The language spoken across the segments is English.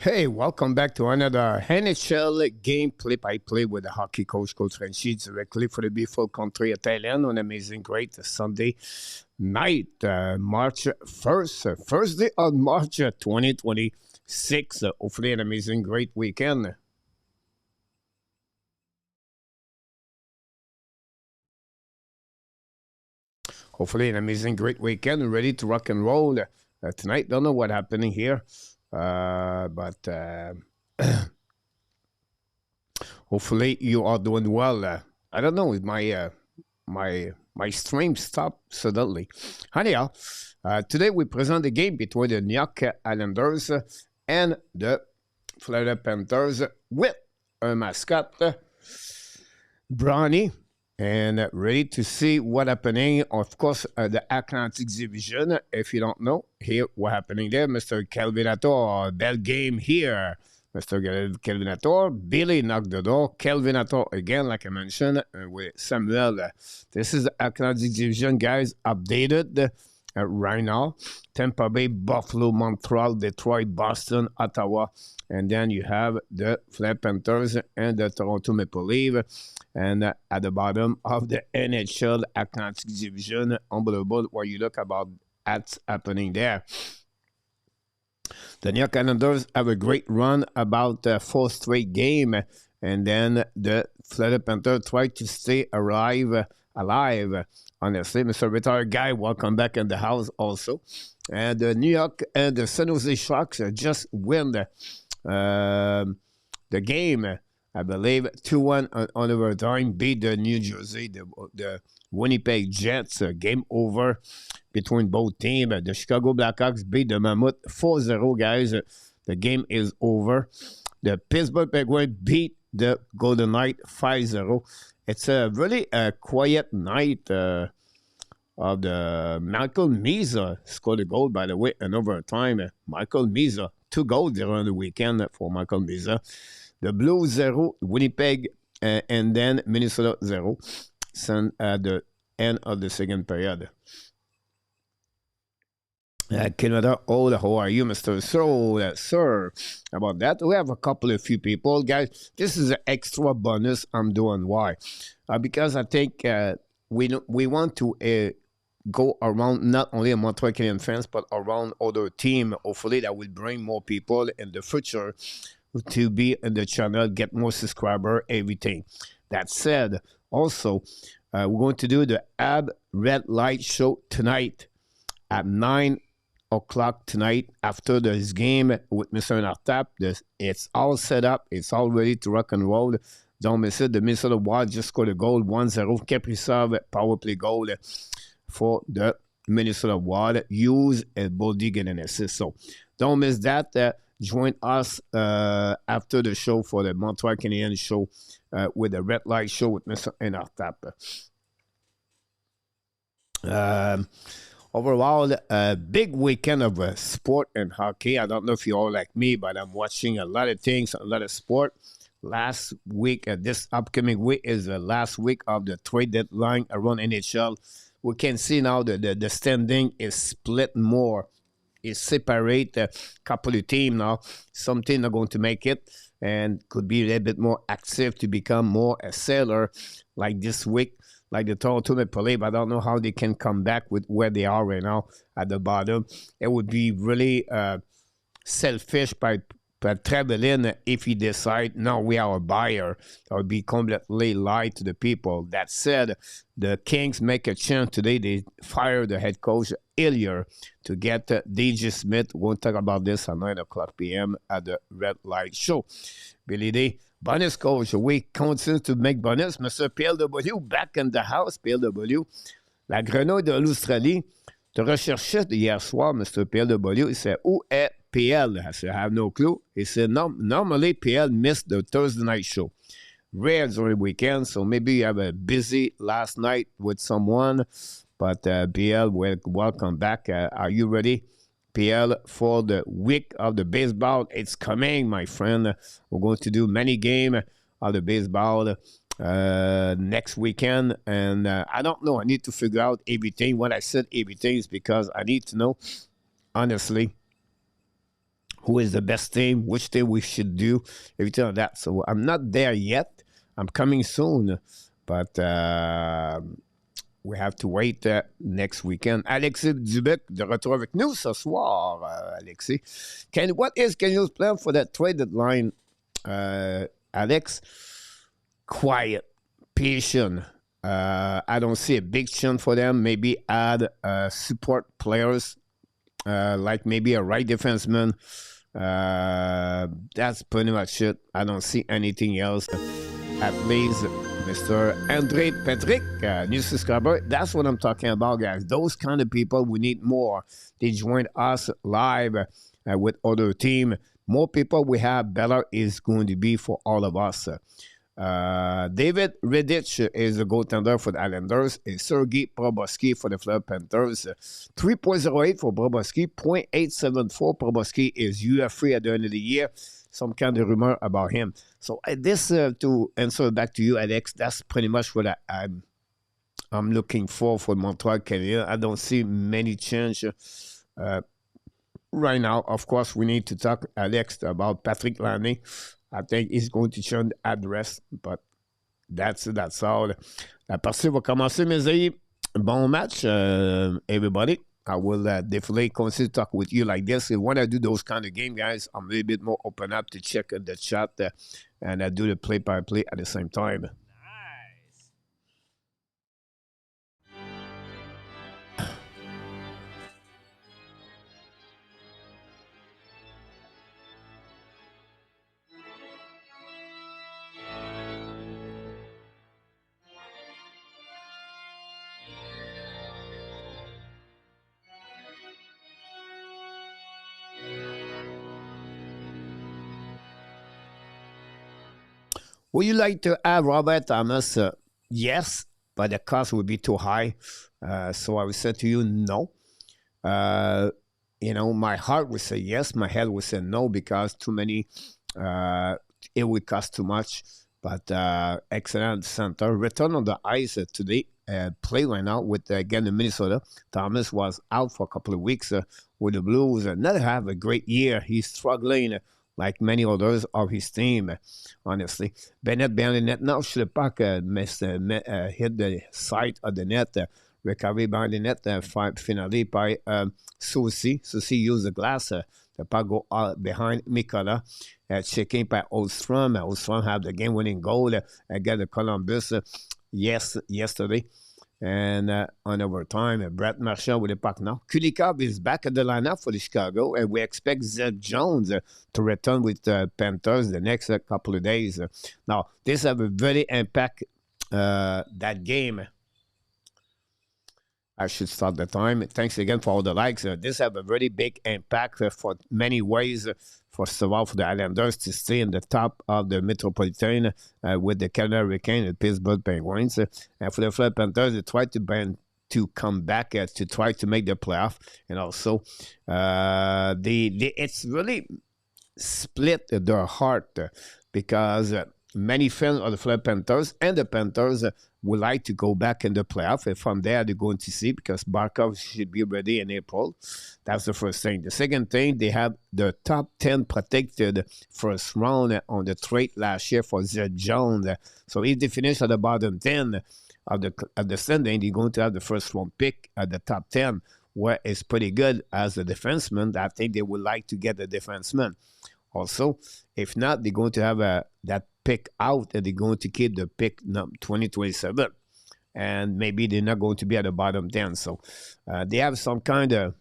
Hey, welcome back to another NHL game play-by-play with the hockey coach, Coach Frenchy, directly for the beautiful country of Thailand on amazing great Sunday night, March 1st, first day of March 2026. Hopefully an amazing great weekend. Hopefully an amazing great weekend, ready to rock and roll tonight. Don't know what's happening here, but hopefully you are doing well. I don't know if my stream stopped suddenly. Anyhow, today we present the game between the New York Islanders and the Florida Panthers with a mascot, Brownie, and ready to see what happening. Of course, the Atlantic Division. If you don't know, here what happening there, Mr. Kelvinator, bell game here. Mr. Kelvinator, Billy knocked the door. Kelvinator again, like I mentioned, with Samuel. This is the Atlantic Division, guys, updated right now. Tampa Bay, Buffalo, Montreal, Detroit, Boston, Ottawa. And then you have the Florida Panthers and the Toronto Maple Leafs. And at the bottom of the NHL Atlantic Division, unbelievable what you look about what's happening there. The New York Islanders have a great run, about 4 straight game, and then the Florida Panthers try to stay alive. Honestly, Mr. Retired Guy, welcome back in the house also. And the New York and the San Jose Sharks just win the game. I believe 2-1 on overtime, beat the New Jersey, the Winnipeg Jets. Game over between both teams. The Chicago Blackhawks beat the Mammoth 4-0, guys. The game is over. The Pittsburgh Penguins beat the Golden Knights 5-0. It's a really quiet night of the Michael Misa scored a goal, by the way, in overtime. Michael Misa, 2 goals during the weekend for Michael Misa. The Blues 0, Winnipeg, and then Minnesota 0 at the end of the second period. Canada, how are you, Mr. Sir? About that, we have a couple of few people. Guys, this is an extra bonus I'm doing. Why? Because I think we want to go around not only a Montreal Canadian fans, but around other teams. Hopefully that will bring more people in the future to be in the channel, get more subscribers, everything. That said, also, we're going to do the AB Red Light Show tonight at 9 o'clock tonight after this game with Mr. Nartap. It's all set up. It's all ready to rock and roll. Don't miss it. The Minnesota Wild just scored a goal, 1-0. Kaprizov power play goal for the Minnesota Wild. Use a Boldy get an assist. So don't miss that. Join us after the show for the Montreal Canadian show with the Red Light Show with Mr. Nartap. Overall, a big weekend of sport and hockey. I don't know if you're all like me, but I'm watching a lot of things, a lot of sport. Last week, this upcoming week is the last week of the trade deadline around NHL. We can see now that the standing is split more. It's separate a couple of teams now. Some teams are going to make it and could be a little bit more active to become more a seller like this week. Like the Toronto Maple Leafs, I don't know how they can come back with where they are right now at the bottom. It would be really selfish by Trevelin if he decide, no, we are a buyer. That would be completely lie to the people. That said, the Kings make a chance today. They fire the head coach earlier to get DJ Smith. We'll talk about this at 9 o'clock p.m. at the Red Light Show. Billy D. Bonus coach, we continue to make bonus. Mr. PLW, back in the house, PLW. La grenouille de l'Australie te recherchait hier soir, Mr. PLW. Il said, où est PL? I said, I have no clue. He said, no, normally PL missed the Thursday night show. Rare during the weekend, so maybe you have a busy last night with someone. But PL, welcome back. Are you ready? PL for the week of the baseball. It's coming, my friend. We're going to do many games of the baseball next weekend. And I don't know. I need to figure out everything. When I said everything is because I need to know, honestly, who is the best team, which team we should do, everything like that. So I'm not there yet. I'm coming soon, but we have to wait next weekend. Alexis Dubec de retour avec nous ce soir, Alexis. What is Canadians' plan for that trade deadline, Alex? Quiet, patient. I don't see a big chance for them. Maybe add support players, like maybe a right defenseman. That's pretty much it. I don't see anything else. At least Mr. Andre Patrick, new subscriber. That's what I'm talking about, guys. Those kind of people, we need more. They join us live with other team. More people we have, better is going to be for all of us. David Riddich is a goaltender for the Islanders. And Sergei Proboski for the Florida Panthers. 3.08 for Proboski. 0.874. Proboski is UF3 at the end of the year. Some kind of rumor about him. So this, to answer back to you, Alex, that's pretty much what I'm looking for Montreal Canadiens. I don't see many change right now. Of course, we need to talk, Alex, about Patrick Laine. I think he's going to change the address, but that's all. La partie va commencer, mes amis. Bon match, everybody. I will definitely consider to talk with you like this. And when I do those kind of game, guys, I'm a little bit more open up to check the chat and I do the play-by-play at the same time. Would you like to have Robert Thomas? Yes, but the cost would be too high. So I would say to you, no. My heart would say yes. My head would say no because too many, it would cost too much. But excellent center. Return on the ice today. Play right now with, again, in Minnesota. Thomas was out for a couple of weeks with the Blues. Not have a great year. He's struggling like many others of his team, honestly. Bennett behind the net now. Schlepak hit the side of the net. Recovery behind the net. Finally by Soucy. Soucy used the glass. The puck go behind Mikola. Checking by Ostrom. Ostrom have the game-winning goal against Columbus yesterday. And on overtime, Brett Marchand with the puck now. Kulikov is back at the lineup for the Chicago, and we expect Zed Jones to return with the Panthers the next couple of days. Now, this have a very impact that game. I should start the time. Thanks again for all the likes. This have a very big impact for many ways. First of all, for the Islanders to stay in the top of the Metropolitan with the Canada Hurricane and Pittsburgh Penguins. And for the Florida Panthers, they try to come back to try to make the playoff. And also, it's really split their heart because many fans of the Florida Panthers and the Panthers would like to go back in the playoff. And from there, they're going to see because Barkov should be ready in April. That's the first thing. The second thing, they have the top 10 protected first round on the trade last year for Zed Jones. So if they finish at the bottom 10 of the standing, they're going to have the first round pick at the top 10, where it's pretty good as a defenseman. I think they would like to get a defenseman. Also, if not, they're going to have that pick out and they're going to keep the pick 2027. And maybe they're not going to be at the bottom 10. So they have some kind of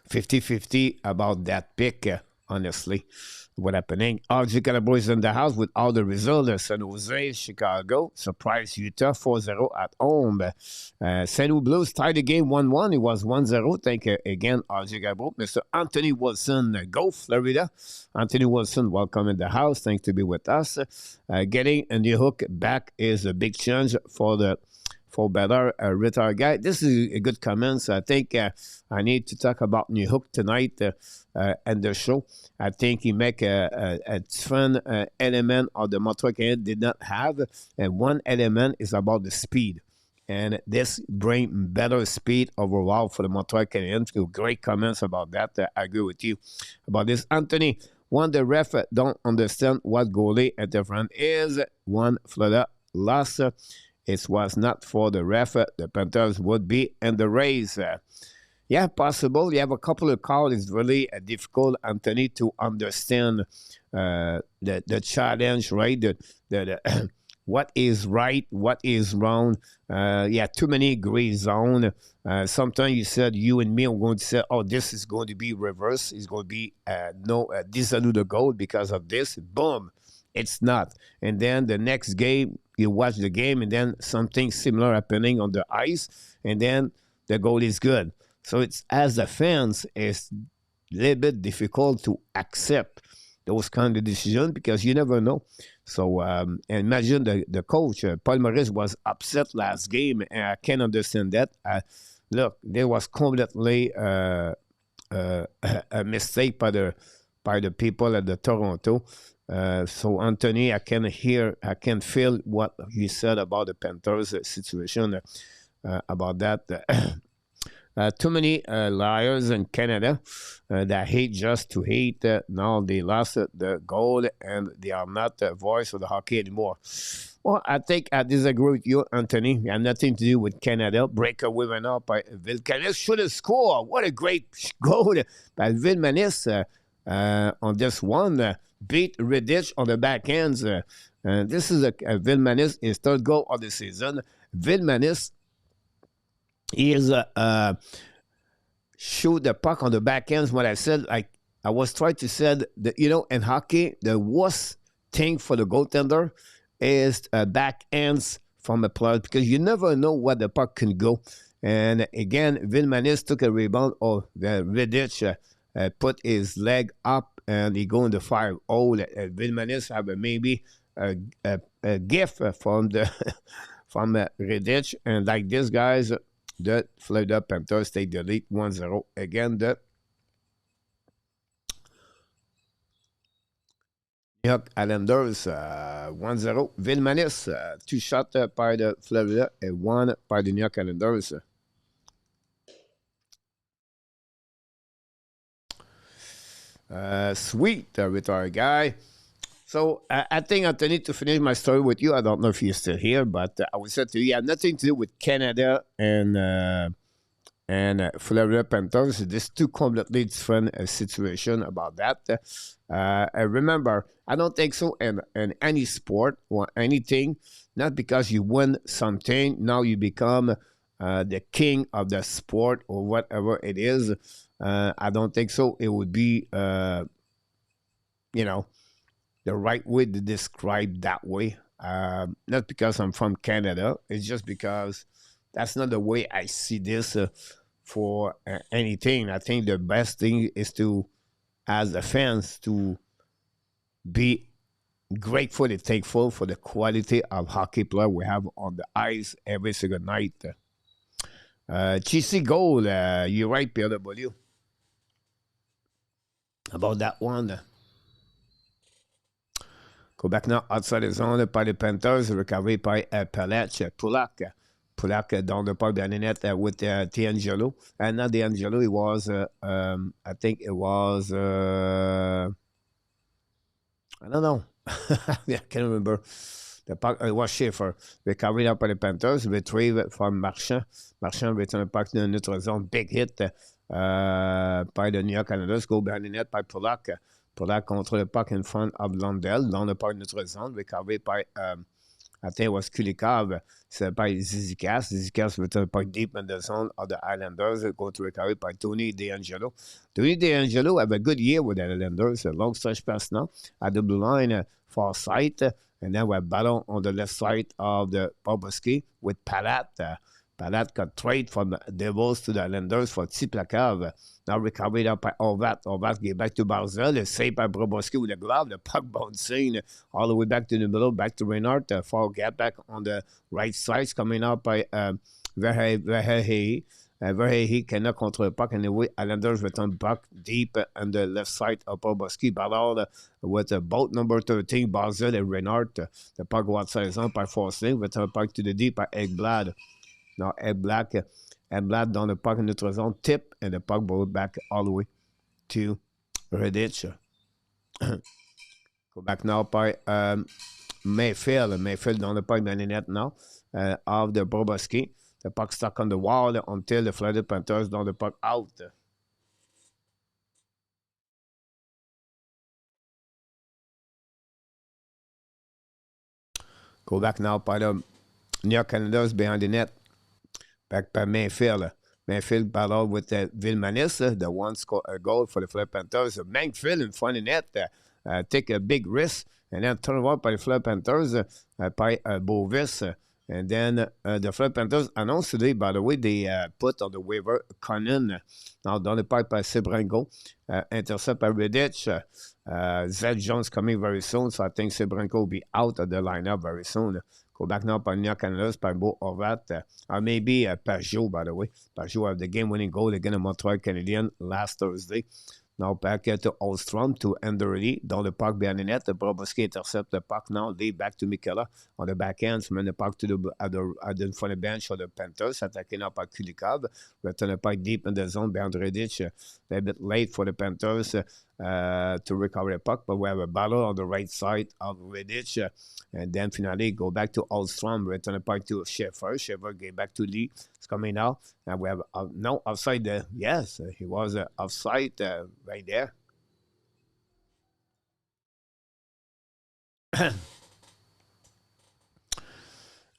50-50 about that pick, honestly. What happening? RG Cowboys in the house with all the results. San Jose, Chicago, surprise Utah 4-0 at home. St. Louis Blues tied the game 1-1. It was 1-0. Thank you again, RG Cowboys. Mr. Anthony Wilson, go Florida. Anthony Wilson, welcome in the house. Thanks to be with us. Getting a new hook back is a big change for better retired guy. This is a good comment. So I think I need to talk about New Hook tonight and the show. I think he make a fun element of the Montreal Canadiens did not have. And one element is about the speed. And this bring better speed overall for the Montreal Canadiens. Great comments about that. I agree with you about this. Anthony, one, the ref don't understand what goalie interference is. One, Florida lost. It was not for the ref. The Panthers would be in the race. Yeah, possible. You have a couple of calls. It's really difficult, Anthony, to understand the challenge, right? The what is right, what is wrong. Yeah, too many gray zone. Sometimes you said you and me are going to say, oh, this is going to be reverse. It's going to be no disallow the goal because of this. Boom, it's not. And then the next game, you watch the game, and then something similar happening on the ice, and then the goal is good. So it's as a fans, it's a little bit difficult to accept those kind of decisions because you never know. So and imagine the coach, Paul Maurice, was upset last game, and I can understand that. Look, there was completely a mistake by the people at the Toronto. So Anthony, I can feel what you said about the Panthers situation about that. Too many liars in Canada that hate just to hate. Now they lost the goal and they are not the voice of the hockey anymore. Well, I think I disagree with you, Anthony. It had nothing to do with Canada. Breakaway went up by Vilcanis. Should have scored. What a great goal by Vilmanis on this one. Beat Riddich on the back ends. This is a Vilmanis, his third goal of the season. Vilmanis is shoot the puck on the back ends. What I said, like I was trying to say that, in hockey, the worst thing for the goaltender is back ends from a player because you never know where the puck can go. And again, Vilmanis took a rebound. Oh, the Riddich put his leg up and he go in the fire. Oh, Vilmanis have maybe a gift from the from Riddich, and like this guys. The Florida Panthers take the lead 1-0. Again, the New York Islanders 1-0. Vilmanis, 2 shots by the Florida and 1 by the New York Islanders. Sweet with our guy. So I think, Anthony, to finish my story with you, I don't know if you're still here, but I would say to you, it had nothing to do with Canada and Florida Panthers. There's two completely different situations about that. Remember, I don't think so in any sport or anything. Not because you win something, now you become the king of the sport or whatever it is. I don't think so. It would be, the right way to describe that way. Not because I'm from Canada. It's just because that's not the way I see this for anything. I think the best thing is to, as a fans, to be grateful and thankful for the quality of hockey player we have on the ice every single night. Cheesy goal. You're right, PW. About that one. Go back now outside the zone by the Panthers, recovery by Pulak down the park, the net with D'Angelo. And not D'Angelo, it was, I think it was, I don't know. I can't remember. The puck, it was Schaefer. Recovery up by the Panthers, retrieve from Marchand. Marchand return the puck to the neutral zone. Big hit by the New York Islanders. Go behind the net by Pulak. Pulak control the puck in front of Lundell, down the park neutral zone, recovered by, I think it was Kulikov, c'est by Zizikas. Zizikas return the puck deep in the zone of the Islanders, go to recovery by Tony D'Angelo. Tony D'Angelo have a good year with the Islanders, a long stretch pass now, at the blue line, far side, and then we have Ballon on the left side of the Boboski with Palat. Palat got trade from the Devils to the Islanders for Tsiplakov. Now recovered up by Horvat. Horvat get back to Barzell. Saved by Boboski with the glove. The puck bouncing all the way back to the middle, back to Reinhardt. Far gap back on the right side, coming up by Verhey. Verhey cannot control the puck. Anyway, Islanders return back deep on the left side of Boboski. Ballard with boat number 13, Barzell and Reinhardt. The puck go outside the zone by Forsling. Return back to the deep by Ekblad. Now, Ed Black dans le puck in notre zone, tip, and the puck goes back all the way to Redditch. Go back now by Mayfield. Mayfield dans le puck dans les nets now. Off the Boboski. The puck stuck on the wall until the Florida Panthers dans le puck out. Go back now by the New York Canadiens behind the net. Back by Mayfield. Mayfield battled with Villemanis, the one scored a goal for the Florida Panthers. Mayfield in front of the net, take a big risk, and then turn around by the Florida Panthers by Bovis. And then the Florida Panthers announced today, by the way, they put on the waiver Conan. Now, dans le pipe by Sebrango, intercept by Redditch. Zed Jones coming very soon, so I think Sebrango will be out of the lineup very soon. Go back now by New York Canadiens by Beau Horvat. Or maybe Pajot, by the way. Pajot have the game-winning goal against the Montreal Canadiens last Thursday. Now back to Ostrom, to Enderly, dans le puck behind the net. Bobrovsky intercept the puck now, lead back to Mikela on the backhand, send the puck to the front of the bench of the Panthers, attacking up by Kulikov. Return the puck deep in the zone behind Redditch. A bit late for the Panthers to recover the puck, but we have a battle on the right side of Redditch. And then finally go back to Ostrom, return the puck to Schaefer. Schaefer get back to Lee. It's coming now. And we have no offside there. Yes, he was offside right there.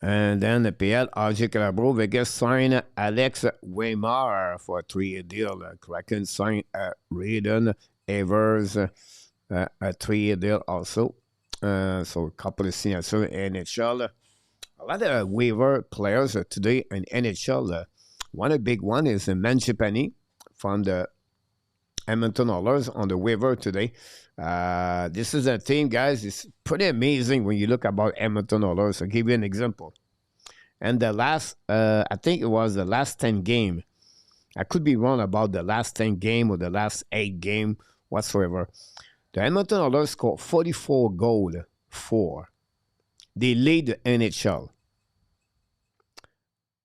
And then the PL, RJ Calabro, Vegas signed Alex Weimar for a 3-year deal. Kraken signed Raiden Evers, a 3-year deal also. So a couple of signatures in NHL. A lot of waiver players today in NHL. One big one is Manchipani from the Edmonton Oilers on the waiver today. This is a team, guys. It's pretty amazing when you look about Edmonton Oilers. I'll give you an example. And the last, I think it was the last 10 game. I could be wrong about the last 10 game or the last 8 game whatsoever. The Edmonton Oilers scored 44 goals for. They lead the NHL.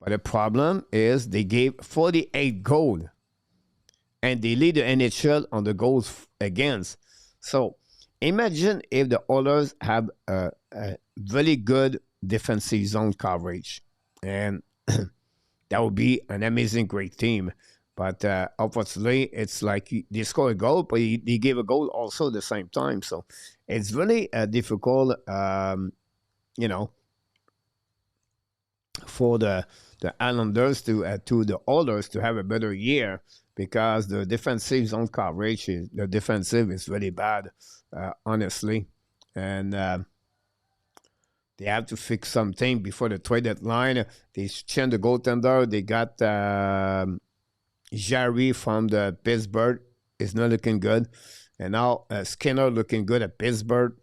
But the problem is they gave 48 goals. And they lead the NHL on the goals against. So imagine if the Oilers have a very good defensive zone coverage. And that would be an amazing, great team. But unfortunately, it's like they score a goal, but they give a goal also at the same time. So it's really difficult, for the Islanders to the Oilers to have a better year, because the defensive zone coverage, the defensive is really bad, honestly. And they have to fix something before the trade deadline. They changed the goaltender. They got Jarry from the Pittsburgh. Is not looking good. And now Skinner looking good at Pittsburgh.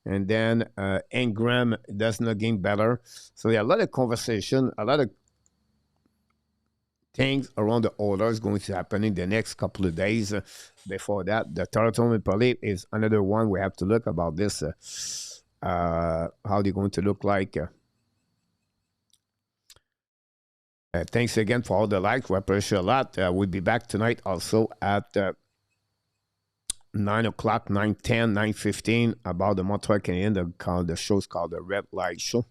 And then Ingram does not get better. So yeah, a lot of conversation, a lot of things around the Oilers going to happen in the next couple of days. Before that, the Toronto Maple Leafs is another one we have to look about this. How they're going to look like. Thanks again for all the likes. We appreciate a lot. We'll be back tonight also at 9 o'clock, 9:10, 9:15 about the Montreal Canadiens. The show's called the Red Light Show.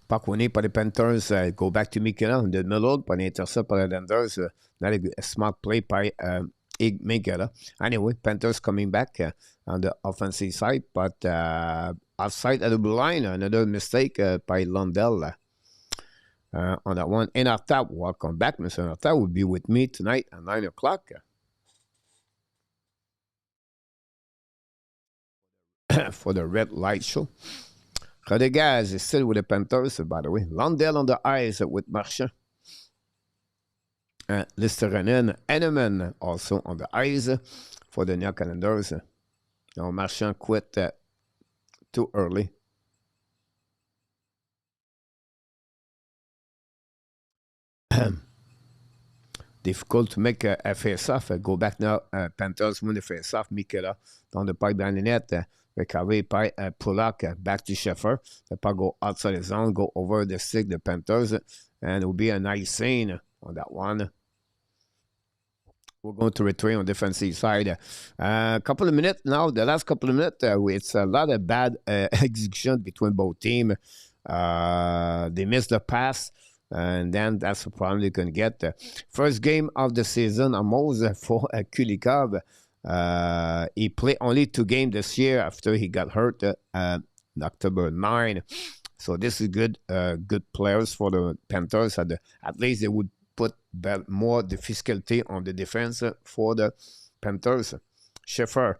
Puck winning par les Panthers, go back to Mikela in the middle, par l'intercept par les Landers. Not a smart play by Mikela. Anyway, Panthers coming back on the offensive side, but offside at the blue line, another mistake by Lundell on that one. And after, welcome back, Mr. Arta will be with me tonight at 9 o'clock. For the Red Light Show. Rodriguez is still with the Panthers, by the way. Lundell on the ice with Marchand. Listerinen, Henneman also on the ice for the New York Islanders. Now Marchand quit too early. difficult to make a face-off. Go back now. Panthers win the face-off. Mikela dans le pipe dans les nets. Recovery by Pollock. Back to Sheffer. The puck go outside the zone. Go over the stick. The Panthers. And it will be a nice scene on that one. We're going to retrain on defensive side. A couple of minutes now. The last couple of minutes, it's a lot of bad execution between both teams. They missed the pass. And then that's the problem they can get. First game of the season, almost for Kulikov. He played only 2 games this year after he got hurt on October 9. So this is good players for the Panthers. At least they would put more difficulty on the defense for the Panthers. Schiffer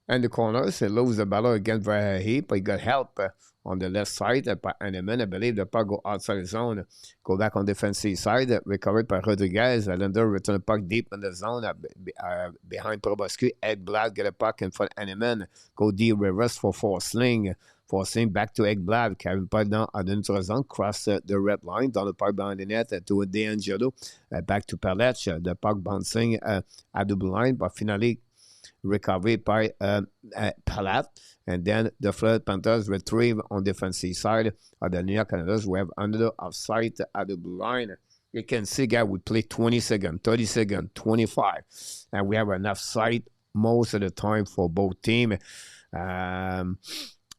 and the corners, he lose the ball against Verhey, but he got help on the left side by Heinemann. I believe the puck go outside the zone, go back on defensive side, recovered by Rodriguez. Lander return the puck deep in the zone behind Proboski. Ekblad get a puck in front of Heinemann. Go deep reverse for Forsling. Forcing back to Ekblad, qui avait pas dans notre zone, cross the red line dans le parc behind the net to D'Angelo, back to Palech, the puck bouncing at double line, but finally recovered by Palat, and then the Florida Panthers retrieve on defensive side of the New York Canadiens. We have under offside at the blue line. You can see, guys, we play 20 seconds, 30 seconds, 25, and we have enough sight most of the time for both teams.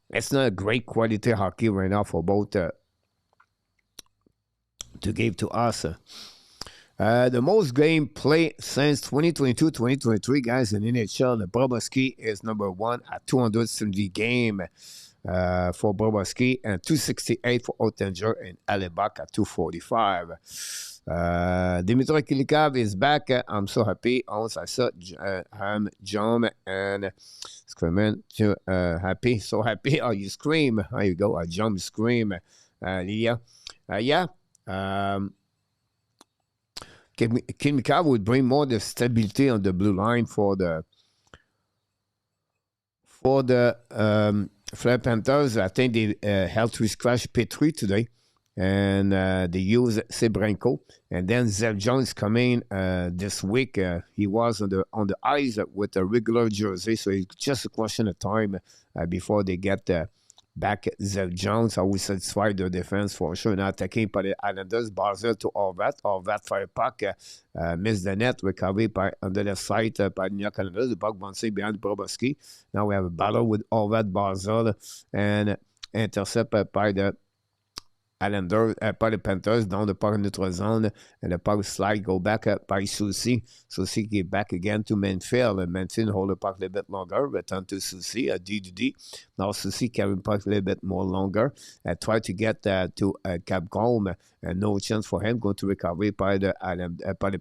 It's not a great quality hockey right now for both to give to us. The most game played since 2022-2023, guys, in NHL. The Bobrovsky is number 1 at 270 game for Bobrovsky and 268 for Ottinger and Alibak at 245. Dmitry Kulikov is back. I'm so happy. Also, I saw John and screaming to happy. So happy. Oh, you scream. There you go. I jump, scream. Yeah. Kulikov would bring more the stability on the blue line for the Florida Panthers. I think they helped with Crash Petrie today. And they use Sebrenko, and then Zeb Jones coming this week. He was on the ice with a regular jersey, so it's just a question of time before they get back Zeb Jones. I will satisfy their defense for sure. Now attacking by the Islanders, Barzell to Horvat for a puck, missed the net, recovered by under the side by New York Islanders. The puck bouncing behind Bobrovsky. Now we have a battle with Horvat, Barzell, and intercept by the Islanders, pas les Panthers, dans le parc notre zone, and the puck slide go back by Soucy. Soucy get back again to Manfield. Manfield hold the puck a little bit longer, return to Soucy, D. Now Soucy carry the puck a little bit more longer, try to get to Capcom, and no chance for him, go to recovery by the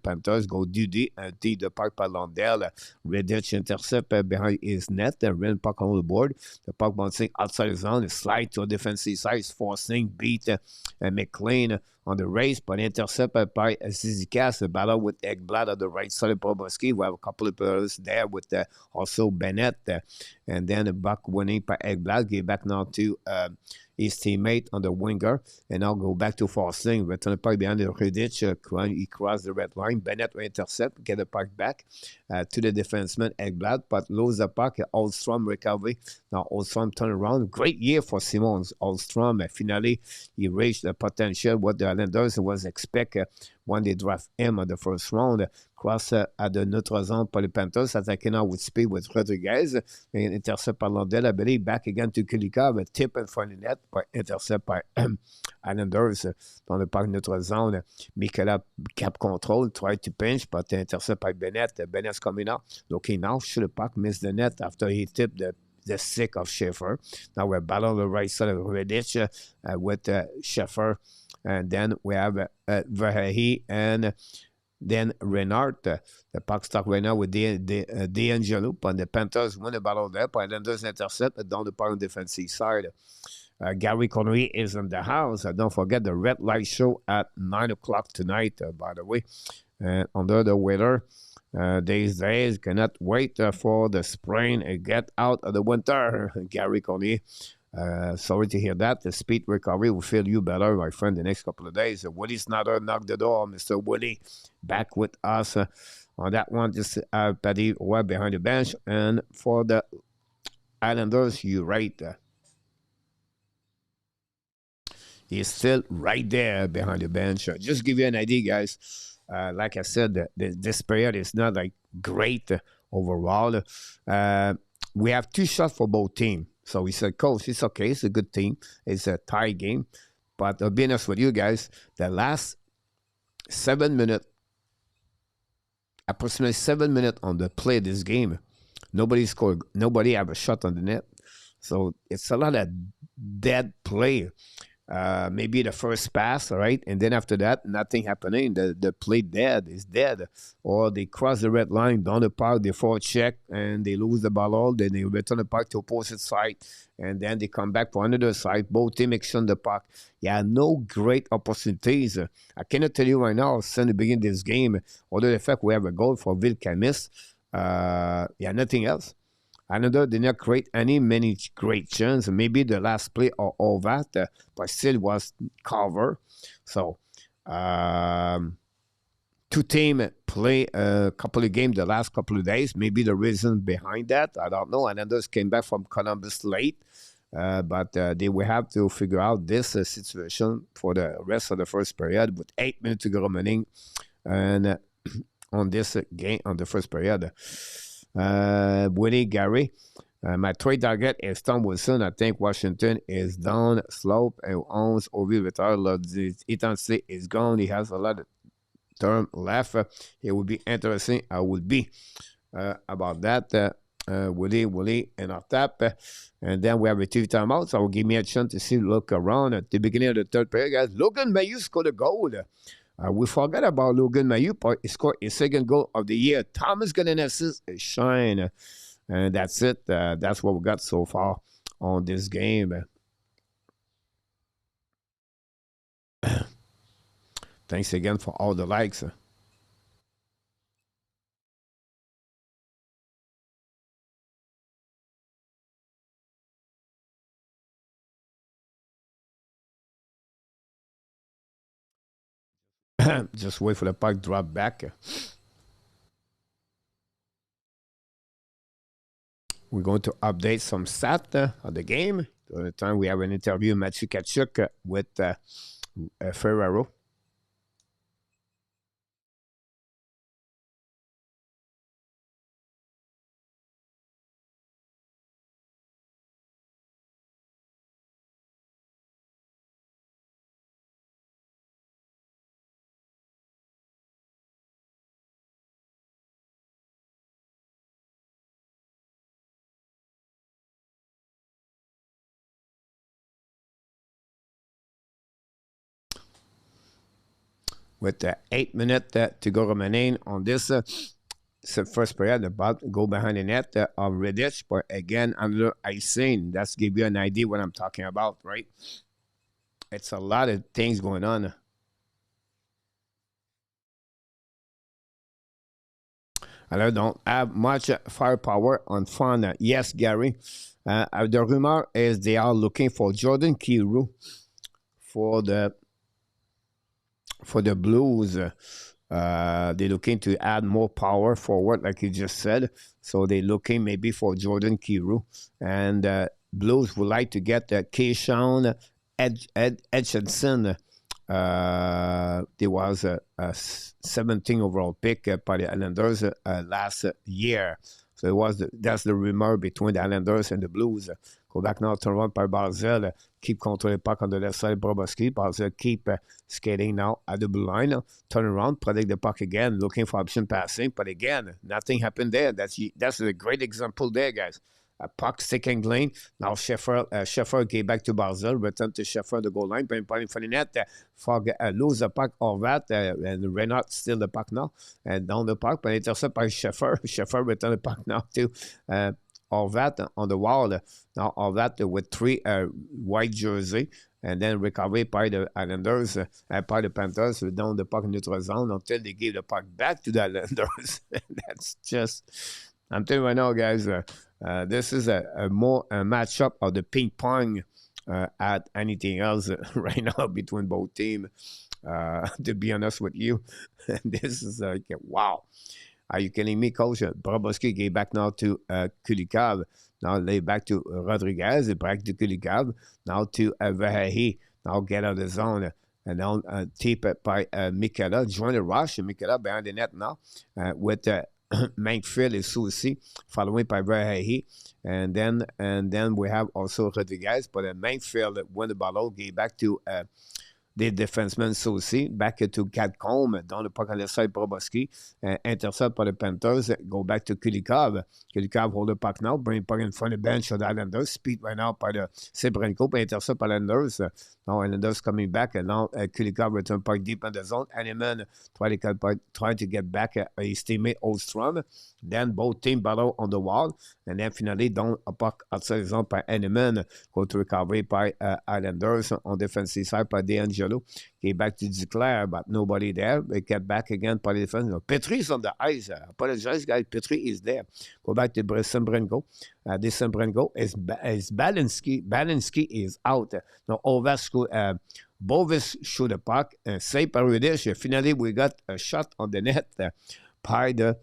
Panthers, go D, the puck by Londell, Redditch intercept behind his net, ran puck on the board, the puck bouncing outside the zone, slide to a defensive side, forcing, beat McLean on the race, but intercepted by Zizikas, a battle with Ekblad on the right side of Bobrovsky. We have a couple of players there with also Bennett, and then a buck winning by Ekblad, give back now to his teammate on the winger, and now go back to Forsling, return the puck behind the Redditch, he crossed the red line, Bennett will intercept, get the puck back to the defenseman Ekblad, but lose the puck, Oldstrom recovery, now Oldstrom turn around, great year for Simons, Oldstrom, finally he reached the potential what the Islanders was expected when they draft him on the first round, cross at the neutre zone par les Panthers, attacking now with speed with Rodriguez, and intercept by Londell, I believe, back again to Kulikov, a tip in front of the net, but intercept by Islanders dans le parc neutre zone. Mikela cap control, tried to pinch, but intercept by Bennett. Bennett's coming out, looking now, should the puck miss the net after he tipped the stick of Schaefer. Now we're battle on the right side of Redditch with Schaefer. And then we have Verhey and then Renard. The puck stuck right now with D'Angelo. But the Panthers win the battle there. But Islanders intercept down the park defensive side. Gary Connery is in the house. Don't forget the Red Light Show at 9 o'clock tonight, by the way. Under the weather. These days, cannot wait for the spring and get out of the winter. Gary Connery. Sorry to hear that. The speed recovery will feel you better, my friend, the next couple of days. Willie Snyder knocked the door, Mr. Willie. back with us on that one. Just Paddy Webb behind the bench. And for the Islanders, you're right. He's still right there behind the bench. Just give you an idea, guys. Like I said, this period is not like great overall. We have 2 shots for both teams. So we said, Coach, it's okay. It's a good team. It's a tie game. But I'll be honest with you guys, the last 7 minutes, approximately 7 minutes on the play of this game, nobody scored. Nobody have a shot on the net. So it's a lot of dead play. Maybe the first pass, right? And then after that, nothing happening. The play is dead. Or they cross the red line down the park, they forecheck, and they lose the ball all. Then they return the puck to opposite side, and then they come back for another side. Both teams exchange the puck. Yeah, no great opportunities. I cannot tell you right now, since the beginning of this game, other than the fact we have a goal for Ville Camis, nothing else. Another did not create many great chances. Maybe the last play or all that, but still was covered. So, 2 teams play a couple of games the last couple of days. Maybe the reason behind that, I don't know. Islanders came back from Columbus late, but they will have to figure out this situation for the rest of the first period with 8 minutes to go remaining, and on this game on the first period. Willie Gary. My trade target is Tom Wilson. I think Washington is down slope and owns Ovi retired. Intensity is gone. He has a lot of term left. It would be interesting. I would be about that. Willie, and our tap. And then we have a 2 timeouts. So will give me a chance to see, look around at the beginning of the third period, guys. Logan Mailloux scored a goal. We forgot about Logan Mailloux, but he scored his 2nd goal of the year. Thomas got an assist, shine. And that's it. That's what we got so far on this game. Thanks again for all the likes. Just wait for the puck drop back. We're going to update some stats of the game. During the time we have an interview, Matthew Kachuk with Ferraro. With 8 minutes to go remaining on this first period, about to go behind the net of Redditch. But again, under icing, that's give you an idea what I'm talking about, right? It's a lot of things going on. I don't have much firepower on fun. Yes, Gary. The rumor is they are looking for Jordan Kyrou for the Blues. They're looking to add more power forward, like you just said. So they're looking maybe for Jordan Kyrou. And Blues would like to get Keyshawn Edgson. There was a 17 overall pick by the Islanders last year. So that's the rumor between the Islanders and the Blues. Go back now, turn around by Barzell. Keep controlling the puck on the left side. Bobrovsky. Barzell keep skating now at the blue line. Turn around, protect the puck again, looking for option passing. But again, nothing happened there. That's a great example there, guys. A puck sticking lane. Now Sheffer gave back to Barzell, return to Sheffer, the goal line, point for the net. Fogg lose the puck all that, and Renault steal the puck now, and down the puck, but intercept by Sheffer. Sheffer return the puck now to all that on the wall. Now all that with 3 white jersey, and then recovery by the Islanders, by the Panthers, down the puck in neutral zone until they give the puck back to the Islanders. That's just, I'm telling you right now, guys, this is a more a matchup of the ping pong at anything else right now between both teams. to be honest with you. This is like, wow. Are you kidding me, coach? Bobrovsky gave back now to Kulikov. Now they back to Rodriguez, back to Kulikov. Now to Vahahi. Now get out of the zone. And now tip by Mikela. Join the rush. Mikela behind the net now with Mankfield and Soucy, following by Vahahi. And then we have also Rodriguez. But Mankfield won the ball out, gave back to des defensemen, ça aussi. Back to Catcombe, dans le puck on the side, Bobrovsky. Intercept par the Panthers. Go back to Kulikov. Kulikov hold the puck now. Bring puck in front of the bench of the Islanders. Speed right now by the Sebrenko. Intercept by Islanders. Now Islanders coming back. And now Kulikov return puck deep in the zone. Animan trying to get back his teammate Ostrom. Then both teams battle on the wall. And then finally, down a puck outside the zone by Animan. Go to recovery by Islanders on defensive side by DeAngelo. Came back to declare, but nobody there. They get back again by the defense. Petry is on the ice. Apologize, guys. Petry is there. Go back to Sembrenko. This Sembrenko is Balinski. Balinski is out. Now, Ovescu, Bovis shoot the puck. Save Parudish. Finally, we got a shot on the net by the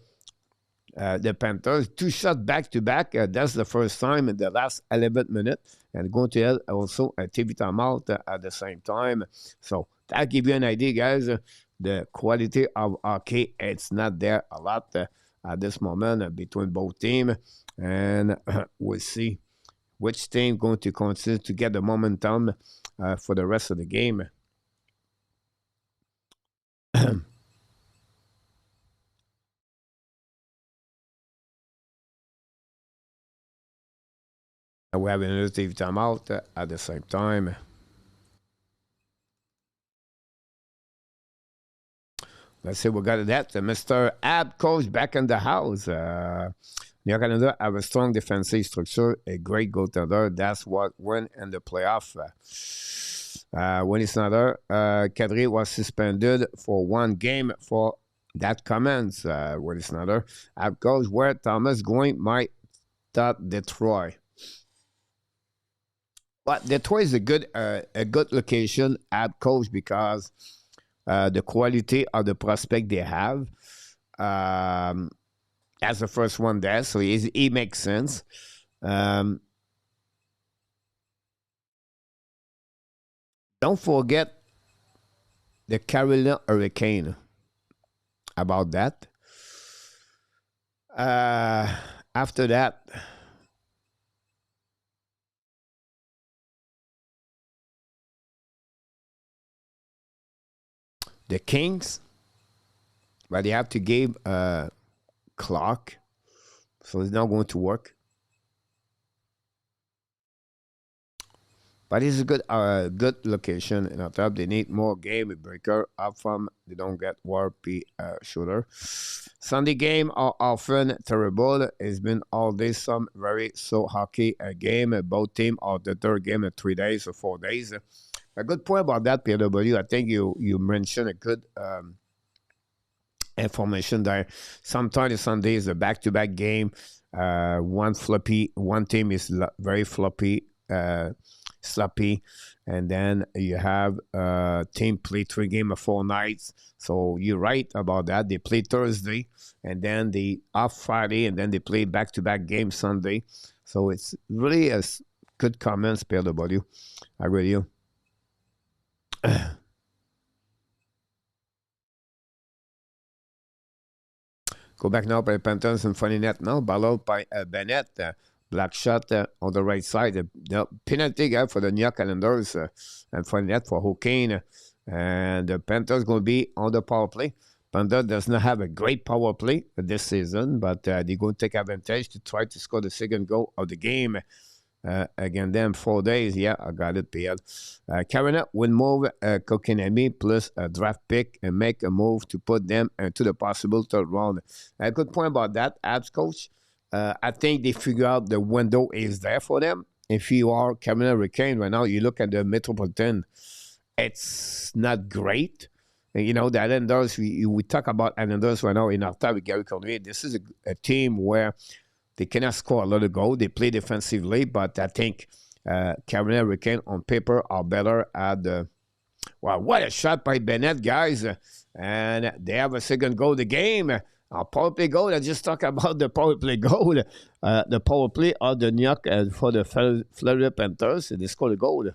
Panthers. 2 shots back-to-back. That's the first time in the last 11 minutes. And going to hell also a TV timeout at the same time. So that give you an idea, guys. The quality of hockey, it's not there a lot at this moment between both teams. And we'll see which team going to continue to get the momentum for the rest of the game. We have another TV timeout at the same time. Let's see, we got that. Mr. Ab coach back in the house. New York Canada have a strong defensive structure, a great goaltender. That's what won in the playoff. When it's not there, Kadri was suspended for 1 game for that comments. When it's not there, Ab coach where Thomas going might thought Detroit. But Detroit is a good location at coach because the quality of the prospect they have. That's the first one there, so he makes sense. Don't forget the Carolina Hurricane. About that. After that. The Kings, but they have to give clock, so it's not going to work. But it's a good location, and on top they need more game breaker up from. They don't get warpy shooter. Sunday game are often terrible. It's been all day some very slow hockey game. Both teams are the third game in 3 days or 4 days. A good point about that, PW. I think you mentioned a good information there. Sometimes Sunday is a back-to-back game. One team is very sloppy, and then you have team play 3 games of 4 nights. So you're right about that. They play Thursday, and then they off Friday, and then they play back-to-back games Sunday. So it's really a good comments, PW. I agree with you. Go back now by Panthers and funny net now. Ball out by Bennett. Black shot on the right side. The penalty for the New York Islanders and funny net for Hurricane. And the Panthers going to be on the power play. Panthers does not have a great power play this season, but they're going to take advantage to try to score the second goal of the game. Again, them 4 days. Yeah, I got it, PL. Carolina will move Kokenemi plus a draft pick and make a move to put them into the possible 3rd round. A good point about that, Abs coach. I think they figure out the window is there for them. If you are Carolina Hurricane right now, you look at the Metropolitan, it's not great. And, you know, the Islanders, we talk about Islanders right now in our time with Gary Cormier. This is a team where they cannot score a lot of goals. They play defensively, but I think Carolina Hurricane on paper are better at the Wow, what a shot by Bennett, guys. And they have a second goal of the game. A power play goal. I just talked about the power play goal. The power play of the New York for the Florida Panthers. They scored a goal.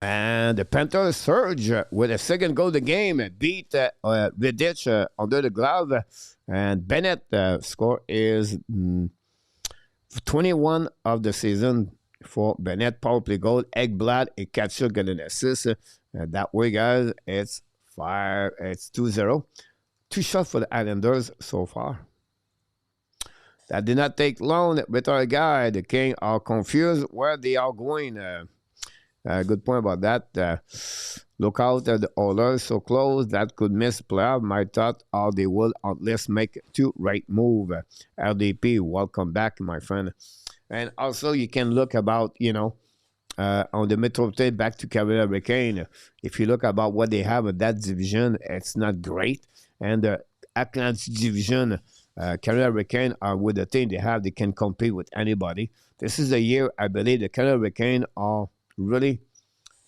And the Panthers surge with a second goal of the game, beat Vidic under the glove. And Bennett score is 21 of the season for Bennett. Power play goal. Ekblad and Katchuk get an assist. That way, guys, it's 2-0. Two shots for the Islanders so far. That did not take long with our guy. The King are confused where they are going. Good point about that. Look out at the Oilers so close that could miss playoff. My thought, how they will at least make two right move. LDP, welcome back, my friend. And also, you can look about, on the Metropolitan back to Carolina Hurricane. If you look about what they have in that division, it's not great. And the Atlantic division, Carolina Hurricane are with the team they have. They can compete with anybody. This is a year, I believe, the Carolina Hurricane are really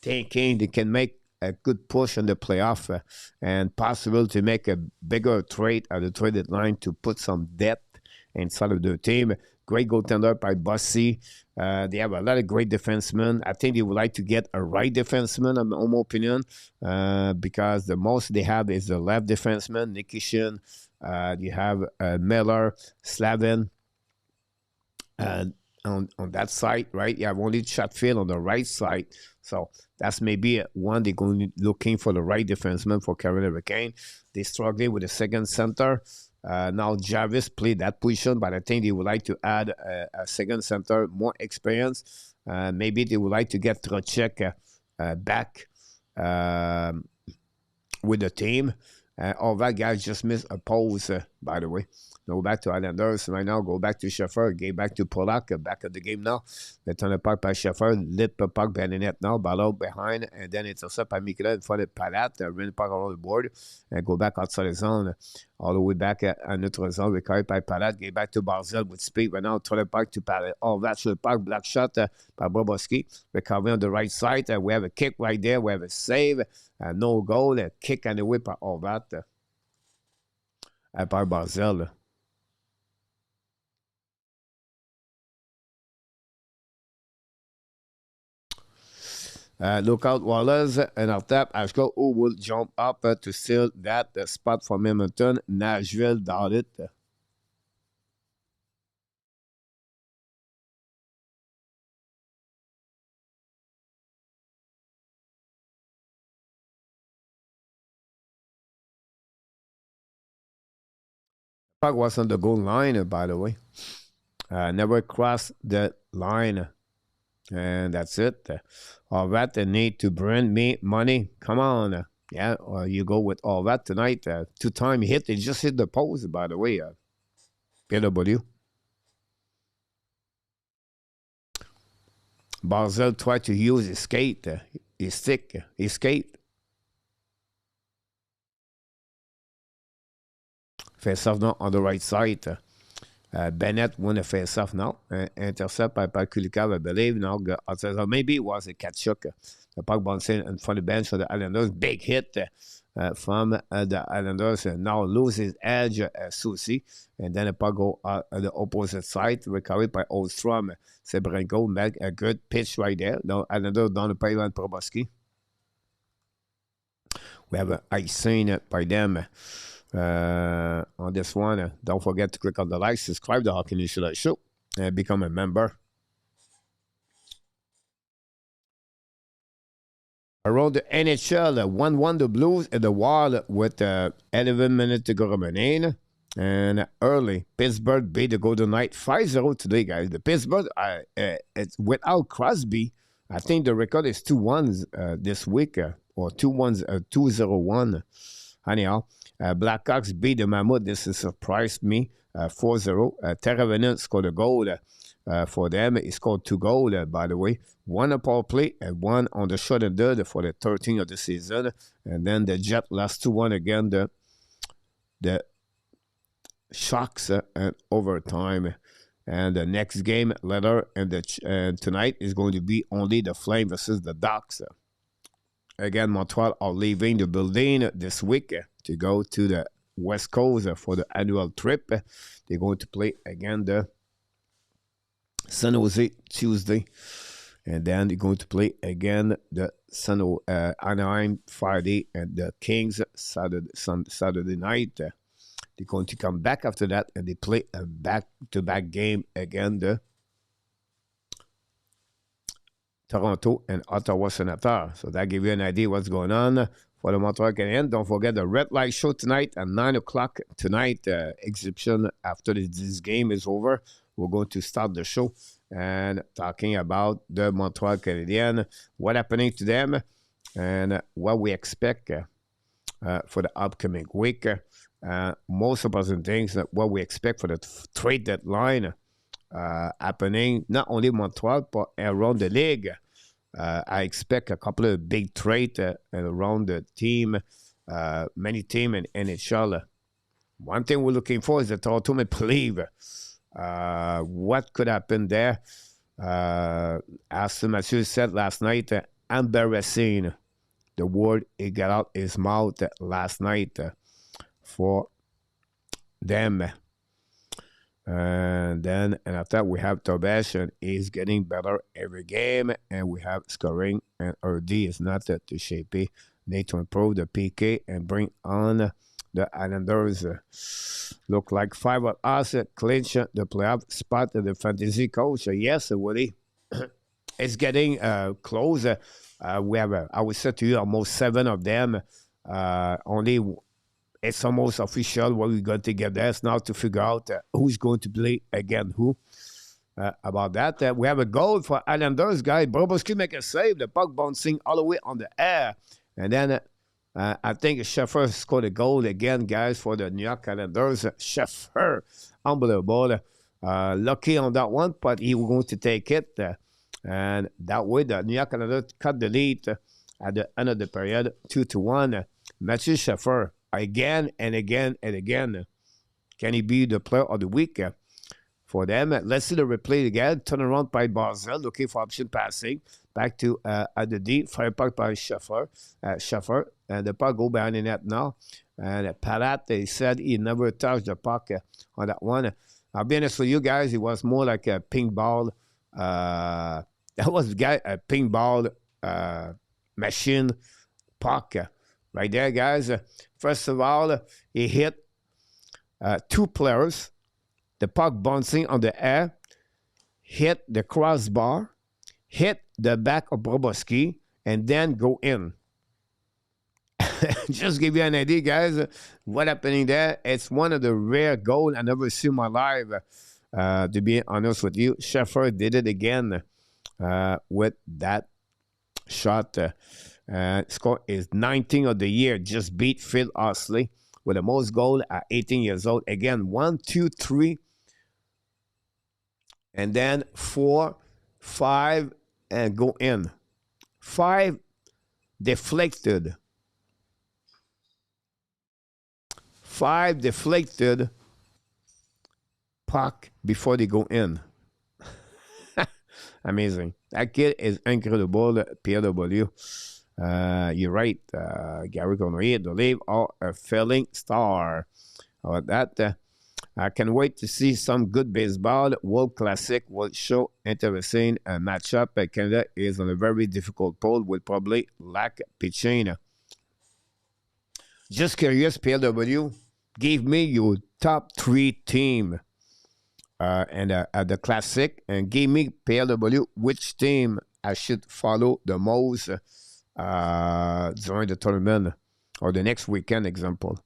thinking they can make a good push in the playoff and possible to make a bigger trade at the traded line to put some depth inside of their team. Great goaltender by Bossy. They have a lot of great defensemen. I think they would like to get a right defenseman, in my opinion, because the most they have is the left defenseman, Nikishin. You have Miller, Slavin, on that side, right? You have only Chatfield on the right side. So that's maybe one they're going to looking for the right defenseman for Carolina Hurricane. They're struggling with the second center. Now Jarvis played that position, but I think they would like to add a second center, more experience. Maybe they would like to get Trocheck back with the team. All that guys just missed a pause, by the way. Go back to Islanders right now. Go back to Schaffer. Get back to Polak. Back at the game now. They turn the puck by Schaffer. Lip puck by the net now. Ball out behind. And then it's also by Mikela in front of Palat. Run the puck around the board. And go back outside the zone. All the way back at neutral zone. Recovered by Palat. Get back to Barzell with speed. Right now, turn the puck to Palat. All that to the puck. Black shot by Bobowski. Recovery on the right side. We have a kick right there. We have a save. No goal. A kick and a whip by all that. By Barzell. Look out, Wallace, and after that, Ashko, who will jump up to steal that spot from Edmonton. Nashville doubt it. Puck was on the goal line, by the way. Never crossed the line. And that's it. All that they need to bring me money. Come on. Yeah, you go with all that tonight. Two-time hit. They just hit the post, by the way. PW. Barzell tried to use his skate, his stick, his skate. Face off now on the right side. Bennett won a face-off now. Intercept by Kulikov, I believe. Now, maybe it was a Katchuk. The puck bouncing in front of the bench for the Islanders. Big hit from the Islanders. Now loses edge, Susi. And then the puck go on the opposite side. Recovered by Ostrom. Sebrenko make a good pitch right there. Now Islanders down the payment Proboski. We have an icing by them. On this one, don't forget to click on the like, subscribe to Hockey News Show, and become a member. Around the NHL, 1-1 the Blues at the wall with 11 minutes to go remaining. And early, Pittsburgh beat the Golden Knights 5-0 today, guys. The Pittsburgh, it's without Crosby. I think the record is 2-1 this week, or 2-1, 2-0-1. Anyhow. Blackhawks beat the Mammoth. This has surprised me. 4-0. Terravenant scored a goal for them. He scored 2 goals, by the way. 1 on power play and 1 on the shot and dirt for the 13th of the season. And then the Jet lost 2-1 again. The Sharks and overtime. And the next game later and tonight is going to be only the Flame versus the Ducks. Again, Montreal are leaving the building this week to go to the West Coast for the annual trip. They're going to play again the San Jose Tuesday. And then they're going to play again the Anaheim Friday and the Kings Saturday night. They're going to come back after that and they play a back-to-back game again, the Toronto and Ottawa Senators. So that gives you an idea what's going on for the Montreal Canadiens. Don't forget the Red Light Show tonight at 9 o'clock tonight. Exhibition after this game is over. We're going to start the show and talking about the Montreal Canadiens, what happening to them, and what we expect for the upcoming week. Most important things, what we expect for the trade deadline happening, not only Montreal, but around the league. I expect a couple of big trades around the team, many teams in NHL. One thing we're looking for is the Toronto Maple Leafs. What could happen there? As Mathieu said last night, embarrassing. The word he got out his mouth last night for them. And after we have Tobias, and he's getting better every game, and we have scoring, and RD is not to shape. Need to improve the PK and bring on the Islanders. Look like 5 of us clinch the playoff spot in the fantasy coach. Yes, Woody. It's getting close. We have, I would say to you, almost 7 of them. Only it's almost official what we're going to get there. It's now to figure out who's going to play against who. About that, we have a goal for Islanders, guy. Bobrovsky make a save. The puck bouncing all the way on the air. And then I think Sheffer scored a goal again, guys, for the New York Islanders. Sheffer, unbelievable. Lucky on that one, but he was going to take it. And that way, the New York Islanders cut the lead at the end of the period, 2-1. Mathieu Sheffer, again and again and again. Can he be the player of the week for them? Let's see the replay again. Turn around by Barzell, looking for option passing. Back to at the D. Fire puck by Sheffer. And the puck go behind the net now. And Palat, they said he never touched the puck on that one. I'll be honest with you guys, it was more like a ping ball. That was a ping ball machine puck. Right there, guys. First of all, he hit 2 players. The puck bouncing on the air, hit the crossbar, hit the back of Bobrovsky, and then go in. Just give you an idea, guys, what happening there. It's one of the rare goals I never see in my life, to be honest with you. Sheffer did it again with that shot. Score is 19 of the year, just beat Phil Osley with the most goal at 18 years old. Again, 1, 2, 3, and then 4, 5, and go in. 5 deflected. 5 deflected puck before they go in. Amazing. That kid is incredible, PW. You're right, Gary Connery, the Leafs are a failing star. How about that? I can wait to see some good baseball. World Classic will show interesting matchup. Canada is on a very difficult poll, will probably lack pitching. Just curious, PW, give me your top 3 team at the Classic, and give me, PW, which team I should follow the most during the tournament or the next weekend, example.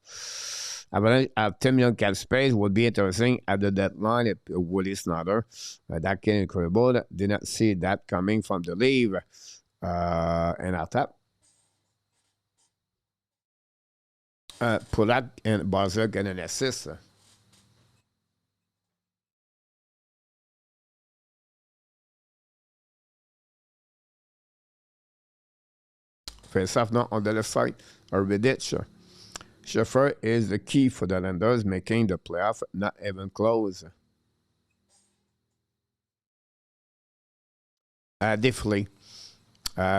I have 10 million cap space. Would be interesting at the deadline if Willie Snyder. That came incredible. Did not see that coming from the leave. And I thought Polak and Barzell get an assist. Face off now on the left side. Arvidic. Schaffer is the key for the Islanders, making the playoff not even close. Diffley.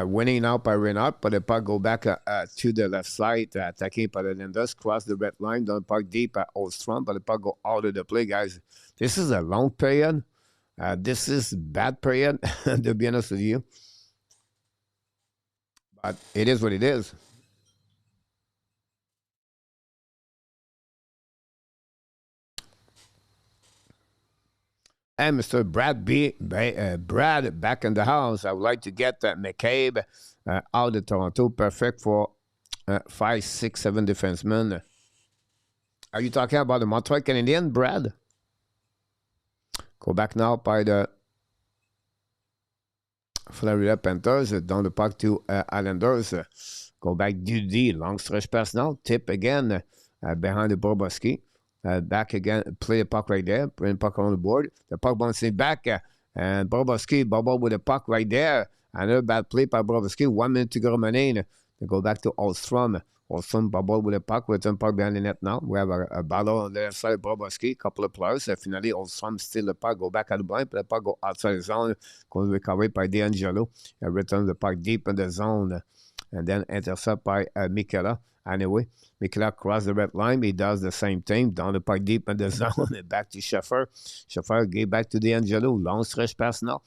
Winning now by Renard, but the puck go back to the left side, attacking by the Islanders, cross the red line, down the puck deep at Ostrom, but the puck go out of the play, guys. This is a long period. This is bad period, to be honest with you. But it is what it is. And Mr. Brad back in the house. I would like to get McCabe out of Toronto. Perfect for 5, 6, 7 defensemen. Are you talking about the Montreal Canadiens, Brad? Go back now by the Florida Panthers. Down the puck to Islanders. Go back DD. Long stretch pass now. Tip again behind the Bobrovsky. Back again, play the puck right there, bring the puck on the board. The puck bouncing back, and Bobrovsky bubble with the puck right there. Another bad play by Bobrovsky. 1 minute to go remaining. They go back to Ostrom. Ostrom bubble with the puck, return puck behind the net now. We have a battle on the left side of Bobrovsky, couple of players. Finally, Ostrom steal the puck, go back at the blind, but the puck go outside the zone. Goes recovered by D'Angelo. Return the puck deep in the zone, and then intercept by Mikela. Anyway, Mikela crossed the red line. He does the same thing. Down the puck deep in the zone. Back to Schaffer. Schaffer gave back to D'Angelo. Long stretch pass now.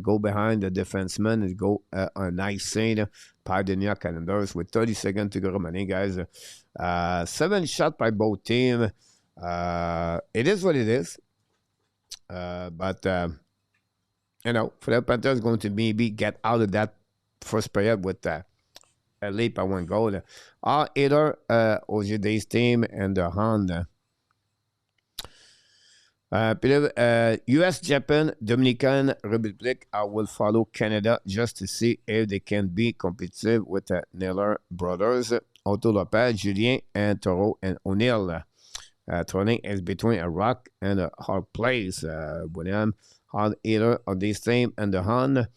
Go behind the defenseman and go a nice scene by the New York Islanders with 30 seconds to go remaining, guys. 7 shots by both teams. It is what it is. But, you know, Florida Panthers going to maybe get out of that first period with a leap by 1 goal. Either OJD's team and the hand. US, Japan, Dominican Republic will follow Canada just to see if they can be competitive with the Naylor brothers, Otto Lopez, Julien, and Toro and O'Neill. Turning is between a rock and a hard place. William on either of these teams and the hand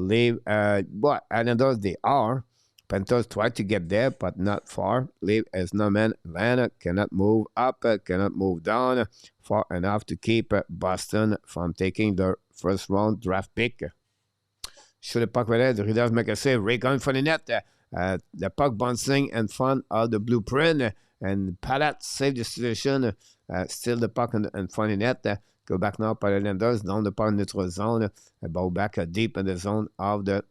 leave. But Islanders they are. Panthers try to get there, but not far. Leave as no man. Atlanta cannot move up, cannot move down far enough to keep Boston from taking their first round draft pick. Shoot the puck right there. The Raiders make a save. Ray gun for the net. The puck bouncing in front of the blueprint. And Palat saved the situation. Still the puck in front of the net. Go back now by the Islanders. Down the puck in neutral zone. Ball back deep in the zone of the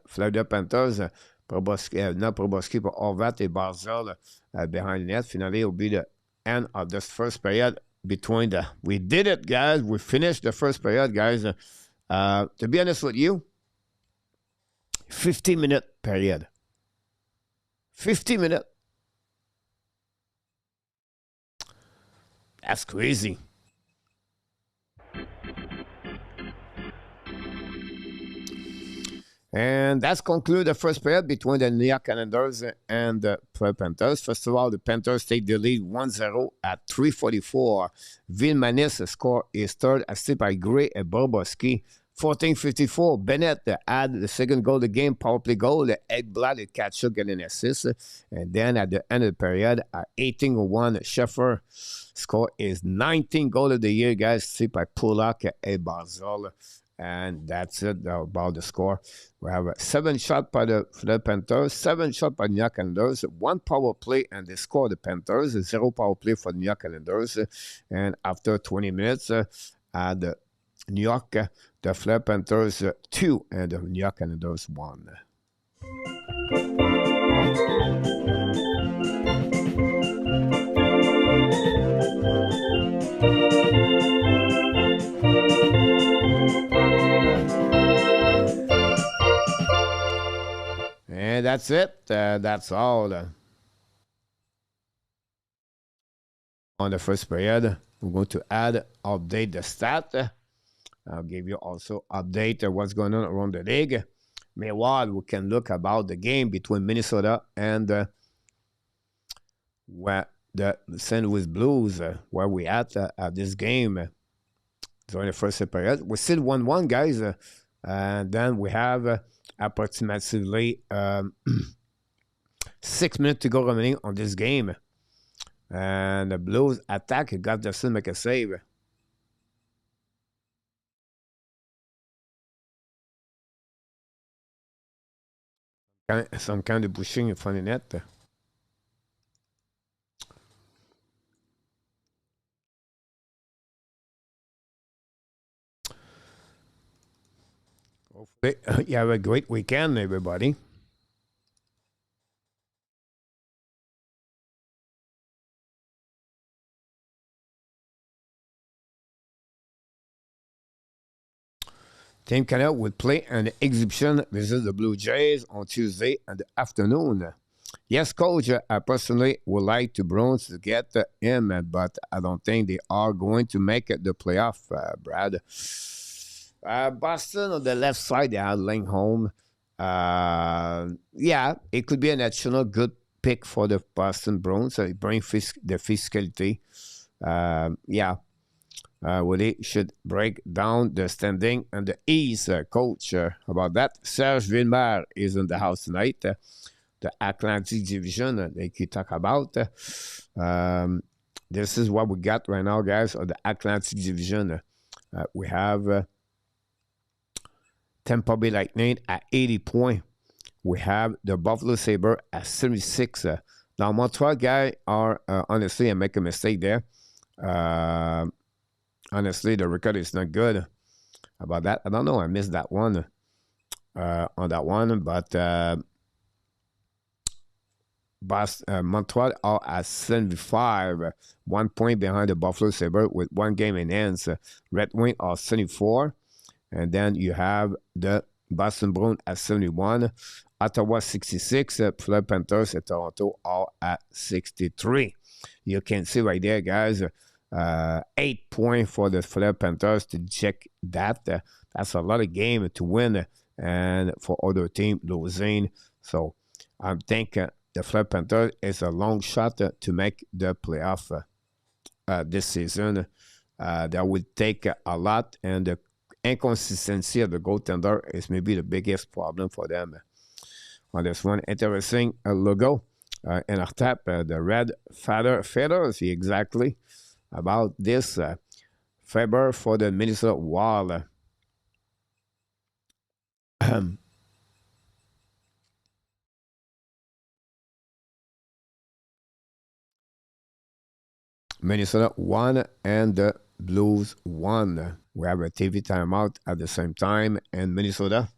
Florida Panthers, not Proboski, but Horvat et Barzell behind the net. Finally, it will be the end of this first period between the... We did it, guys. We finished the first period, guys. To be honest with you, 50-minute period. 50-minute. That's crazy. And that's concluded the first period between the New York Islanders and the Panthers. First of all, the Panthers take the lead 1-0 at 3:44. Villemanis score is third, assisted by Gray and Bobrovsky. 14:54. Bennett add the second goal of the game, power play goal. The Ekblad, the catcher, get an assist. And then at the end of the period, at 18:01, Schaffer score is 19 goal of the year, guys, assisted by Polak and Barzell. And that's it about the score. We have 7 shots by the Panthers, 7 shots by the New York Islanders, 1 power play, and they score the Panthers, 0 power play for the New York Islanders. And after 20 minutes, at the New York, the Florida Panthers 2, and the New York Islanders 1. And that's it. That's all. On the first period, we're going to update the stat. I'll give you also update what's going on around the league. Meanwhile, we can look about the game between Minnesota and where the St. Louis Blues, where we at this game during the first period. We're still 1-1, guys. And then we have approximately 6 minutes to go remaining on this game. And the Blues attack. Gustafsson make a save. Some kind of pushing in front of net. Hopefully, you have a great weekend, everybody. Team Canada would play an exhibition versus the Blue Jays on Tuesday in the afternoon. Yes, coach, I personally would like to Bruins to get him, but I don't think they are going to make it the playoff, Brad. Boston on the left side, they are laying home. Yeah, it could be an additional good pick for the Boston Bruins. It brings the physicality. Yeah, Willie should break down the standing and the East. Coach, about that. Serge Villemar is in the house tonight. The Atlantic Division that you talk about. This is what we got right now, guys, on the Atlantic Division. We have Tampa Bay Lightning at 80 points. We have the Buffalo Sabre at 76. Now, Montreal guys are, honestly, I make a mistake there. Honestly, the record is not good about that. I don't know. I missed that one on that one. But Montreal are at 75, 1 point behind the Buffalo Sabre with 1 game in hands. Red Wing are 74. And then you have the Boston Bruins at 71. Ottawa 66. Florida Panthers and Toronto are at 63. You can see right there, guys. 8 points for the Florida Panthers to check that. That's a lot of game to win, and for other team losing. So I think the Florida Panthers is a long shot to make the playoff this season. That would take a lot, and the inconsistency of the goaltender is maybe the biggest problem for them. On this one, interesting logo in our tap, the red feathers, exactly. About this Faber for the Minnesota Wild. Minnesota 1 and the Blues 1. We have a TV timeout at the same time in Minnesota.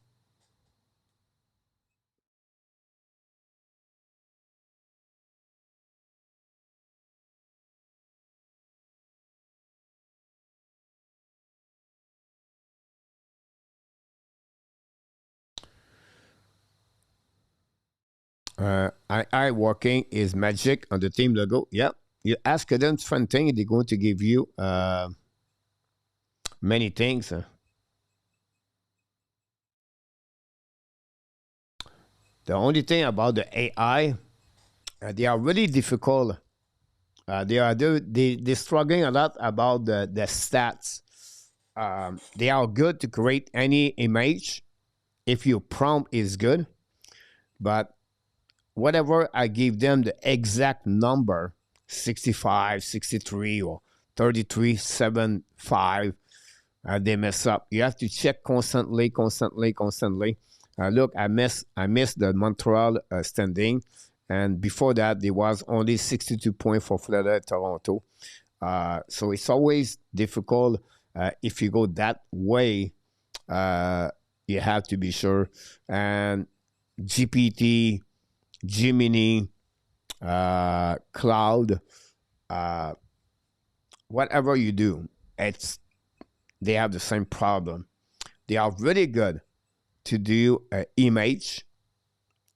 I working is magic on the team logo. Yep. You ask them different thing, they're going to give you many things. The only thing about the AI, they are really difficult. They're struggling a lot about the stats. They are good to create any image if your prompt is good, but whatever I give them the exact number, 65, 63, or 33, 75, they mess up. You have to check constantly. Look, I missed the Montreal standing, and before that, there was only 62 points for Florida, Toronto. So it's always difficult if you go that way. You have to be sure. And GPT, Gemini, Cloud, whatever you do, they have the same problem. They are really good to do an image,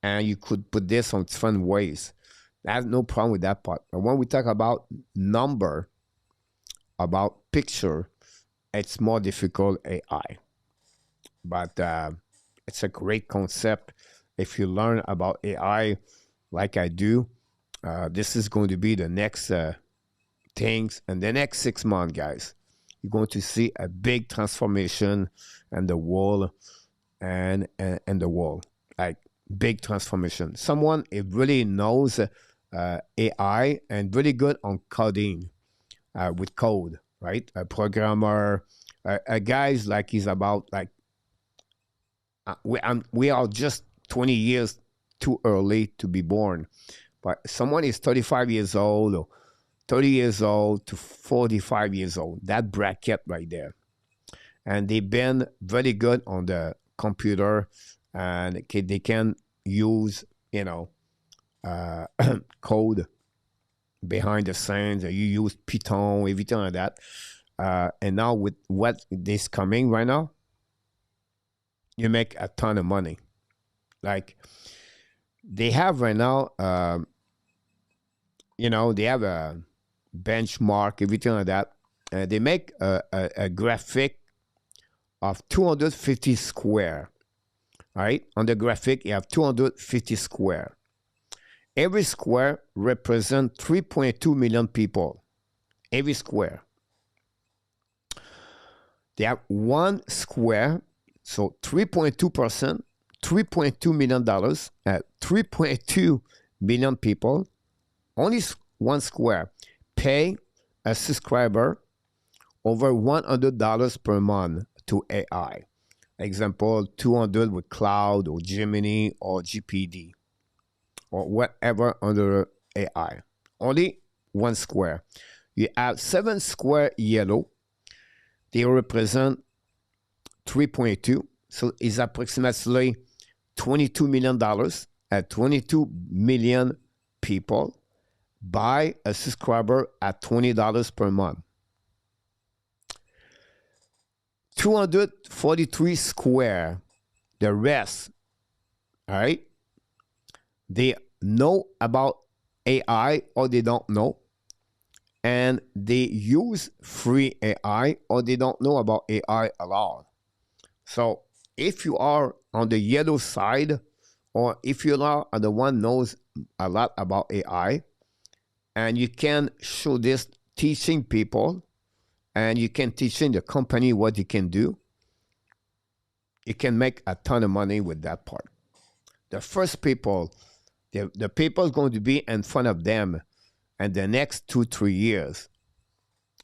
and you could put this on different ways. I have no problem with that part. But when we talk about number, about picture, it's more difficult AI. But it's a great concept if you learn about AI like I do. This is going to be the next things, and the next 6 months, guys. You're going to see a big transformation in the world and the world, like big transformation. Someone it really knows AI and really good on coding with code, right? A programmer, a guy's like he's about like we are just 20 years too early to be born, but someone is 35 years old or 30 years old to 45 years old, that bracket right there. And they've been very good on the computer and they can use, code behind the scenes. You use Python, everything like that. And now with what is coming right now, you make a ton of money. Like they have right now, they have a benchmark, everything like that. They make a graphic of 250 square. All right, on the graphic, you have 250 square. Every square represents 3.2 million people. Every square. They have one square, so 3.2%, $3.2 million at 3.2 million people. Only one square pay a subscriber over $100 per month to AI. Example, 200 with Cloud or Gemini or GPD or whatever under AI. Only one square. You have 7 square yellow. They represent 3.2. So it's approximately $22 million at 22 million people buy a subscriber at $20 per month. 243 square, the rest, all right? They know about AI or they don't know. And they use free AI or they don't know about AI at all. So if you are on the yellow side or if you are the one knows a lot about AI and you can show this teaching people and you can teach in the company what you can do, you can make a ton of money with that part. The first people, the people is going to be in front of them in the next 2-3 years.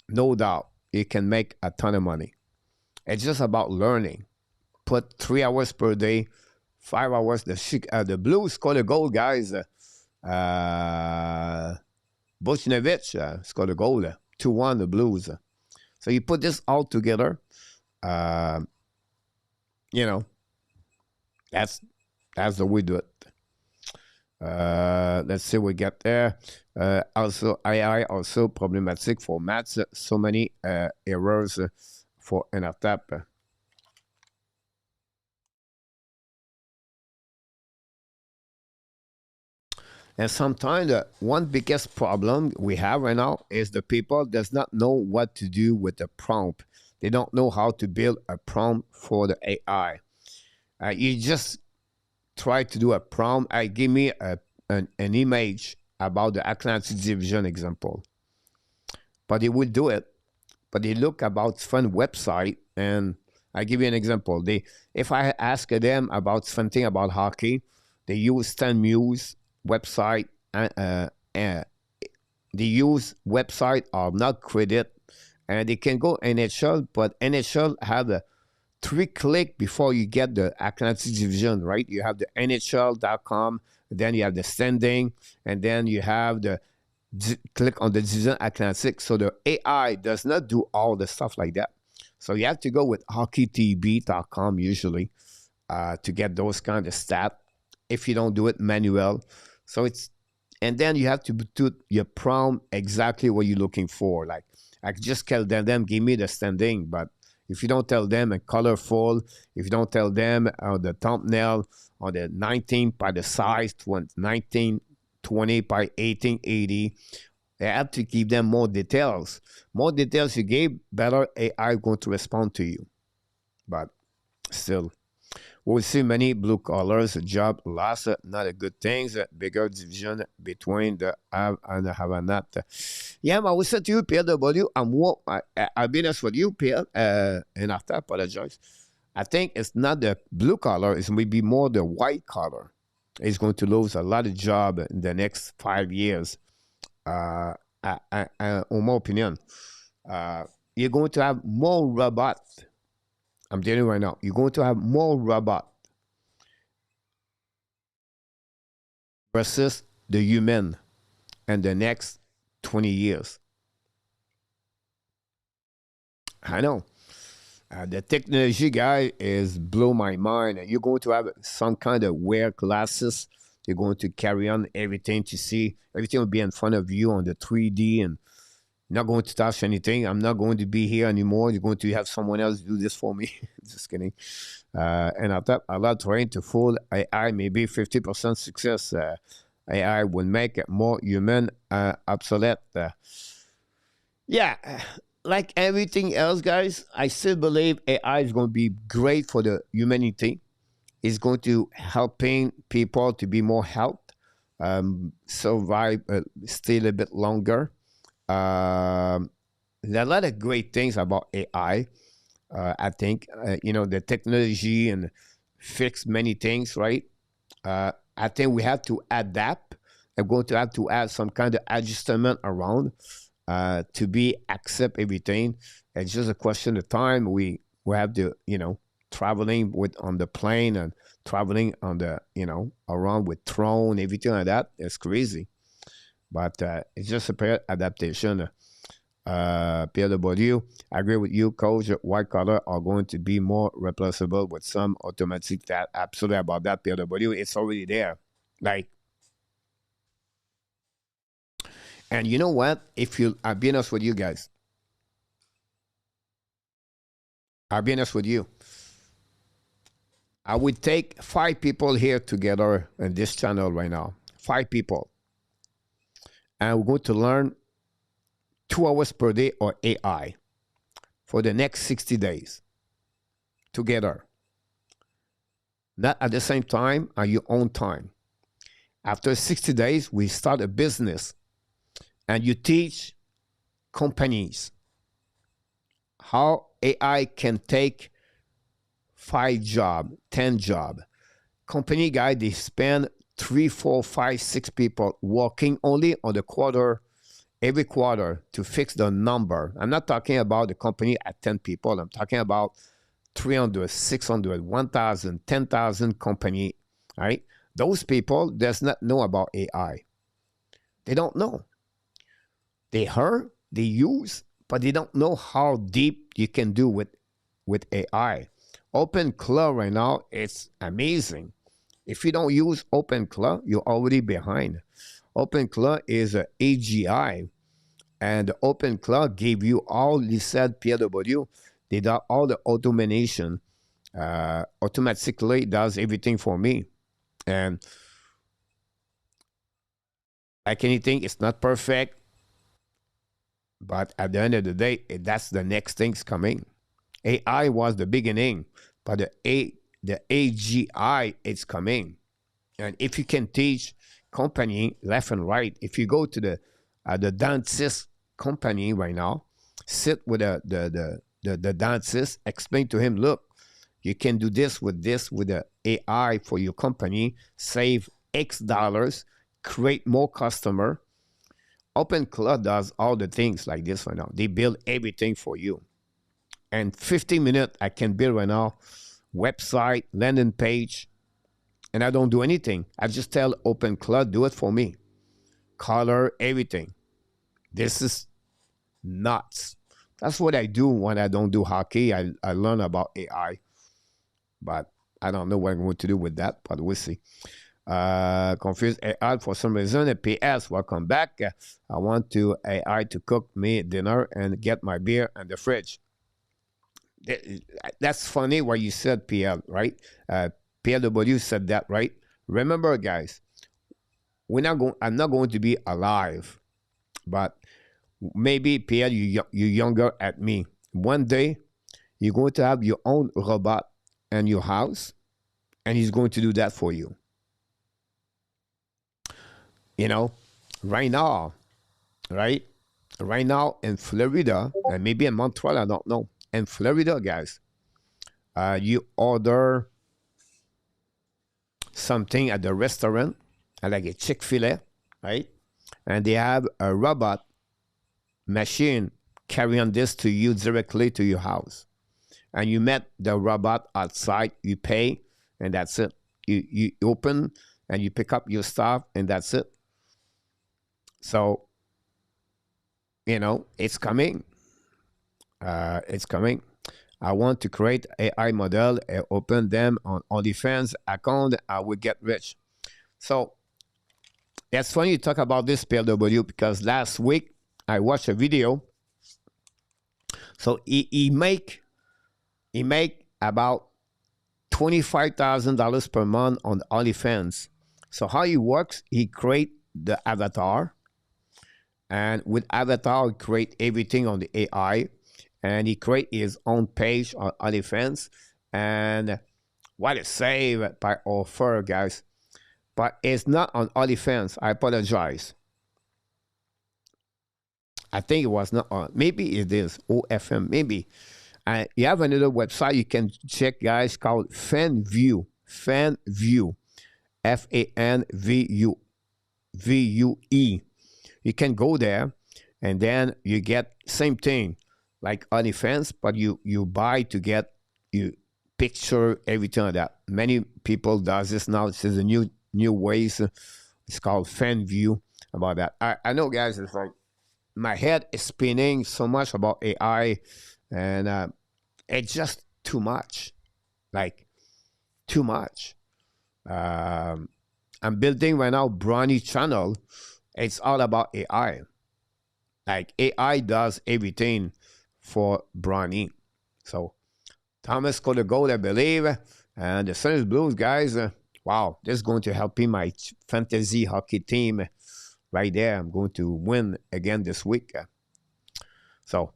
No doubt, you can make a ton of money. It's just about learning. Put 3 hours per day, 5 hours. The Blues scored a goal, guys. Buchnevich scored a goal, 2-1, the Blues. So you put this all together, that's the way we do it. Let's see what we get there. Also, AI also problematic for maths. So many errors for an attack. And sometimes one biggest problem we have right now is the people does not know what to do with the prompt. They don't know how to build a prompt for the AI. You just try to do a prompt. Give me an image about the Atlantic Division example. But they will do it. But they look about fun website, and I give you an example. If I ask them about something about hockey, they use Stan Muse website. They use website or not credit, and they can go NHL, but NHL have a 3-click before you get the Atlantic Division, right? You have the NHL.com, then you have the standing, and then you have the click on the Division Atlantic. So the AI does not do all the stuff like that. So you have to go with hockeytb.com usually to get those kind of stats if you don't do it manual. So and then you have to do your prompt exactly what you're looking for. Like I just tell them, give me the standing, but if you don't tell them a colorful, if you don't tell them the thumbnail on the 19 by the size, 1920 by 1880, they have to give them more details. More details you give, better AI going to respond to you. But still, We'll see many blue collars job loss, not a good thing. Bigger division between the have and the have not. Yeah, I will say to you, PLW, I'll be honest with you, PL, and after I apologize. I think it's not the blue collar, it's maybe more the white collar. It's going to lose a lot of job in the next 5 years. In my opinion, you're going to have more robots. I'm telling you right now, you're going to have more robot versus the human in the next 20 years. I know. The technology guy is blow my mind. You're going to have some kind of wear glasses. You're going to carry on everything to see. Everything will be in front of you on the 3D and not going to touch anything. I'm not going to be here anymore. You're going to have someone else do this for me. Just kidding. And I thought a lot trying to fool AI, maybe 50% success. AI will make it more human, obsolete. Yeah, like everything else, guys, I still believe AI is going to be great for the humanity. It's going to helping people to be more health, survive still a bit longer. There are a lot of great things about AI. I think the technology and fix many things, right? I think we have to adapt. I'm going to have to add some kind of adjustment around to be accept everything. It's just a question of time. We have to traveling with on the plane and traveling on the around with throne everything like that. It's crazy, but it's just a adaptation. PLW, I agree with you, Coach. White collar are going to be more replaceable with some automatic. That absolutely about that, PLW. It's already there. Like, and you know what? If you, I'll be honest with you guys. I'll be honest with you. I would take 5 people here together in this channel right now. 5 people. And we're going to learn 2 hours per day or AI for the next 60 days together. Not at the same time, on your own time. After 60 days, we start a business and you teach companies how AI can take 5 job, 10 job. Company guy, they spend 3, 4, 5, 6 people working only on the quarter, every quarter to fix the number. I'm not talking about the company at 10 people. I'm talking about 300, 600, 1,000, 10,000 company, right? Those people does not know about AI. They don't know. They heard, they use, but they don't know how deep you can do with AI. OpenClaw right now, it's amazing. If you don't use OpenClaw, you're already behind. OpenClaw is a AGI, and OpenClaw gave you all, he said, PLW, they do all the automation, automatically does everything for me. And like anything, it's not perfect, but at the end of the day, that's the next thing's coming. AI was the beginning, but the AGI is coming. And if you can teach company left and right, if you go to the dentist company right now, sit with the dentist, explain to him, look, you can do this with the AI for your company, save X dollars, create more customer. OpenCloud does all the things like this right now. They build everything for you. And 15 minutes, I can build right now website, landing page, and I don't do anything. I just tell OpenCloud, do it for me. Color, everything. This is nuts. That's what I do when I don't do hockey. I learn about AI, but I don't know what I'm going to do with that, but we'll see. Confused AI for some reason. PS, welcome back. I want to AI to cook me dinner and get my beer in the fridge. That's funny what you said, PL, right? PLW said that, right? Remember, guys, I'm not going to be alive, but maybe, PL, you're younger at me. One day, you're going to have your own robot in your house, and he's going to do that for you. You know, right now, right? Right now in Florida, and maybe in Montreal, I don't know. In Florida, guys, you order something at the restaurant, like a Chick-fil-A, right? And they have a robot machine carrying this to you directly to your house. And you met the robot outside, you pay, and that's it. You open and you pick up your stuff, and that's it. So, you know, it's coming. It's coming. I want to create AI model, open them on OnlyFans account. I will get rich. So it's funny you talk about this, PLW, because last week I watched a video. So he make about $25,000 per month on OnlyFans. So how he works, he create the avatar, and with avatar, he create everything on the AI, and he create his own page on OnlyFans. And what a save by offer, guys. But it's not on OnlyFans. I apologize. I think it was not on. Maybe it is OFM. Maybe. You have another website you can check, guys, called FanView. FanView. FANVUE. You can go there, and then you get same thing like OnlyFans, but you buy to get you picture, everything like that. Many people does this now. This is a new ways. It's called FanView about that. I know, guys. It's like my head is spinning so much about AI, and it's just too much, like too much. I'm building right now Brownie channel. It's all about AI. Like AI does everything for Brownie. So Thomas scored a goal, I believe, and the Sun is Blues, guys. Wow, this is going to help me my fantasy hockey team right there. I'm going to win again this week. So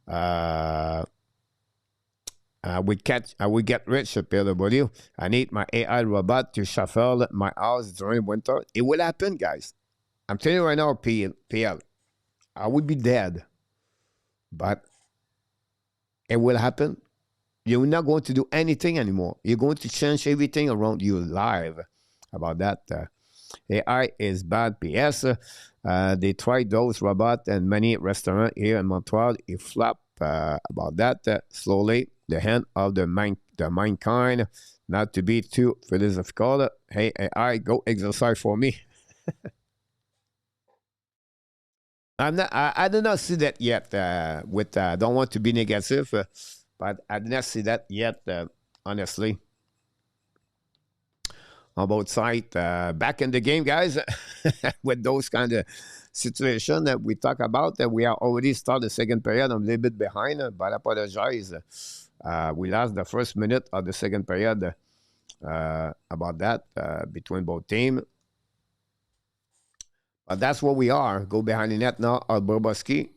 we get rich, PLW. I need my AI robot to shuffle my house during winter. It will happen, guys. I'm telling you right now, PL. I would be dead, but it will happen. You're not going to do anything anymore. You're going to change everything around you live about that. AI is bad, PS. They tried those robots and many restaurants here in Montreal. It flopped about that. Slowly, the hand of the mankind, not to be too philosophical. Hey, AI, go exercise for me. I do not see that yet. I don't want to be negative, but I did not see that yet. Honestly, on both sides, back in the game, guys, with those kind of situations that we talk about, that we are already started the second period. I'm a little bit behind, but I apologize. We lost the first minute of the second period about that between both teams. That's what we are. Go behind the net now. Boboski,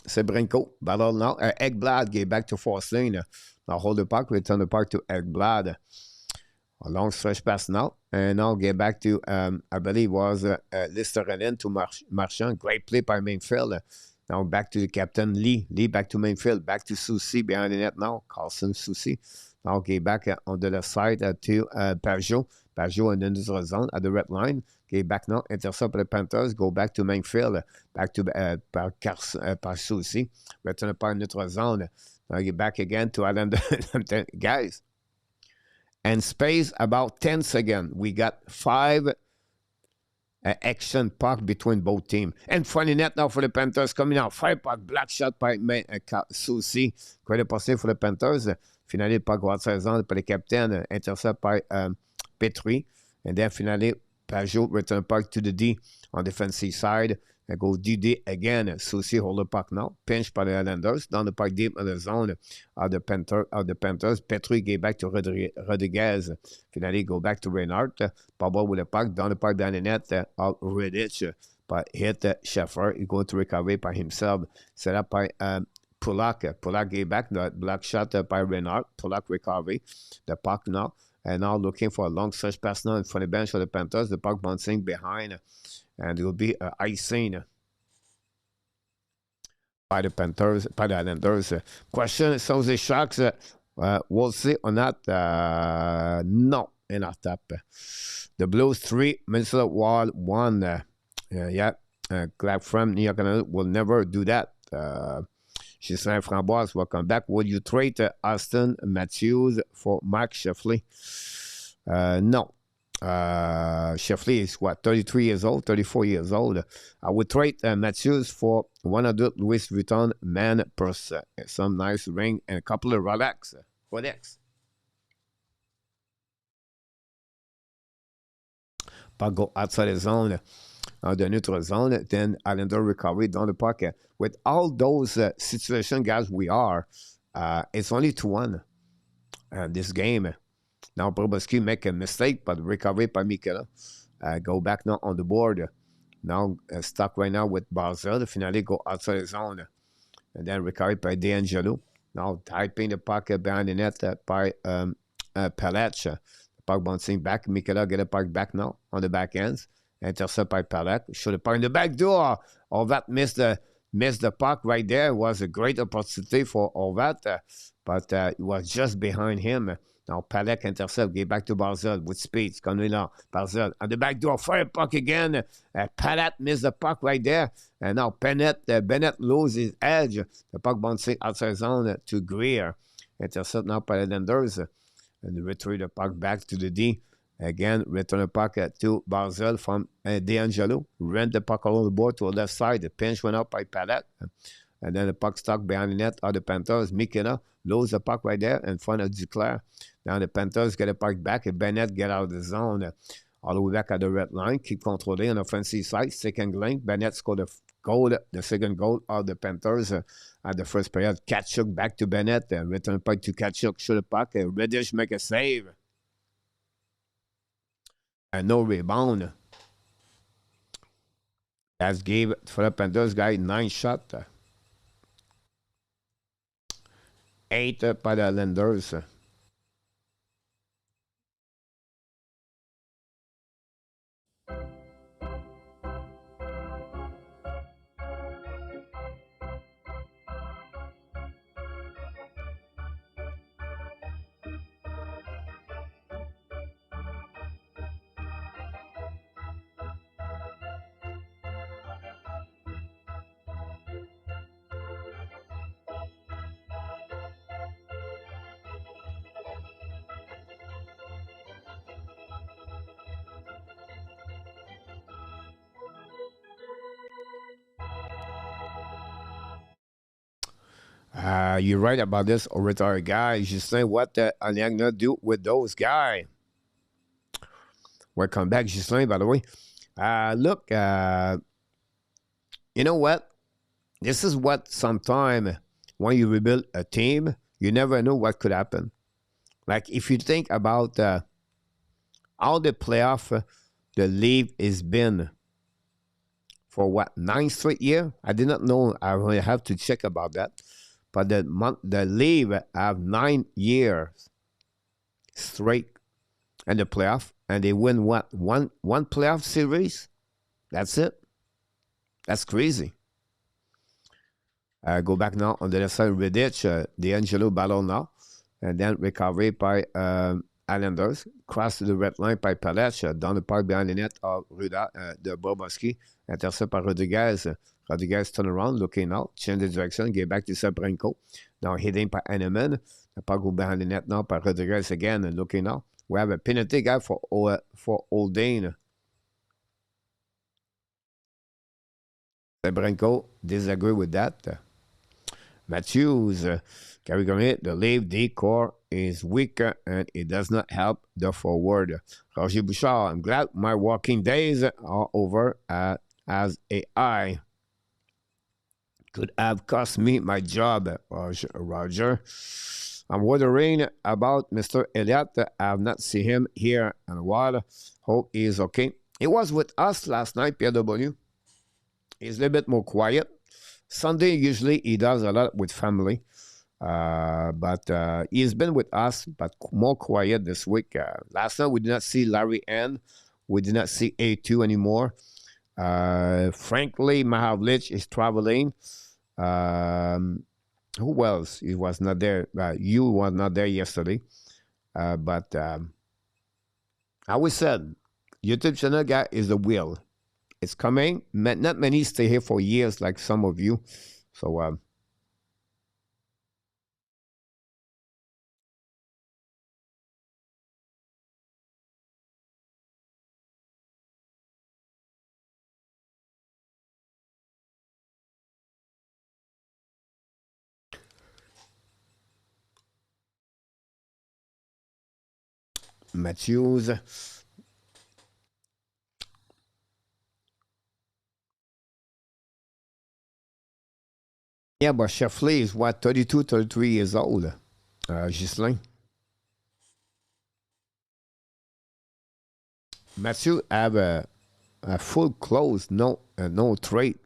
Sebrenko, battle now. Ekblad get back to force lane. Now hold the puck, return the puck to Ekblad. A long stretch pass now. And now get back to, I believe was Listerinen to Marchand. Great play by Mainfield. Now back to the captain, Lee. Lee back to Mainfield. Back to Soucy behind the net now. Carlson, Soucy. Now get back on the left side to Pajot. Pajot in the neutral zone at the red line. Get back now. Intercept for the Panthers. Go back to Mainfield. Back to par Soucy. Return the puck neutral zone. Now get back again to Islander. Guys. And space about 10 seconds. We got 5 action puck between both teams. And funny net now for the Panthers coming out. 5 puck. Black shot by Soucy. Credit passé for the Panthers. Finally, puck outside zone pour les captains. Intercept by Petrie. And then finally, Pajot return puck to the D on defensive side. And go DD again. Soucy hold the puck now. Pinch by the Islanders. Down the puck deep in the zone of the Panthers. Petrie get back to Rodriguez. Finally, go back to Reinhardt. Pablo with the puck. Down the puck down the net of Riddich. But hit Schaffer. He's going to recover by himself. Set up by Polak. Polak get back. The black shot by Reinhardt. Polak recovery. The puck now. And now looking for a long stretch pass now in front of the bench for the Panthers. The puck bouncing behind. And it will be icing by the Panthers, by the Islanders. Question, San Jose Sharks, we'll see or not. No, in our tap. The Blues 3, Minnesota Wild 1. Clark from New York will never do that. Gislain Framboise, welcome back. Would you trade Austin Matthews for Mark Sheffley? No. Sheffley is 33 years old, 34 years old. I would trade Matthews for 100 Louis Vuitton man purse, some nice ring, and a couple of Rolex. Pas go outside the zone, the neutral zone, then Islander recovery down the pocket. With all those situations, guys, it's only 2-1 this game. Now, Bobrowski make a mistake, but recovery by Mikela. Go back now on the board. Now, stuck right now with Barzell. Finally, go outside the zone. And then recovery by D'Angelo. Now, typing the pocket behind the net by Palach. The puck bouncing back. Mikela get the puck back now on the back ends. Intercept by Palach. Should the puck in the back door. All that missed the puck right there. It was a great opportunity for all that. But it was just behind him. Now, Palek intercept, get back to Barzell with speed. It's coming now. Barzell on the back door, fire puck again. Palek missed the puck right there. And now Bennett loses his edge. The puck bouncing outside zone to Greer. Intercept now by the Islanders. And retrieve the puck back to the D. Again, return the puck to Barzell from D'Angelo. Rent the puck along the board to the left side. The pinch went up by Palek. And then the puck stuck behind the net of the Panthers. Mikela loses the puck right there in front of Duclair. Now the Panthers get the puck back, and Bennett get out of the zone. All the way back at the red line, keep controlling on the offensive side. Second link, Bennett scored the second goal of the Panthers at the first period. Tkachuk back to Bennett, return puck to Tkachuk, shoot the puck. Reddish make a save. And no rebound. That's gave for the Panthers guy 9 shots. 8 by the Islanders. You're right about this retired guy. You say what Aliagna do with those guys. Welcome back, Gislain, by the way. Look, you know what? This is what sometime when you rebuild a team, you never know what could happen. Like if you think about all the playoff the league has been for what, 9 straight years? I did not know. I will have to check about that. But the league have 9 years straight in the playoff, and they win what? One playoff series? That's it. That's crazy. Go back now on the left side, Redditch, D'Angelo battle now, and then recovery by Islanders. Cross to the red line by Palach, down the park behind the net of Ruda, the Bobrowski, intercept by Rodriguez. Rodriguez turn around, looking out, change the direction, get back to Sabrenko. Now hitting by Heineman. The puck go behind the net now by Rodriguez again, and looking out. We have a penalty guy for Oldane. Sabrenko disagree with that. Matthews, Carrigan, the leave decor is weaker and it does not help the forward. Roger Bouchard, I'm glad my working days are over as AI. Could have cost me my job, Roger. I'm wondering about Mr. Elliott. I have not seen him here in a while. Hope he is okay. He was with us last night, PW. He's a little bit more quiet. Sunday, usually, he does a lot with family. But he's been with us, but more quiet this week. Last night we did not see Larry N. We did not see A2 anymore. Frankly, Mahavlich is traveling. Um, who else? He was not there. You was not there yesterday. But I always said, YouTube channel guy is the wheel. It's coming. Not many stay here for years like some of you. So Matthews. Yeah, but Sheffley is what, 32, 33 years old. Ghislain. Matthew have a full close, no trade.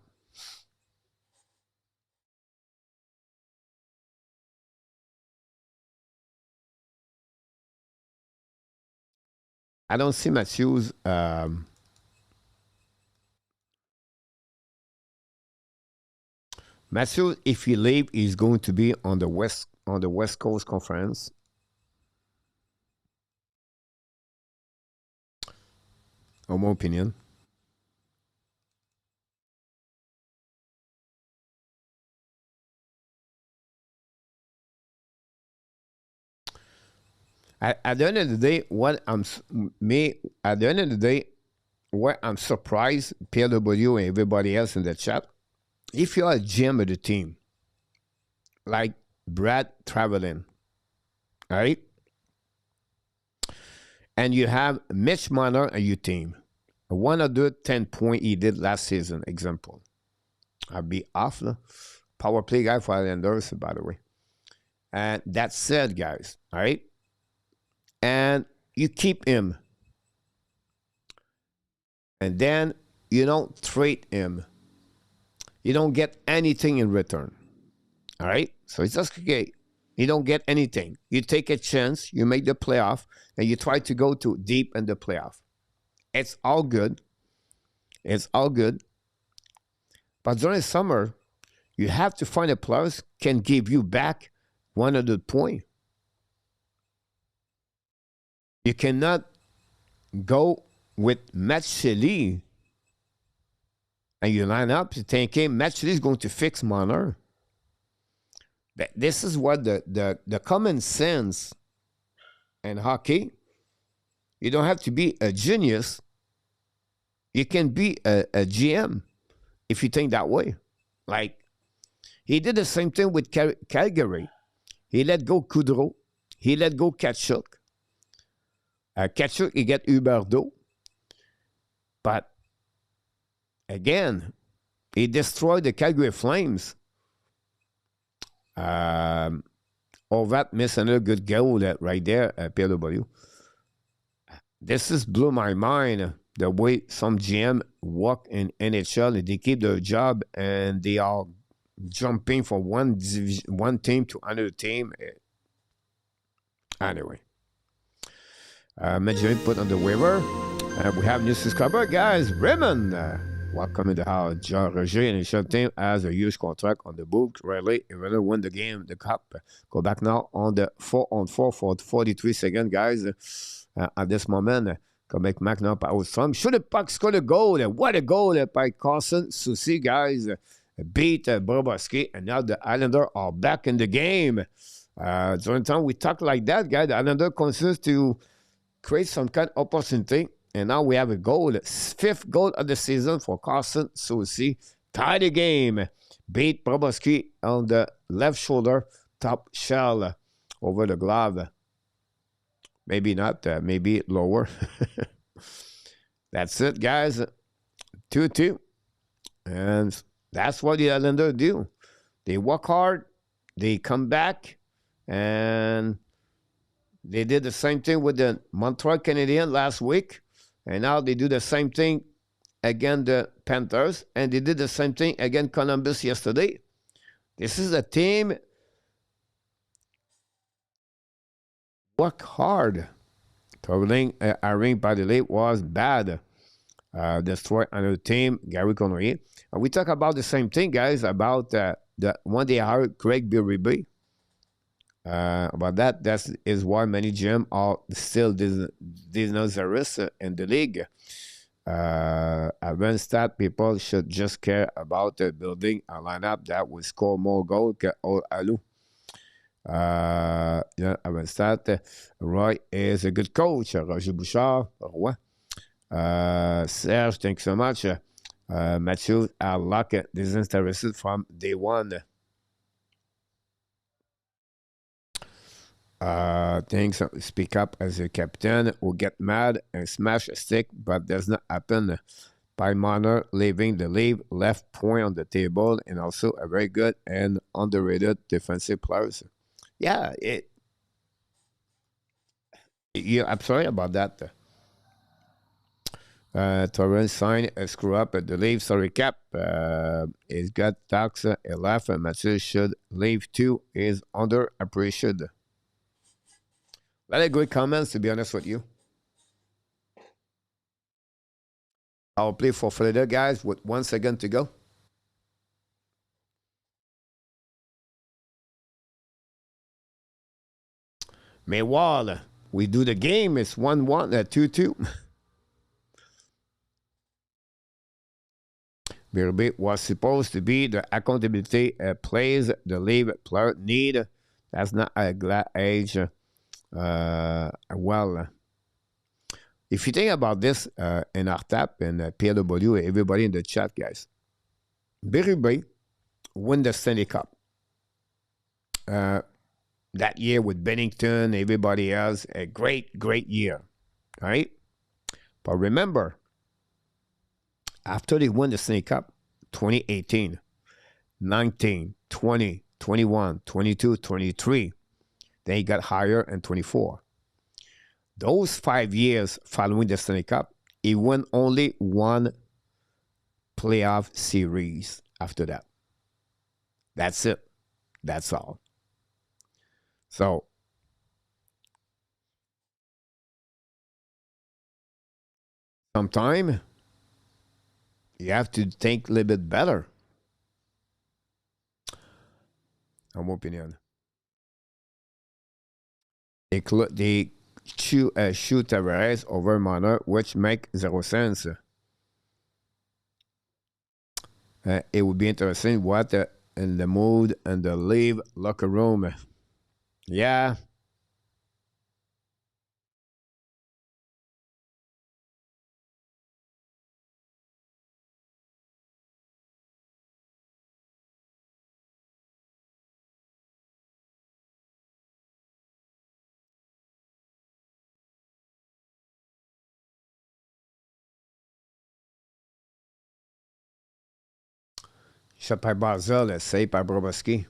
I don't see Matthews. Matthews, if he leave, he's going to be on the West Coast Conference. In my opinion. At the end of the day, at the end of the day, what I'm surprised, PW and everybody else in the chat, if you're a GM of the team, like Brad traveling, all right, and you have Mitch Marner on your team, one of the 10 points he did last season, example, I'd be off. Power play guy for Islanders, by the way. And that said, guys, all right, and you keep him, and then you don't trade him. You don't get anything in return. All right? So it's just okay. You don't get anything. You take a chance, you make the playoff, and you try to go too deep in the playoff. It's all good. It's all good. But during summer, you have to find a players can give you back 100 points. You cannot go with Matt Shelley and you line up thinking Matt Shelley is going to fix Marner. But this is what the common sense in hockey. You don't have to be a genius. You can be a GM if you think that way. Like, he did the same thing with Calgary. He let go Kudrow. He let go Kachuk. Kachuk, he get Huberdeau. But, again, he destroyed the Calgary Flames. That missed another good goal right there at PW. This has blew my mind, the way some GM work in NHL and they keep their job and they are jumping from one team to another team. Anyway, Major put on the waiver. We have new subscriber, guys. Raymond, welcome in the house. John Roger and his team has a huge contract on the book. Riley, if they win the game, the cup. Go back now on the 4-on-4 for 43 seconds, guys. At this moment, come make Mac now out some. Should the puck score a goal? What a goal by Carson Soucy, guys. Beat Bobrovsky, and now the Islanders are back in the game. During time we talk like that, guys, the Islanders continues to create some kind of opportunity. And now we have a goal, 5th goal of the season for Carson Soucy. Tie the game. Beat Bobrovsky on the left shoulder, top shell over the glove. Maybe not, maybe lower. That's it, guys. 2-2. And that's what the Islanders do. They work hard, they come back, and they did the same thing with the Montreal Canadiens last week. And now they do the same thing against the Panthers. And they did the same thing against Columbus yesterday. This is a team Work hard. Traveling, Irving by the late was bad. Destroy another team, Gary Connery. And we talk about the same thing, guys, about the one they hired Craig Berube. About that is why many GM are still disastrous in the league. Advanced stat people should just care about building a lineup that will score more goals que Alou. Advanced stat, Roy is a good coach. Roger Bouchard, Roy. Serge, thanks so much. Matthew, I like it. Disinterested from day one. Things speak up as a captain who get mad and smash a stick, but does not happen. Paimon leaving the lead left point on the table and also a very good and underrated defensive player. Yeah, you're absolutely about that. Torrance signed a screw up at the leave. Sorry, Cap. He's got tax a laugh and Mathieu should leave too. Is underappreciated. A lot of good comments, to be honest with you. I'll play for Florida, guys, with 1 second to go. Meanwhile, we do the game. It's 1-1, 2-2. Birby was supposed to be the accountability plays the leave player need. That's not a glad age. Well, if you think about this in Artap and PLW, everybody in the chat, guys, Birby win the Stanley Cup. That year with Bennington, everybody else, a great year, right? But remember, after they won the Stanley Cup, 2018, 19, 20, 21, 22, 23, they got higher in 24. Those 5 years following the Stanley Cup, he won only one playoff series after that. That's it. That's all. So, sometime you have to think a little bit better. In my opinion. They shoot Tavares over Marner, which make zero sense. It would be interesting what in the mood and the leave locker room. Yeah. Shot par Barzell, save par Bobrovsky.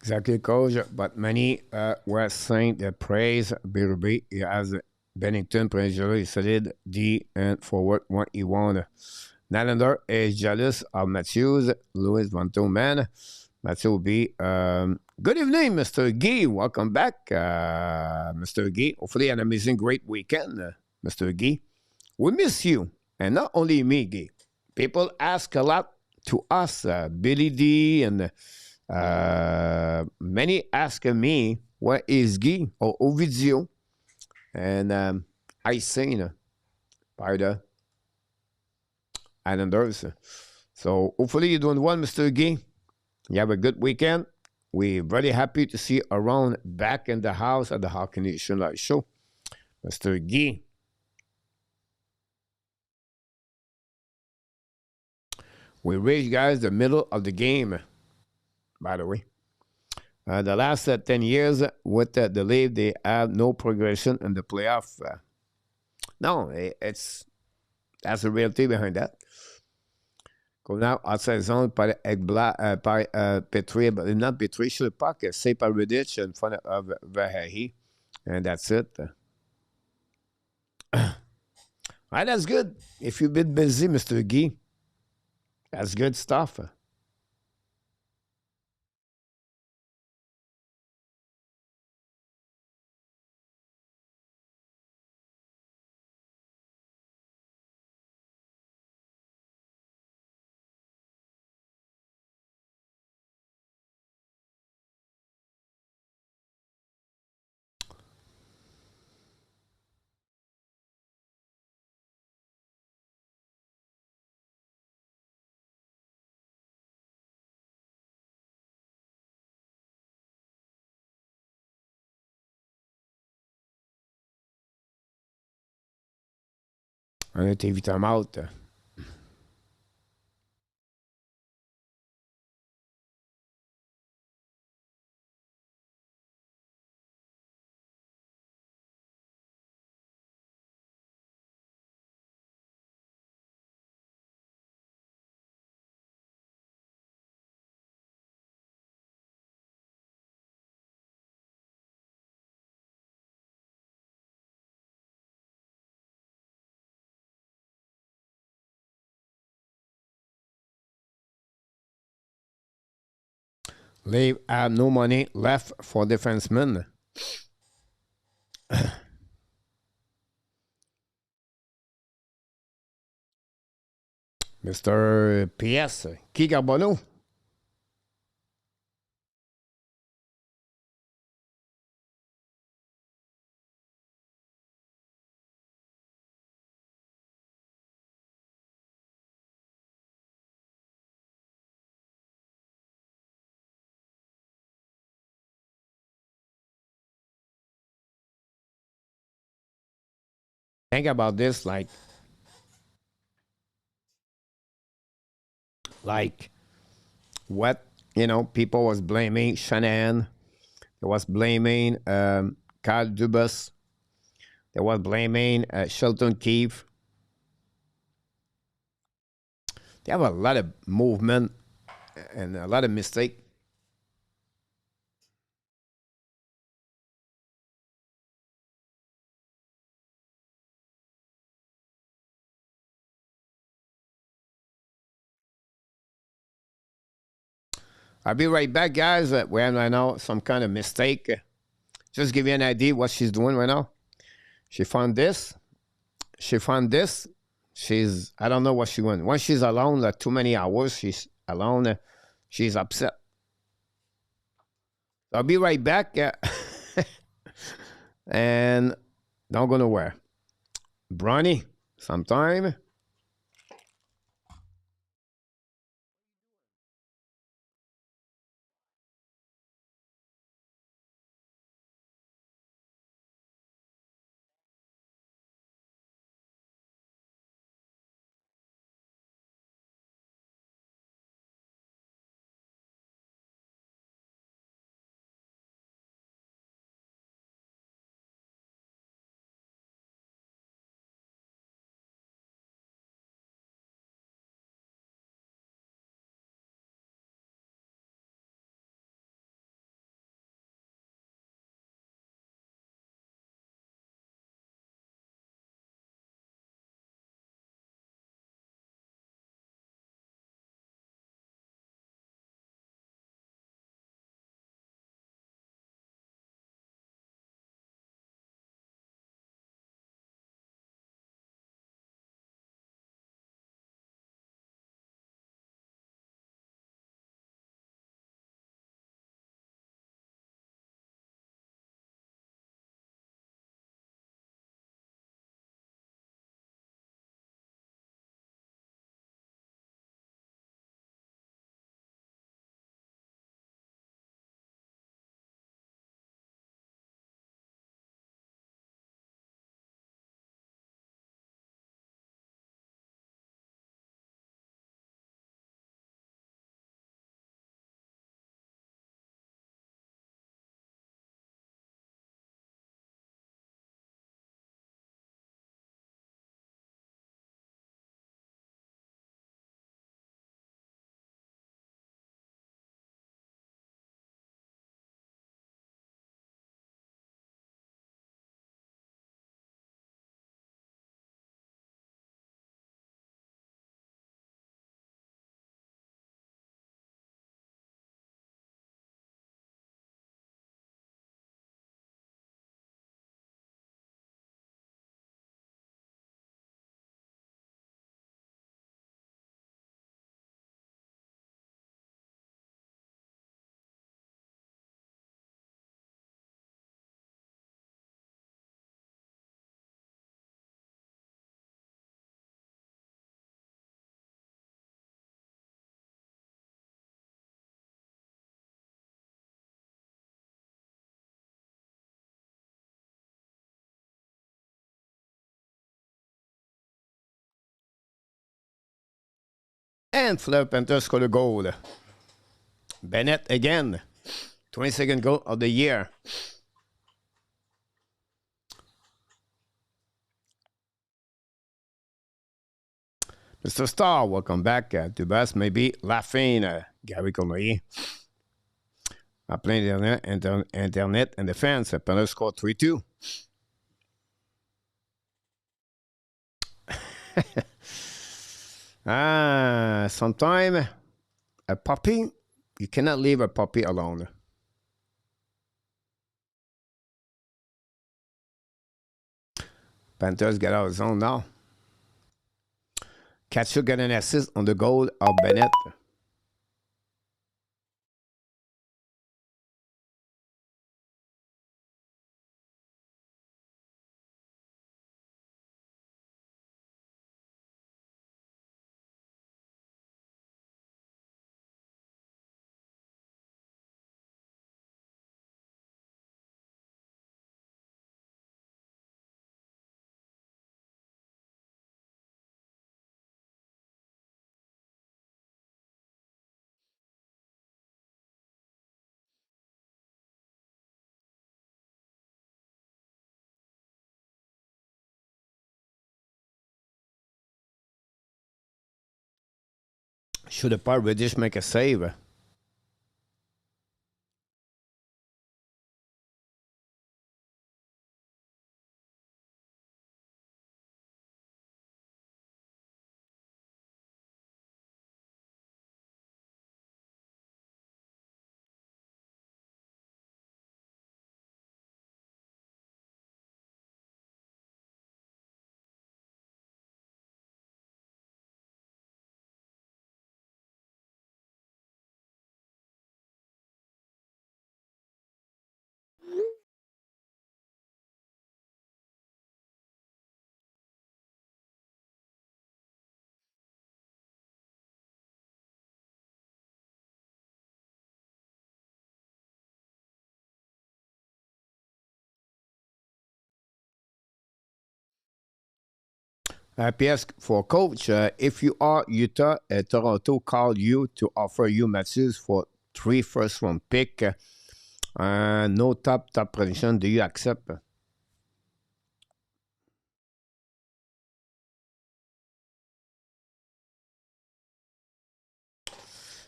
Exactly, coach. But many were saying that praise Birby as Bennington pressure solid D and forward what he wanted. Nylander is jealous of Matthews. Louis Vanto, man. Matthew will be. Good evening, Mr. Guy. Welcome back, Mr. Guy. Hopefully, an amazing, great weekend, Mr. Guy. We miss you. And not only me, Guy. People ask a lot to us, Billy D, and many ask me, where is Guy or Ovidio? And I sing by the Islanders. So hopefully you're doing well, Mr. Guy. You have a good weekend. We're very happy to see you around back in the house at the Hockey Nation Live Show. Mr. Guy. We reached, guys, the middle of the game, by the way. The last 10 years with the league, they have no progression in the playoff. No, it's that's the reality behind that. Comme là, en saison, par Petri, not Petri, sur le puck, c'est par Redic in front of Vahahi. And that's it. Right, that's good. If you've been busy, Mr. Guy, that's good stuff. On était vite en out. Leave have no money left for defensemen. Mr. PS, Guy Carbonneau. Think about this, like what people was blaming Shanahan. They was blaming Kyle Dubas. They was blaming Shelton Keefe. They have a lot of movement and a lot of mistake. I'll be right back, guys. We're having right now some kind of mistake. Just give you an idea what she's doing right now. She found this. She found this. I don't know what she wants. Once she's alone, like too many hours, she's alone. She's upset. I'll be right back. And don't go nowhere. Bronny, sometime. And Florida Panthers score the goal. Bennett again. 22nd goal of the year. Mr. Star, welcome back. Dubas may be laughing. Gary Connery. Appelé Internet and defense. Panthers score 3-2. Sometimes a puppy, you cannot leave a puppy alone. Panthers get out of zone now. Catcher got an assist on the goal of Bennett. Should a part Reddish make a save? PS for coach, if you are Utah, Toronto called you to offer you matches for 3 first-round pick. No top position. Do you accept?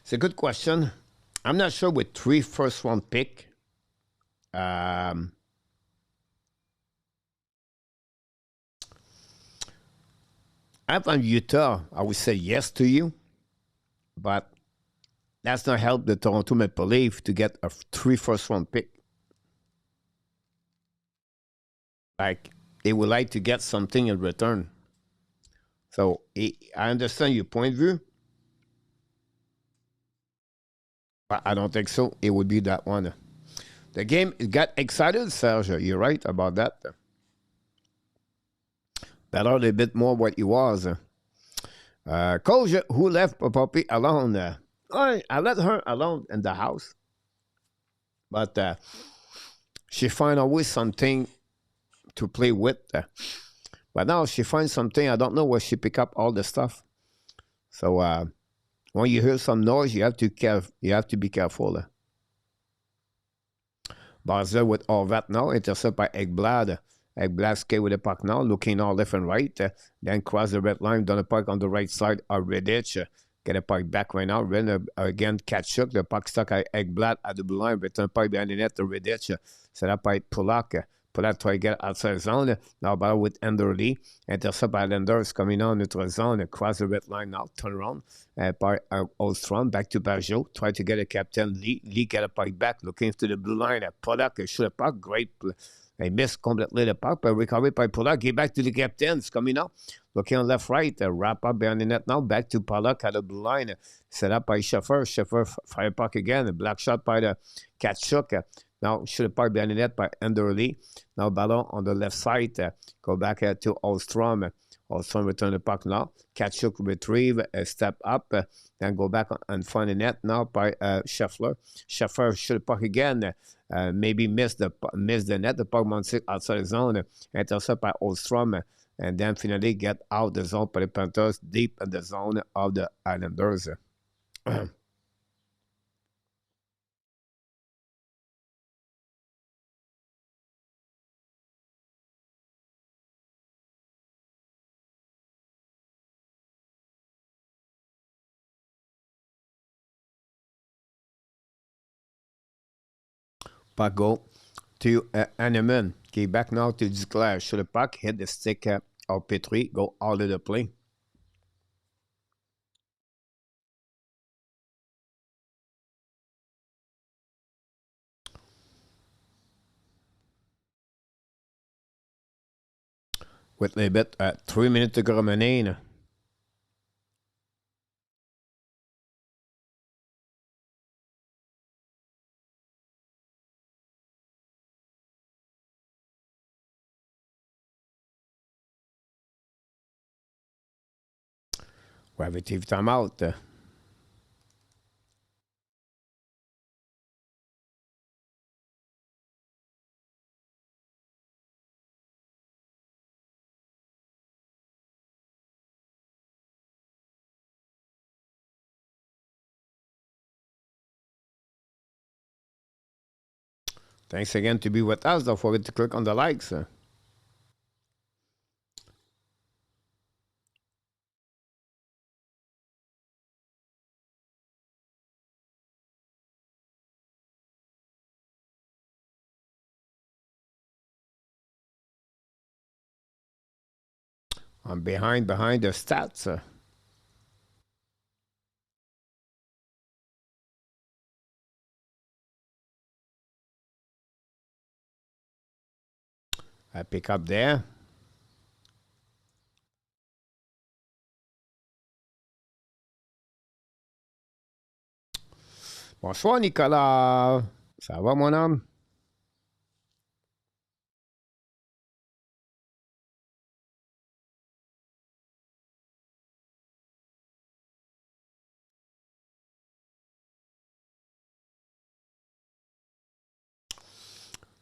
It's a good question. I'm not sure with 3 first-round pick. If I'm Utah, I would say yes to you, but that's not help the Toronto Maple Leafs to get a 3 first-round pick. Like, they would like to get something in return. So, I understand your point of view, but I don't think so. It would be that one. The game got excited, Serge. You're right about that. Better a little bit more what he was. Coach, who left Puppy alone? I let her alone in the house. But she find always something to play with. But now she finds something, I don't know where she pick up all the stuff. So when you hear some noise, you have to be careful. Barza with all that now, intercepted by Ekblad. Ekblad skate with the puck now, looking all left and right. Then cross the red line, down the puck on the right side of Redditch. Get the puck back right now. Then again, Kachuk. The puck stuck at Ekblad at the blue line. Return puck behind the net to Redditch. Set up by Polak. Polak try to get outside zone. Now battle with Enderly. Intercept by Lenders coming on into zone. Cross the red line now. Turn around. By Ostrom. Back to Pajot. Try to get a captain. Lee. Lee get a puck back. Looking into the blue line. Polak shoot a puck. Great play. They missed completely the puck, but recovered by Polak. Get back to the captains. Coming up. Looking on left, right. Wrap up behind the net now. Back to Polak at the blue line. Set up by Schaffer. Schaffer fire puck again. A black shot by the Kachuk. Now shoot a puck behind the net by Enderly. Now ballon on the left side. Go back to Ostrom. Ostrom return the puck now. Kachuk retrieve. Step up. Then go back and find the net now by Scheffler. Schaffer shoot the puck again. Maybe miss the net. The puck mounts outside the zone. Intercept by Ostrom. and then finally get out the zone for the Panthers deep in the zone of the Islanders. Puck go to Hanneman. Okay, back now to Duclair. Should the puck hit the stick of Petrie, go out of the play. With a bit 3 minutes to go remaining. Gravity timeout. Thanks again to be with us. Don't forget to click on the likes. I'm behind the stats. I pick up there. Bonsoir, Nicolas. Ça va, mon homme?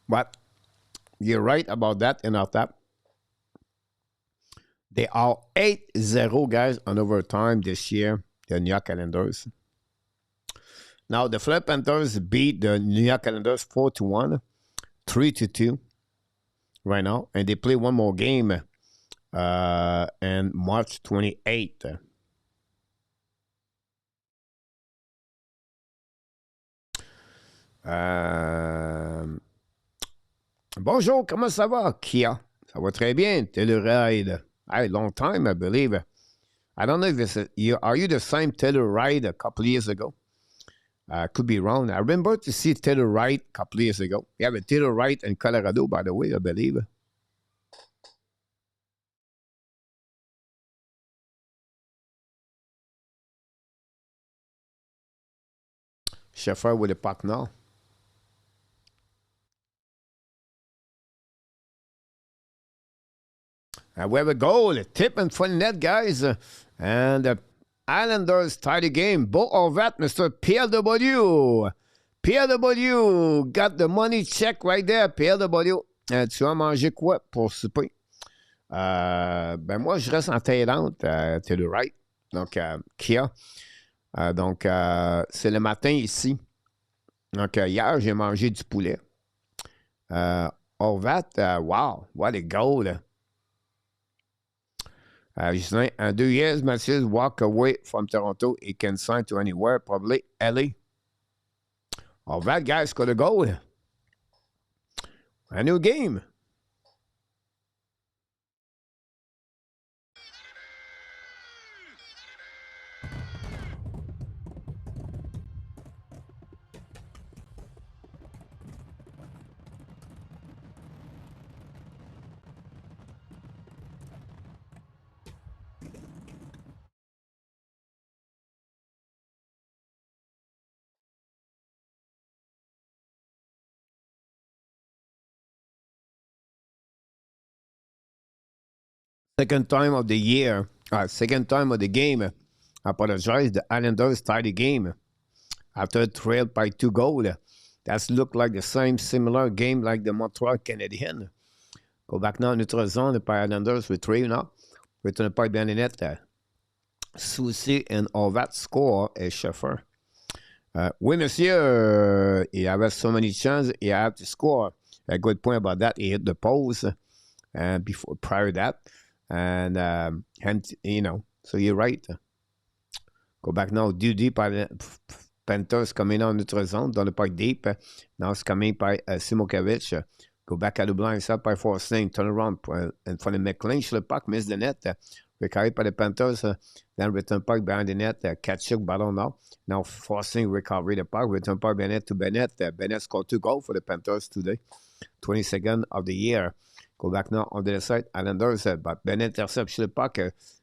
But you're right about that and of that. They are 8-0, guys, on overtime this year, the New York Islanders. Now, the Florida Panthers beat the New York Islanders 4-1, 3-2 right now, and they play one more game on March 28th. Bonjour, comment ça va, Kia? Ça va très bien, Telluride. Hey, long time, I believe. I don't know if it's are you the same Telluride a couple years ago? Could be wrong. I remember to see Telluride a couple years ago. You have a Telluride in Colorado, by the way, I believe. Chauffeur with a puck now. We have a goal, a tip in front of net, guys. And the Islanders tie the game. Beau Horvat, Mr. PLW. PLW got the money check right there, PLW. Tu vas manger quoi pour souper? Ben moi, je reste en Thaïlande, to the right. Donc, Kia. Donc, c'est le matin ici. Donc, hier, j'ai mangé du poulet. Horvat, wow, what a goal. Justin, in 2 years, Matthews walk away from Toronto. He can sign to anywhere, probably LA. Oh, that guy's got a goal. A new game. Second time of the year, second time of the game. I apologize. The Islanders tied the game after trailed by 2 goals. That's looked like the same similar game like the Montreal Canadiens. Go back now, neutral zone par Islanders, retrieve now. Return pas bien les nets. Soucy and Horvat score et Scheffer. Oui, monsieur, he avait so many chances, he had to score. A good point about that. He hit the post before prior to that. And you know, so you're right. Go back now, Dudy par Panthers coming on neutral zone, dans le parc deep. Now it's coming by Simokovic. Go back à Dublin, ça par Forcing, turn around, and for the McLean, le puck, miss the net. Recovery by the Panthers, then return puck behind the net, Kachuk ballon now. Now Forcing recovery the puck, return puck Bennett to Bennett. Bennett scored 2 goals for the Panthers today, 22nd of the year. Go back now on the other side, Islanders, but Bennett intercepts the puck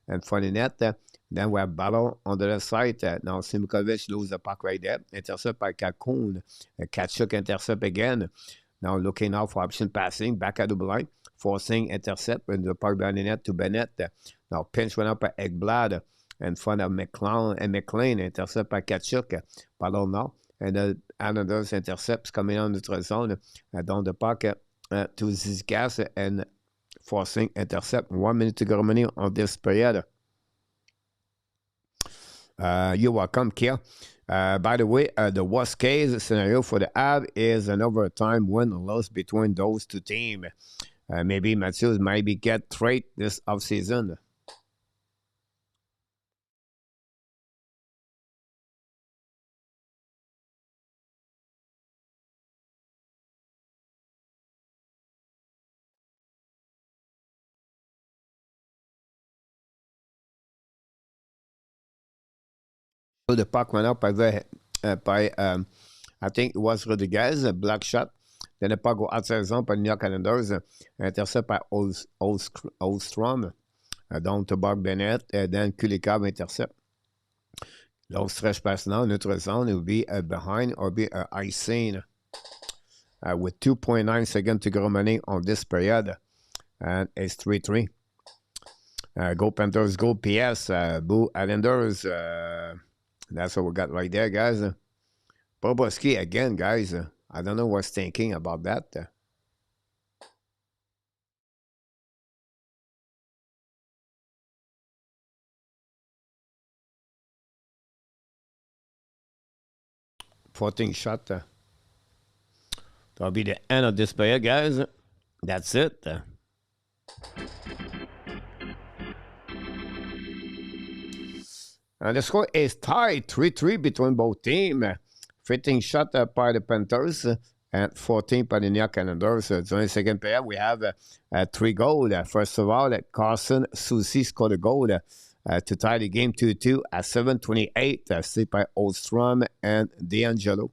and for the net. Then we have ballon on the other side. Now Simkovic loses the puck right there, intercept by Kakun. Kachuk intercept again. Now looking out for option passing, back at the line, Forcing intercept with the puck behind the net to Bennett. Now pinch went up by Ekblad in front of McLean, intercept by Kachuk. Ballon now. And the Islanders intercepts coming on the zone down the puck to Zizkas and Forcing intercept. 1 minute to go remaining on this period. You're welcome, Kia. By the way, the worst case scenario for the Av is an overtime win or loss between those two teams. Maybe Matthews maybe get trade this offseason. So the puck went up by I think it was Rodriguez, a black shot. Then the puck go outside zone by New York Islanders, intercept by Ostrom, down to Buck Bennett, then Kulikov intercept. Long stretch pass now, neutral zone, it will be behind or be icing with 2.9 seconds to go remaining on this period. And it's 3-3. Go Panthers, go PS, boo Islanders. That's what we got right there, guys. Boboski again, guys. I don't know what's thinking about that. Fourteen shot. That'll be the end of this player, guys. That's it. And the score is tied 3-3 between both teams. 15 shot by the Panthers and 14 by the New York Islanders. During the second period, we have 3 goals. First of all, Carson Soucy scored a goal to tie the game 2-2 at 7:28, saved by Ostrom and D'Angelo.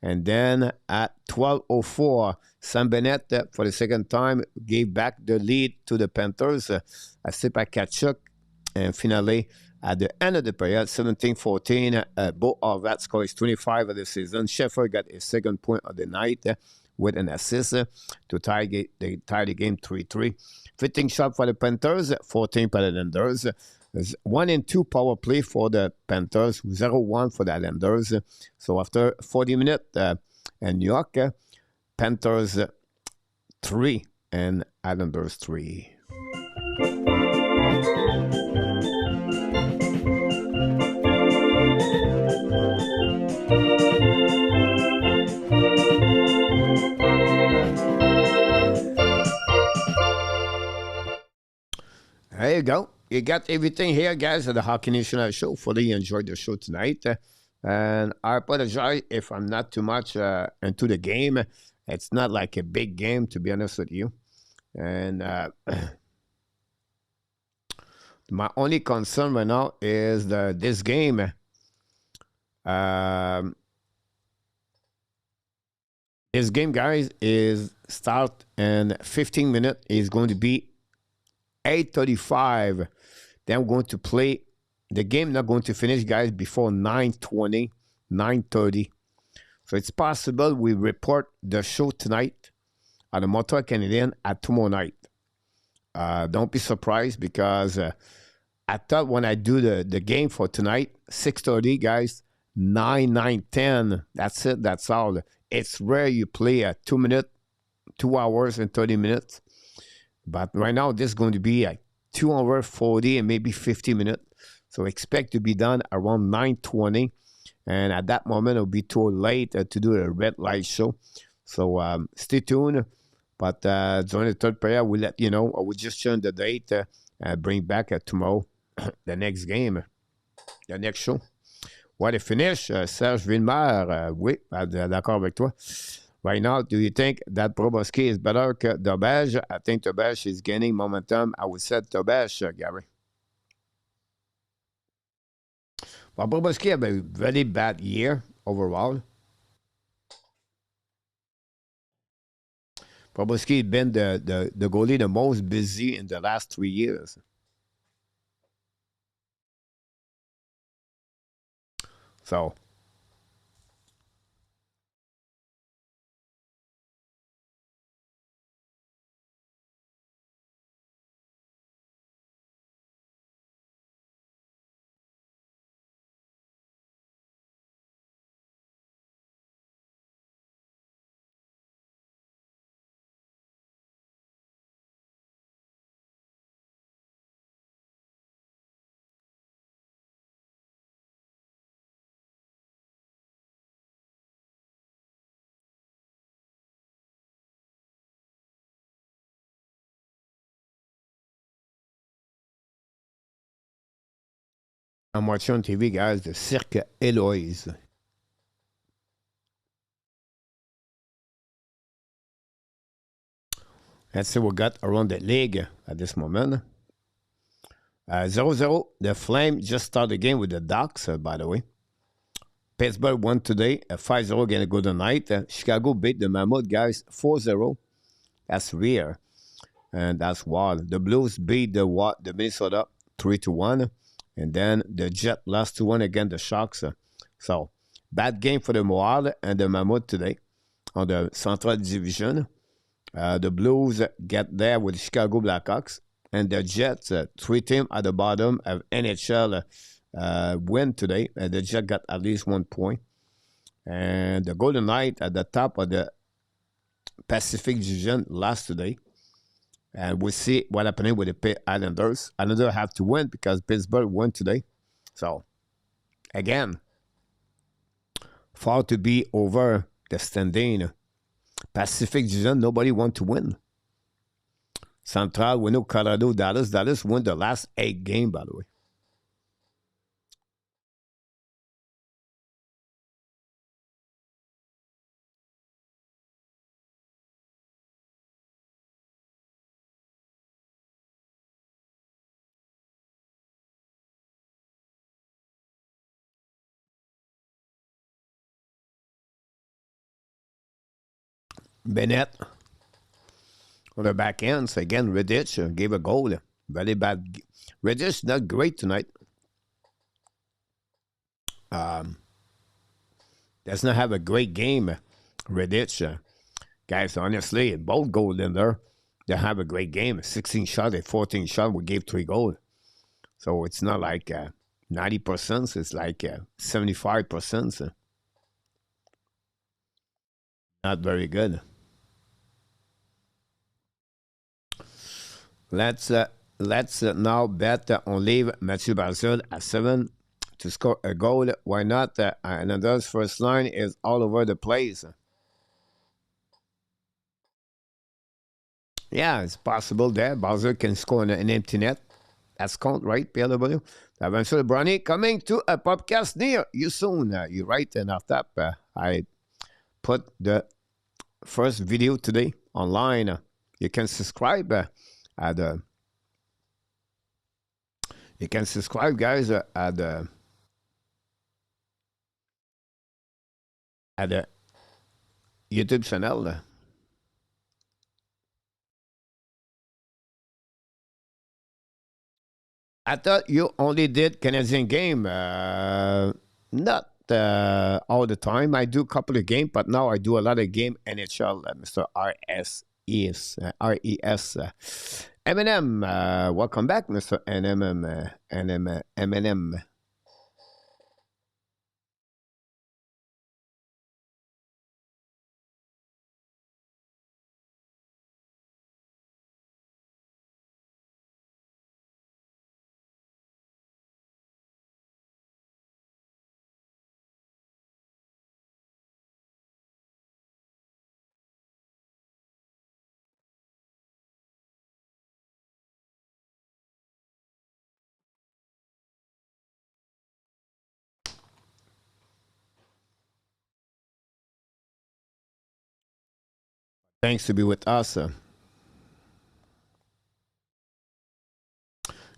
And then at 12:04, Sam Bennett, for the second time, gave back the lead to the Panthers, saved by Kachuk. And finally, at the end of the period, 17-14, Bo Horvat scores 25 of the season. Scheffer got his second point of the night with an assist to tie the game 3-3. 15 shot for the Panthers, 14 for the Islanders. 1-2 power play for the Panthers, 0-1 for the Islanders. So after 40 minutes, in New York, Panthers 3 and Islanders 3. There you go. You got everything here, guys, at the Hockey National Show. Fully enjoyed the show tonight. And I apologize if I'm not too much into the game. It's not like a big game, to be honest with you. And my only concern right now is this game. This game, guys, is start in 15 minutes. It's going to be 8:35. Then we're going to play. The game not going to finish, guys, before 9:20, 9:30. So it's possible we report the show tonight on the Montreal Canadian at tomorrow night. Don't be surprised because I thought when I do the game for tonight, 6:30, guys, 9, 10. That's it. That's all. It's rare you play a 2 hours and 30 minutes. But right now, this is going to be like 2 hours, 40 and maybe 50 minutes. So expect to be done around 9:20. And at that moment, it'll be too late to do a red light show. So stay tuned. But during the third period, we'll let you know. I will just change the date, bring back tomorrow the next game, the next show. What a finish, Serge Villemer. Oui, d'accord avec toi. Right now, do you think that Proboski is better que Dobbage? I think Dobbage is gaining momentum. I would say Dobbage, Gary. But Proboski had a very bad year overall. Proboski has been the goalie the most busy in the last 3 years. So, I'm watching on TV, guys, the Cirque Eloise. Let's see what we got around the league at this moment. 0-0. The Flame just started the game with the Ducks, by the way. Pittsburgh won today. 5-0 going to go tonight. Chicago beat the Mammoth, guys, 4-0. That's rare. And that's wild. The Blues beat the Minnesota 3-1. And then the Jet lost 2-1 against the Sharks. So, bad game for the Wild and the Mammoth today on the Central Division. The Blues get there with the Chicago Blackhawks. And the Jets, three teams at the bottom of NHL, win today. The Jets got at least 1 point. And the Golden Knight at the top of the Pacific Division lost today. And we'll see what happening with the Islanders. Islanders have to win because Pittsburgh won today. So, again, far to be over the standing. Pacific Division, nobody want to win. Central, we know Colorado, Dallas. Dallas won the last 8 games, by the way. Bennett on the back end. So again, Redditch gave a goal. Very bad. Redditch not great tonight. Does not have a great game. Redditch. Guys, honestly, both goals in there. They have a great game. 16 shots and 14 shots. We gave 3 goals. So it's not like 90%. It's like 75%. Not very good. Let's now bet on leave Mathieu Barzil at 7 to score a goal. Why not? Another's first line is all over the place. Yeah, it's possible there. Barzil can score an empty net. That's count, right, PLW? Eventually, Brownie coming to a podcast near you soon. You're right, and after that, I put the first video today online. You can subscribe at the. You can subscribe, guys, at the YouTube channel. I thought you only did Canadian game. Not all the time. I do a couple of games, but now I do a lot of game NHL, Mr. RSES. RES. Eminem, welcome back, Mr. Eminem. Thanks to be with us.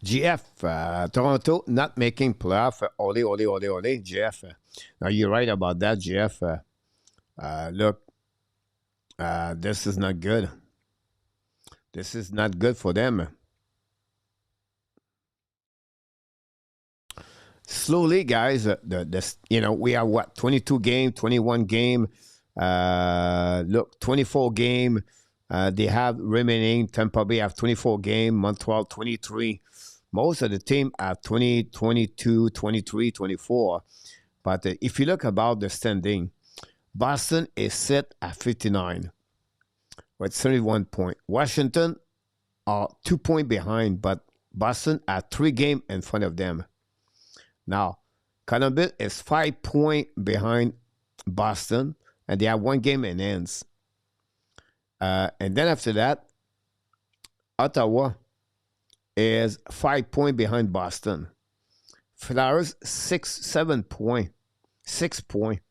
GF, Toronto not making playoff. Ole, ole, ole, ole. GF. Now, you're right about that, GF. Look, this is not good. This is not good for them. Slowly, guys, we have what, 22 game, 21 game, look, 24 game. They have remaining. Tampa Bay have 24 game, Montreal 23. Most of the team have 20, 22, 23, 24. But if you look about the standing, Boston is set at 59 with 31 points. Washington are 2 points behind, but Boston are 3 games in front of them. Now, Columbus is 5 points behind Boston, and they have 1 game in hands. And then after that, Ottawa is 5 points behind Boston. Flowers, 7 points. 6 points.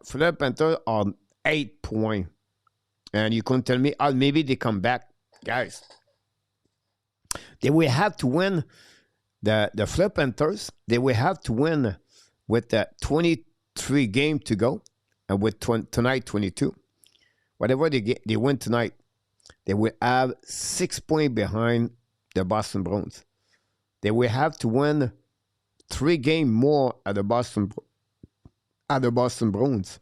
Florida Panthers are 8 points. And you can tell me, oh, maybe they come back. Guys, they will have to win. The Florida Panthers, they will have to win with 23 games to go, and with tonight 22. Whatever they win tonight, they will have 6 points behind the Boston Bruins. They will have to win 3 games more at the Boston Bruins.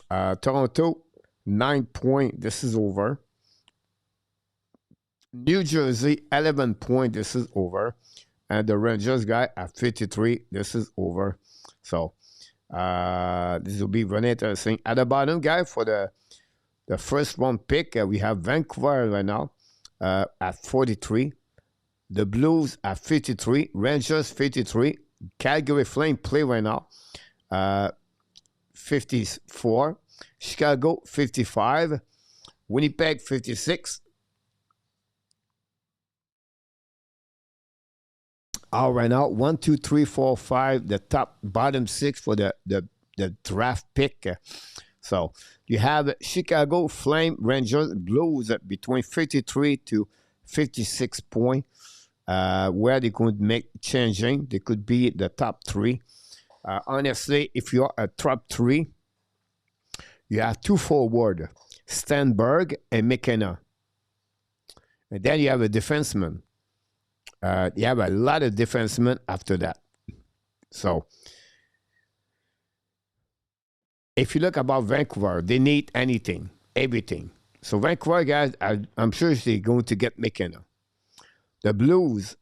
Toronto, 9 points. This is over. New Jersey, 11 points. This is over. And the Rangers guy at 53. This is over. So this will be very interesting. At the bottom, guy, for the first round pick, we have Vancouver right now at 43. The Blues at 53. Rangers 53. Calgary Flame play right now 54. Chicago 55. Winnipeg 56. Right now, 1, 2, 3, 4, 5, the bottom 6 for the draft pick. So you have Chicago, Flame, Rangers, Blues between 53 to 56 points, where they could make changing. They could be the top 3. Honestly, if you are a top 3, you have 2 forward, Stenberg and McKenna. And then you have a defenseman. You have a lot of defensemen after that. So, if you look about Vancouver, they need everything. So, Vancouver, guys, I'm sure they're going to get McKenna. The Blues,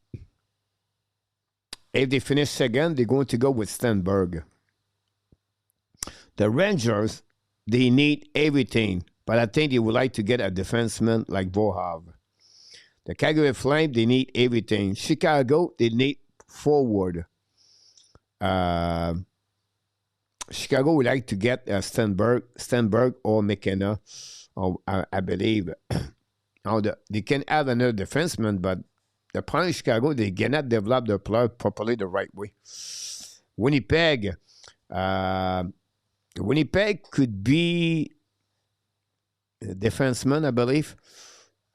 if they finish second, they're going to go with Stenberg. The Rangers, they need everything, but I think they would like to get a defenseman like Vohav. The Calgary Flame, they need everything. Chicago, they need forward. Chicago would like to get Stenberg or McKenna, I believe. They can have another defenseman, but the problem in Chicago, they cannot develop their player properly the right way. Winnipeg could be a defenseman, I believe.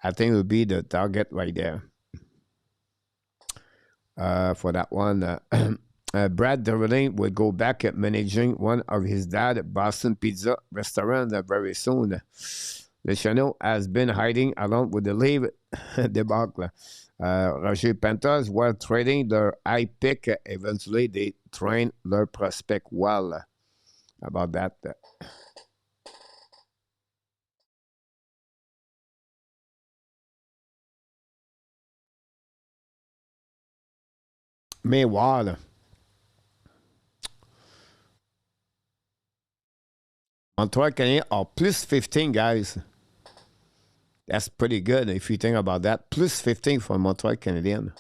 I think it would be the target right there for that one. Brad Derlin will go back at managing one of his dad Boston Pizza restaurant very soon. The channel has been hiding along with the leave debacle. Roger Panthers, while trading their high pick, eventually they train their prospect well. About that. Meanwhile, Montreal Canadiens are plus 15, guys. That's pretty good if you think about that. Plus 15 for Montreal Canadiens.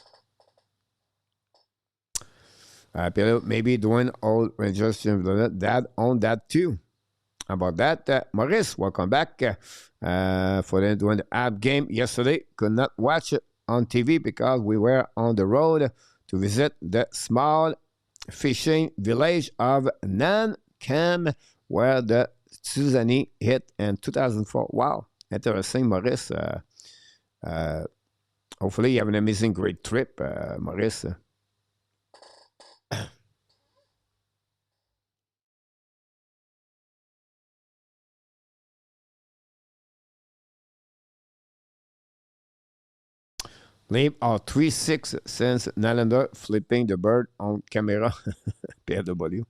Maybe doing all Rangers that on that too. About that, Maurice, welcome back. For them doing the app game yesterday. Could not watch it on TV because we were on the road to visit the small fishing village of Nankam, where the Suzanne hit in 2004. Wow, interesting, Maurice. Uh, Hopefully, you have an amazing, great trip, Maurice. Leave our 3-6 since Nylander flipping the bird on camera. PFW.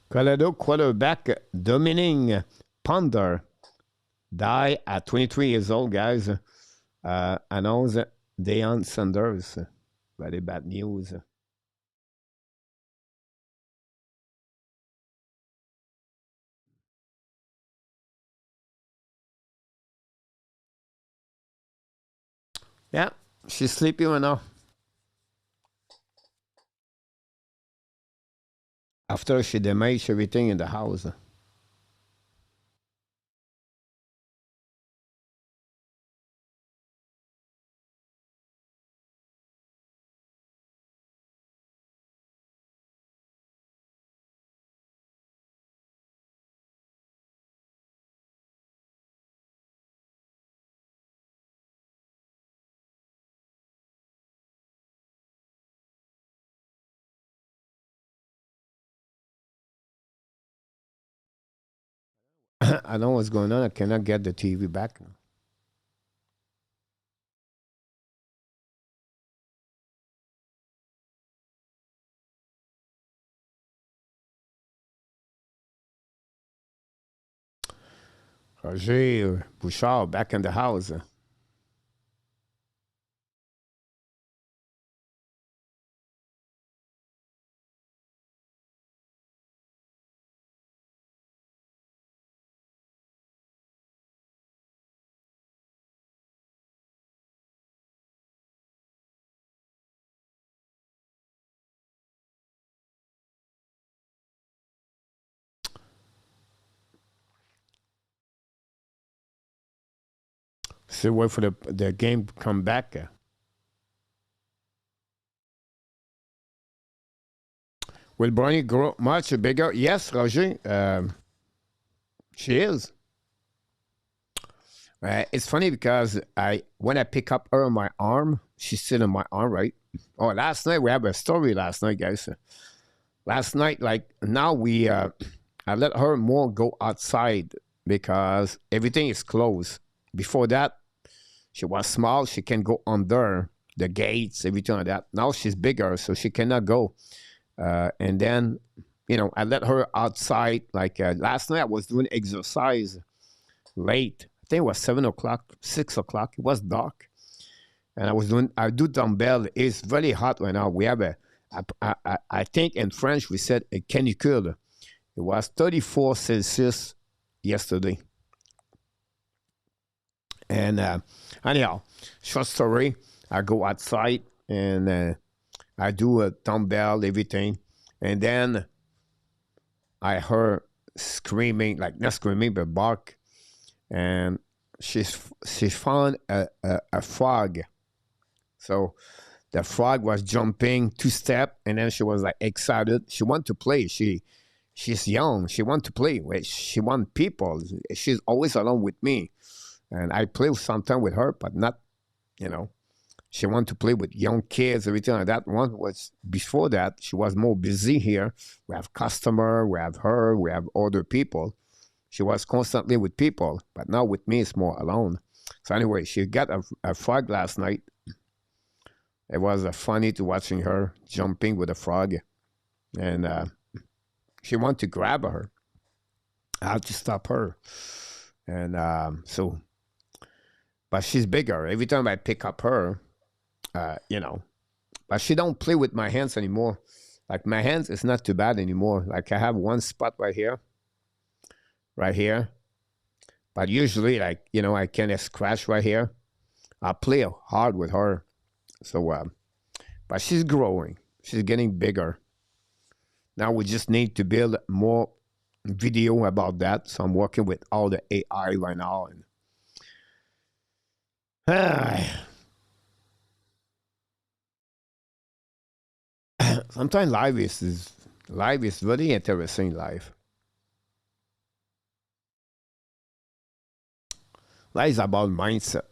Colorado quarterback Dominic Ponder died at 23 years old, guys. Announced Deion Sanders. Very bad news. Yeah, she's sleeping right now. After she damaged everything in the house. I know what's going on. I cannot get the TV back now. Roger Bouchard back in the house. Still wait for the game to come back. Will Bernie grow much bigger? Yes, Roger. She is. It's funny because when I pick up her on my arm, she's still on my arm, right? Oh, last night we have a story. Last night, guys. Last night, like now I let her more go outside because everything is closed. Before that, she was small. She can go under the gates, everything like that. Now she's bigger, so she cannot go. And then, I let her outside. Like last night, I was doing exercise late. I think it was 7 o'clock, 6 o'clock. It was dark, and I do dumbbell. It's very hot right now. We have I think in French we said a canicule. It was 34 Celsius yesterday. And anyhow, short story. I go outside and I do a dumbbell, everything, and then I heard screaming, like not screaming, but bark, and she found a frog. So the frog was jumping 2 step, and then she was like excited. She wanted to play. She's young. She wanted to play. She want people. She's always alone with me, and I play sometimes with her, but not, you know. She wanted to play with young kids, everything like that. One was before that. She was more busy here. We have customer, we have her, we have other people. She was constantly with people, but now with me, it's more alone. So anyway, she got a frog last night. It was funny to watching her jumping with a frog, and she wanted to grab her. I had to stop her, and but she's bigger. Every time I pick up her, you know, but she don't play with my hands anymore. Like my hands, it's not too bad anymore. Like I have one spot right here. But usually, like, I kind of scratch right here. I play hard with her. So, but she's growing. She's getting bigger. Now we just need to build more video about that. So I'm working with all the AI right now. And sometimes life is really interesting. Life is about mindset.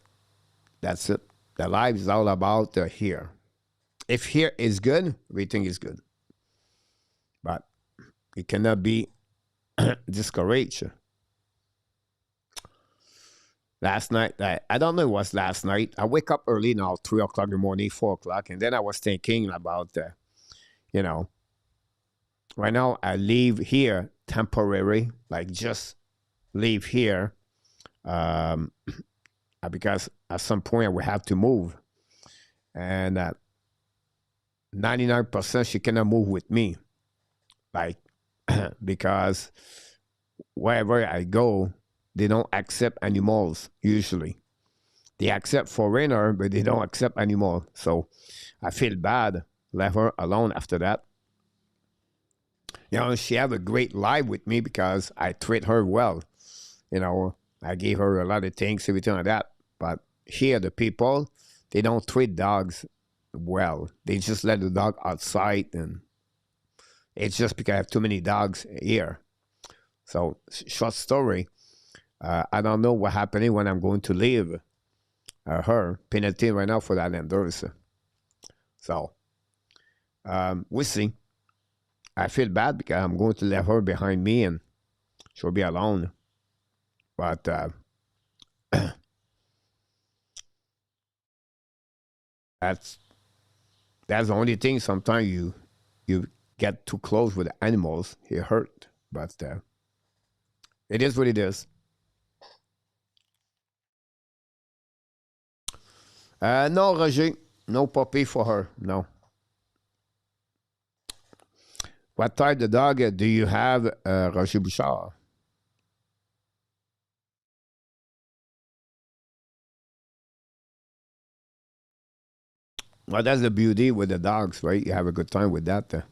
That's it. The life is all about here. If here is good, everything is good. But it cannot be discouraged. Last night, I don't know, it was last night. I wake up early now, 3 o'clock in the morning, 4 o'clock, and then I was thinking about, right now I leave here temporary, like just leave here, because at some point we have to move. And 99% she cannot move with me. Like, because wherever I go, they don't accept animals usually. They accept foreigner, but they don't accept animal. So I feel bad, left her alone after that. She have a great life with me because I treat her well. I gave her a lot of things, everything like that. But here, the people, they don't treat dogs well. They just let the dog outside, and it's just because I have too many dogs here. So, short story, I don't know what's happening when I'm going to leave her. Penalty right now for the Islanders. So, we'll see. I feel bad because I'm going to leave her behind me and she'll be alone. But that's the only thing. Sometimes you get too close with the animals, it hurt. But it is what it is. No, Roger, no puppy for her. No. What type of dog do you have, Roger Bouchard? Well, that's the beauty with the dogs, right? You have a good time with that.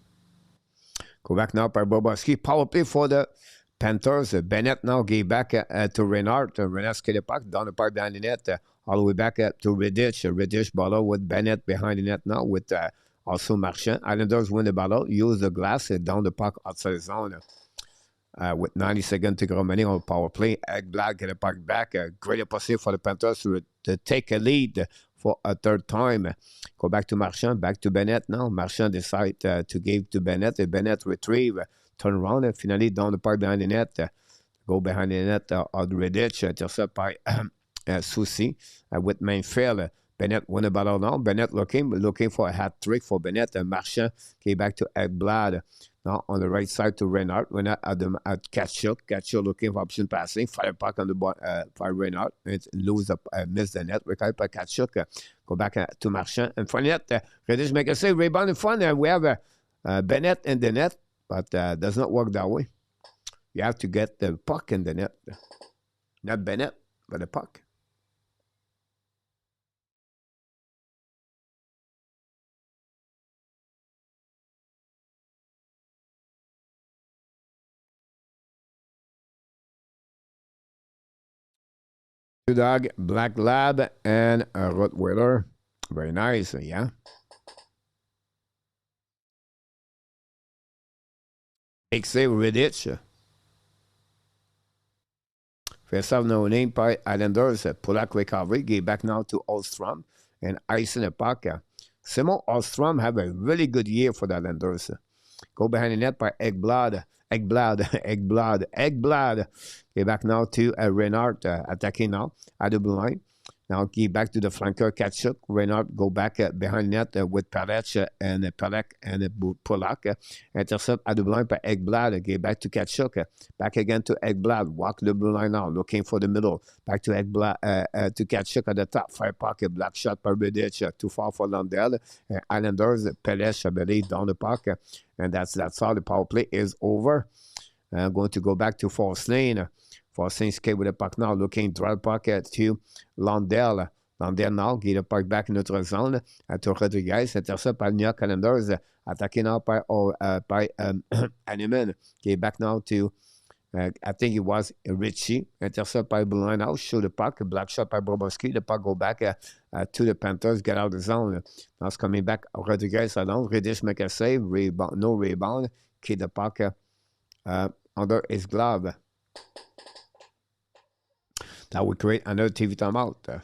Go back now by Bobovsky. Power play for the Panthers. Bennett now gave back to Renard. Renard skated back down the park behind the net. All the way back to Riddich. Riddich battle with Bennett behind the net now with also Marchand. Islanders win the battle. Use the glass down the puck outside the zone. With 90 seconds to go remaining on power play. Ekblad get the puck back. Great opportunity for the Panthers to take a lead for a third time. Go back to Marchand, back to Bennett now. Marchand decide to give to Bennett. Bennett retrieve, turn around, and finally down the park behind the net. Go behind the net on Riddich, intercept by Soucy with main fail. Bennett won the battle now. Bennett looking for a hat trick for Bennett. Marchand came back to Ekblad. Now on the right side to Renard. Renard at Kachuk. Kachuk looking for option passing. Fire puck on the by Renard. Lose miss the net. Recovered by Kachuk. Go back to Marchand. And for net, Reddish make a save. Rebound in front. And we have Bennett in the net. But does not work that way. You have to get the puck in the net. Not Bennett, but the puck. Dog, Black Lab, and a Rottweiler. Very nice, yeah. Big save, Riddich. First off, no name by Islanders. Polak recovery. Gave back now to Ostrom and ice in the puck. Simon Ostrom have a really good year for the Islanders. Go behind the net by Ekblad. Ekblad. Get back now to Renard attacking now at the blue line. Now give back to the flanker, Kachuk. Reynard go back behind net with Palech and Palek and Polak. Intercept à double line by Ekblad. Give back to Kachuk. Back again to Ekblad. Walk the blue line now, looking for the middle. Back to Ekblad, to Kachuk at the top. Fire pocket, black shot by Bedic. Too far for Landell. Islanders, Pelech, I believe, down the park. And that's all. The power play is over. I'm going to go back to Force Lane. Force Lane skate with the puck now, looking drive pocket to Landell. Landell now, get the puck back in notre zone. To Rodriguez, intercept par New York Islanders. Attaqué now by Animan. Get back now to, I think it was Richie. Intercept by blue line out, shoot the puck. Black shot by Bobrovsky. The puck go back to the Panthers, get out of the zone. Now it's coming back. Rodriguez alone. Reddish make a save. Rebound, no rebound. Keep the puck under his glove. That would create another TV timeout.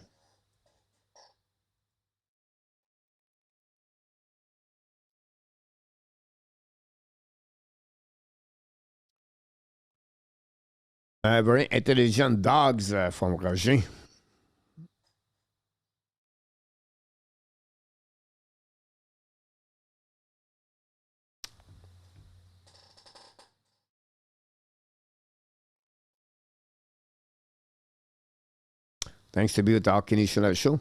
Very intelligent dogs from Roger. Thanks to be with the Hockey Show.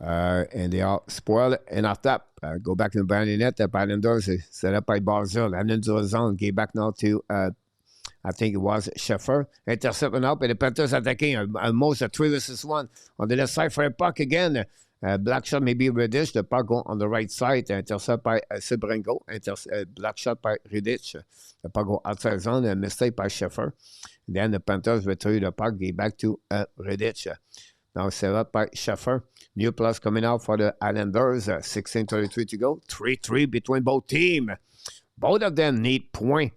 And they are spoiled and off top. Go back to the Baronet. The Islanders set up by Barzil. And then the zone. Get back now to, I think it was Sheffer. Intercepting up. And the Panthers attacking almost a 3 versus 1. On the left side for a puck again. Black shot maybe Reddish. The puck go on the right side. Intercept by Sebrengo. Black shot by Reddish. The puck go outside zone. A mistake by Sheffer. Then the Panthers retrieve the puck. Get back to Reddish. Now set up by Schaffer. New plus coming out for the Islanders. 16:33 to go. 3-3 between both teams. Both of them need point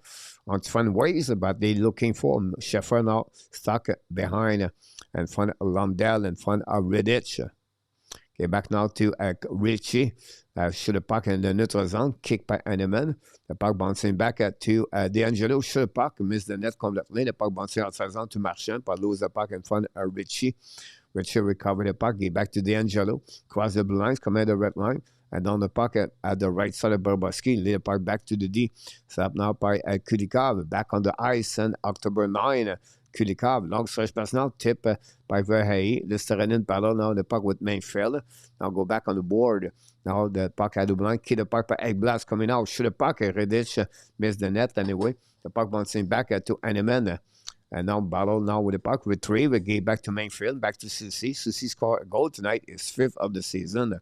on different ways, but they're looking for Schaffer now stuck behind in front of Lundell, in front of Riddich. Okay, back now to Richie. Shoot the puck in the neutral zone. Kick by Animan. The puck bouncing back to D'Angelo. Shoot the puck. Miss the net completely. The puck bouncing outside zone to Marchand. But lose the puck in front of Richie. Richie recover the puck. Get back to D'Angelo. Cross the blue lines. Come at the red line. And down the puck at the right side of Bobrovsky. Lead the puck back to the D. Set up now by Kulikov. Back on the ice on October 9. Kulikov, long stretch pass now, tip by Verhey. Listerinen battle now the puck with Mainfield. Now go back on the board. Now the puck at Dublin. Keep the puck by Ekblad coming out. Shoot the puck. Reddish missed the net anyway. The puck bouncing back to Animan. And now battle now with the puck. Retrieve. Get back to Mainfield. Back to Susie. Susie scored a goal tonight. His 5th of the season.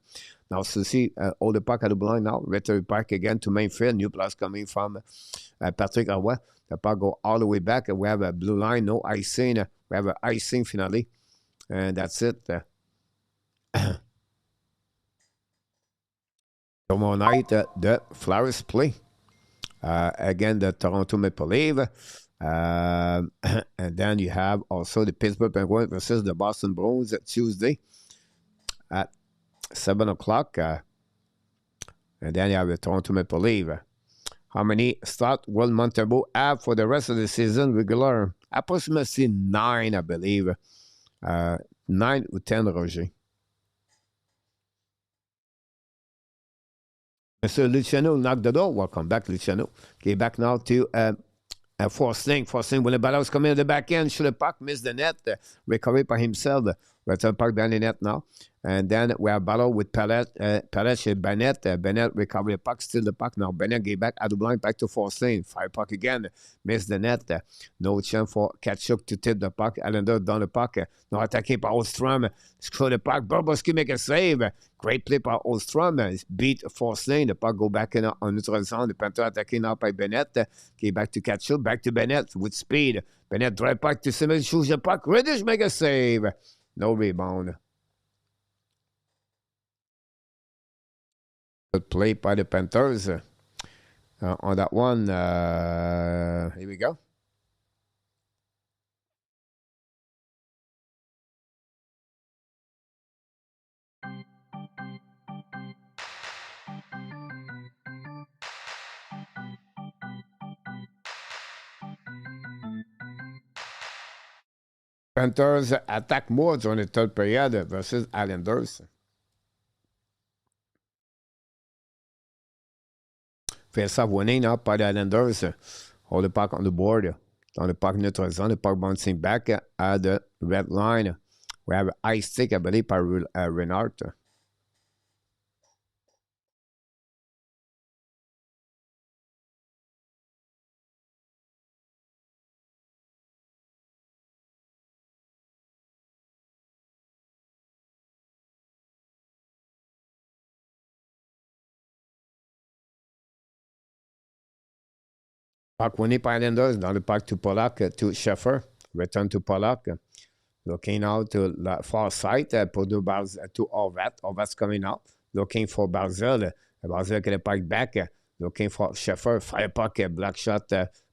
Now Susie hold the puck at the blind now. Return back again to Mainfield. New plus coming from Patrick Arroy. The puck go all the way back. We have a blue line, no icing. We have an icing finally. And that's it. Tomorrow night, the Flyers play. Again, the Toronto Maple Leafs. And then you have also the Pittsburgh Penguins versus the Boston Bruins Tuesday at 7 o'clock. And then you have the Toronto Maple Leafs. How many starts will Montembeault have for the rest of the season regular? Approximately 9, I believe. 9 or 10, Roger. Mr. Luciano knocked the door. Welcome back, Luciano. Okay, back now to Forsling. Forsling, when the ball was coming in the back end, shoot the puck, missed the net, recovered by himself. Return puck behind the net now. And then we have battle with Pellet and Bennett. Bennett recovered the puck, still the puck now. Bennett gave back at the blind, back to Forsling. Fire puck again, missed the net. No chance for Kachuk to tip the puck. Allender down the puck. Now attacking by Ostrom. Screw the puck. Bobrovsky make a save. Great play by Ostrom. Beat Forsling. The puck go back in on neutral zone. The Panther attacking now by Bennett. Gave back to Kachuk. Back to Bennett with speed. Bennett drive back to Simmons. Shoots the puck. Reddish make a save. No rebound. Good play by the Panthers on that one. Here we go. Panthers attack more during the third period versus Islanders. Face-off winning now by the Islanders. Hold the puck on the board. On the puck neutral zone, the puck bouncing back at the red line. We have an ice stick, I believe, by Renard. Puck winning by Islanders. Dans le puck to Pollock, to Sheffer. Return to Pollock. Looking out to the far side pour to Horvat. Horvat's coming out. Looking for Barzell. Barzell get the puck back. Looking for Sheffer. Fire puck. Black shot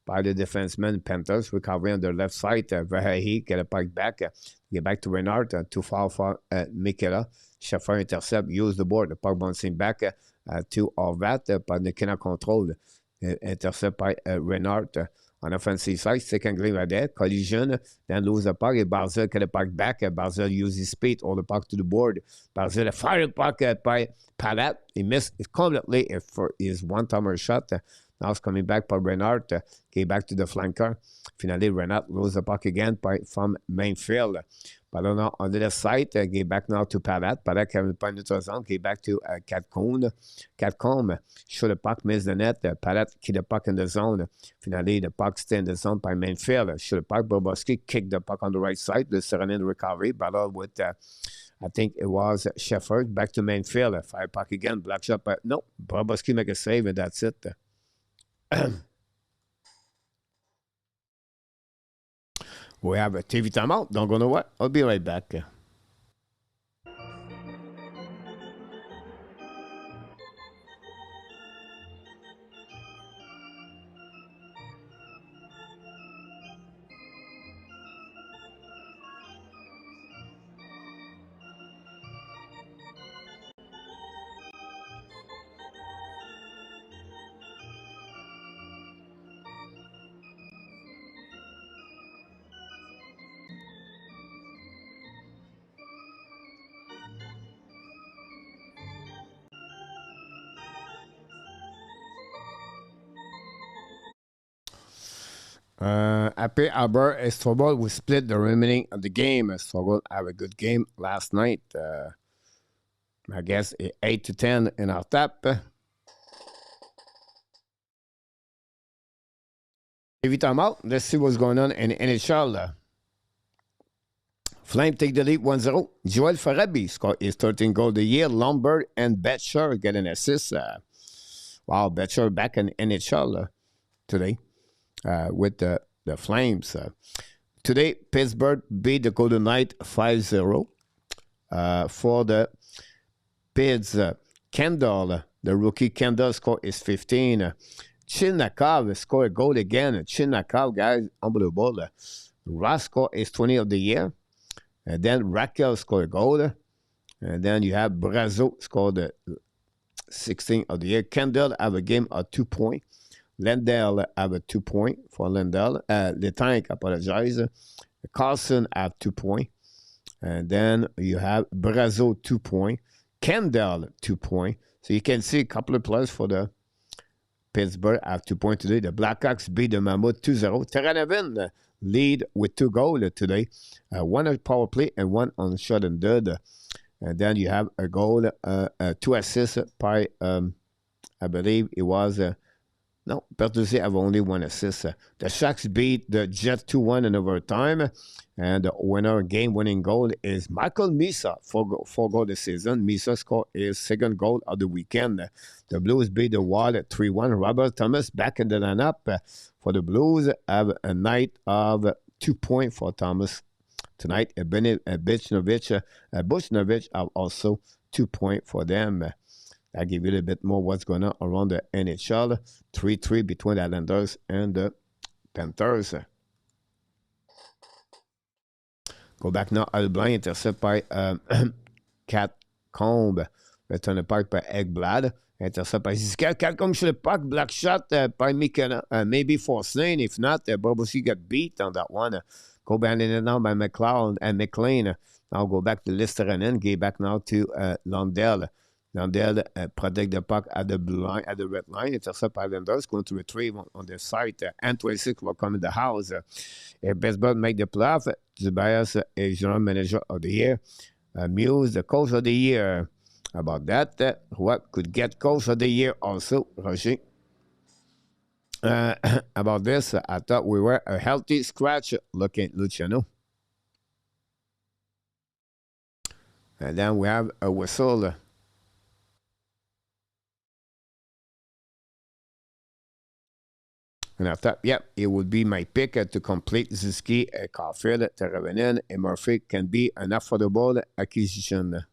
by the defenseman. Panthers recovery on the left side. Verhey get the puck back. Get back to Renard. Too far for Mikela. Sheffer intercept. Use the board. The puck bouncing back to Horvat. But they cannot control. Intercept by Renard. On offensive side, second green right there, collision, then lose the puck, and Barzell get the puck back. Barzell uses speed, all the puck to the board. Barzell fire the puck by Palat. He missed it completely for his one-timer shot. Now it's coming back by Renard. Get back to the flanker. Finally, Renard lose the puck again from Mainfield. Ballon on the left side, get back now to Palat. Palat coming by neutral zone, get back to Catcombe. Shoot the puck, miss the net. Palat keep the puck in the zone. Finally, the puck stay in the zone by Mainfield. Shoot the puck, Bobrovsky kick the puck on the right side. The Serenin recovery. Ballon with, I think it was Shefford. Back to Mainfield. Fire puck again, black shot, but no. Bobrovsky make a save, and that's it. We have a TV timeout. Don't go nowhere. I'll be right back. Après Albert and Strobel, we split the remaining of the game. Strobel have a good game last night. I guess 8-10 in our tap. Every time out, let's see what's going on in NHL. Flame take the lead 1-0. Joel Farabi scored his 13th goal of the year. Lombard and Betcher get an assist. Wow, Betcher back in NHL today. With the Flames. Today, Pittsburgh beat the Golden Knights 5-0. For the Pids, Kendall, the rookie Kendall scored his 15. Chilnakov scored a goal again. Chilnakov, guys, unbelievable. Ross scored his 20 of the year. And then Raquel scored a goal. And then you have Brazo scored the 16 of the year. Kendall have a game of 2 points. Lendl have a 2 point for Lendl. The Tank, apologize. Carlson have 2 points. And then you have Brazo 2 points. Kendall 2 points. So you can see a couple of players for the Pittsburgh have 2 points today. The Blackhawks beat the Mammoth 2-0. Terranavin lead with 2 goals today. One on power play and one on shot and dead. And then you have a goal, 2 assists by, I believe it was... No, Bertuzzi have only 1 assist. The Sharks beat the Jets 2-1 in overtime. And the winner game-winning goal is Michael Misa, 4 goal this season. Misa scored his 2nd goal of the weekend. The Blues beat the Wild at 3-1. Robert Thomas back in the lineup for the Blues. Have a night of 2 points for Thomas tonight. Bushnovich have also 2 points for them. I'll give you a little bit more what's going on around the NHL. 3-3 between the Islanders and the Panthers. Go back now. Alblanc intercept by Catcombe. Return the puck by Ekblad. Intercept by Ziskel. Catcombe shoot the puck. Black shot by McKenna. Maybe Forslane. If not, Bobrovsky got beat on that one. Go back in it now by McLeod and McLean. Now go back to Listerinen. Get back now to Lundell. Lundell protect the puck at the blue line, at the red line. Intercept Islanders going to retrieve on their site. And 26 will come in the house. If baseball make the playoff, Tobias is general manager of the year. Muse, the coach of the year. About that, what could get coach of the year also, Roger? About this, I thought we were a healthy scratch looking Luciano. And then we have a whistle. And I thought, yep, it would be my pick to complete Ziski, Caulfield, Teravainen, and Murphy can be an affordable acquisition.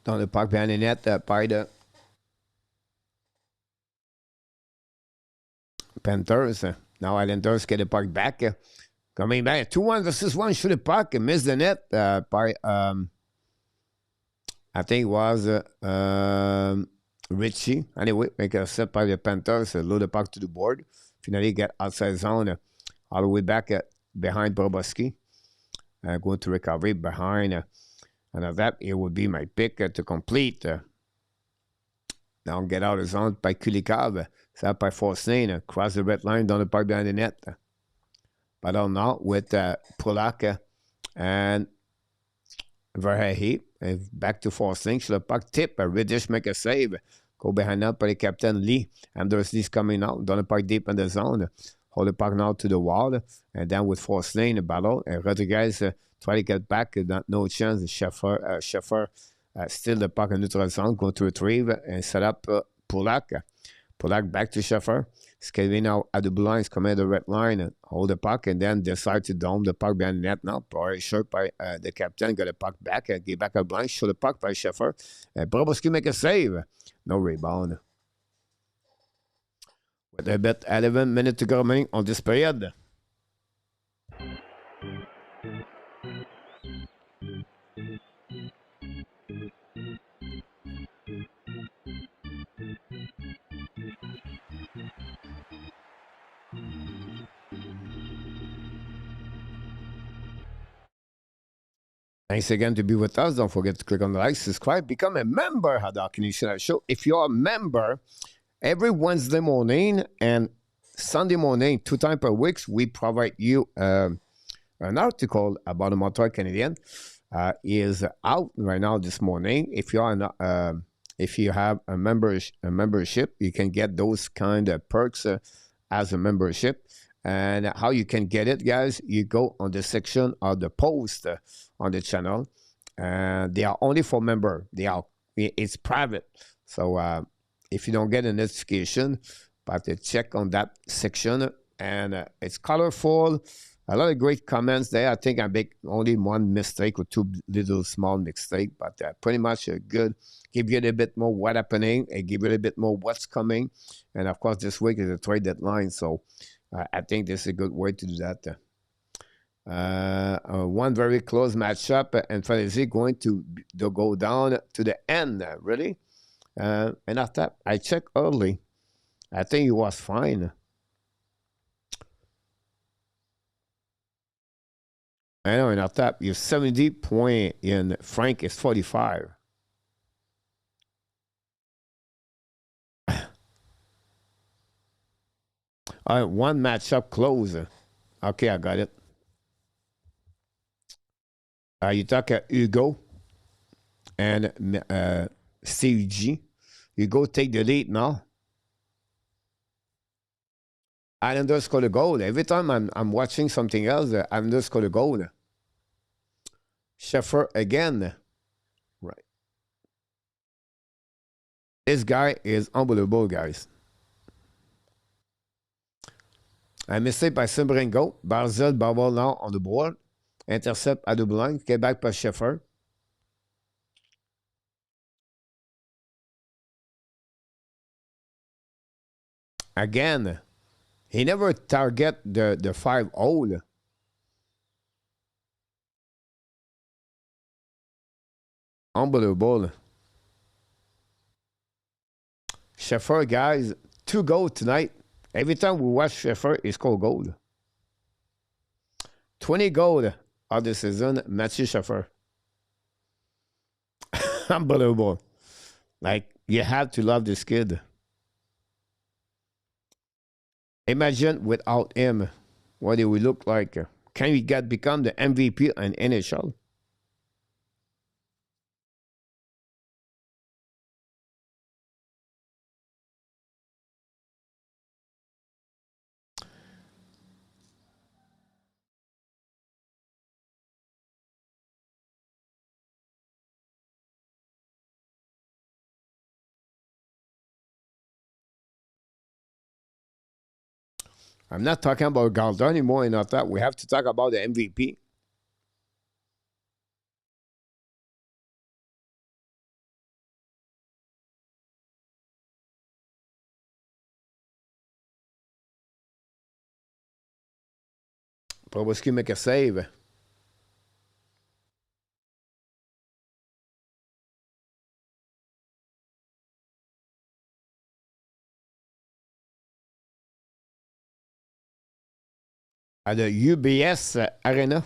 Dans le parc Bannonette par de Panthers. Now Islanders get the puck back. Coming back. 2-1 versus 1 shoot the puck. Miss the net by, I think it was Richie. Anyway, make a set by the Panthers. Load the puck to the board. Finally get outside zone. All the way back behind Bobrovsky. Going to recovery behind. And that, it would be my pick to complete. Now get out of zone by Kulikov. Set by Forstine. Cross the red line down the park behind the net. But now with Polak and Verhey. Back to Forstine. Should the puck tip. Riddish make a save. Go behind that by the captain Lee. Anders Lee's coming out. Down the park deep in the zone. Hold the puck now to the wall. And then with Forstine, the battle. And Rodriguez try to get back. No chance. Scheffer still the puck in neutral zone. Go to retrieve and set up Polak. Polak back to Scheffer. Skating now at the blue line. Coming at the red line. Hold the puck and then decide to dome the puck behind the net now. Probably short by the captain. Got the puck back. Get back at the line. Show the puck by Scheffer. Bobrovsky make a save. No rebound. With about 11 minutes to go remaining on this period. Thanks again to be with us. Don't forget to click on the like, subscribe, become a member of the Hockey Nation Show. If you're a member, every Wednesday morning and Sunday morning, 2 times per week, we provide you an article about the Montreal Canadiens. Is out right now this morning. If you are if you have a membership, you can get those kind of perks as a membership. And how you can get it, guys, you go on the section of the post on the channel. They are only for member. It's private. So if you don't get a notification, but check on that section. And it's colorful. A lot of great comments there. I think I make only one mistake or 2 little small mistakes, but pretty much good. Give you a little bit more what happening and give you a little bit more what's coming. And of course, this week is a trade deadline. So I think this is a good way to do that. One very close matchup and fantasy going to go down to the end, really. And after I checked early, I think it was fine. I know, and after you're 70 point in Frank is 45. All right, one matchup close. Okay, I got it. You talk Hugo and Steve G. Hugo take the lead now. Islanders score a goal. Every time I'm watching something else, Islanders score a goal. Scheffer again. Right. This guy is unbelievable, guys. A mistake by Simbringo. Barzell ball now on the board. Intercept à double line. Get back by Scheffer. Again. He never target the 5 hole. Unbelievable. Sheffer, guys, 2 goals tonight. Every time we watch Sheffer, he score goal. 20 goals of the season, Matthew Sheffer. Unbelievable. Like, you have to love this kid. Imagine without him, what it would look like. Can he get become the MVP in NHL? I'm not talking about Galda anymore and not that. We have to talk about the MVP. Proboski make a save. At the UBS Arena.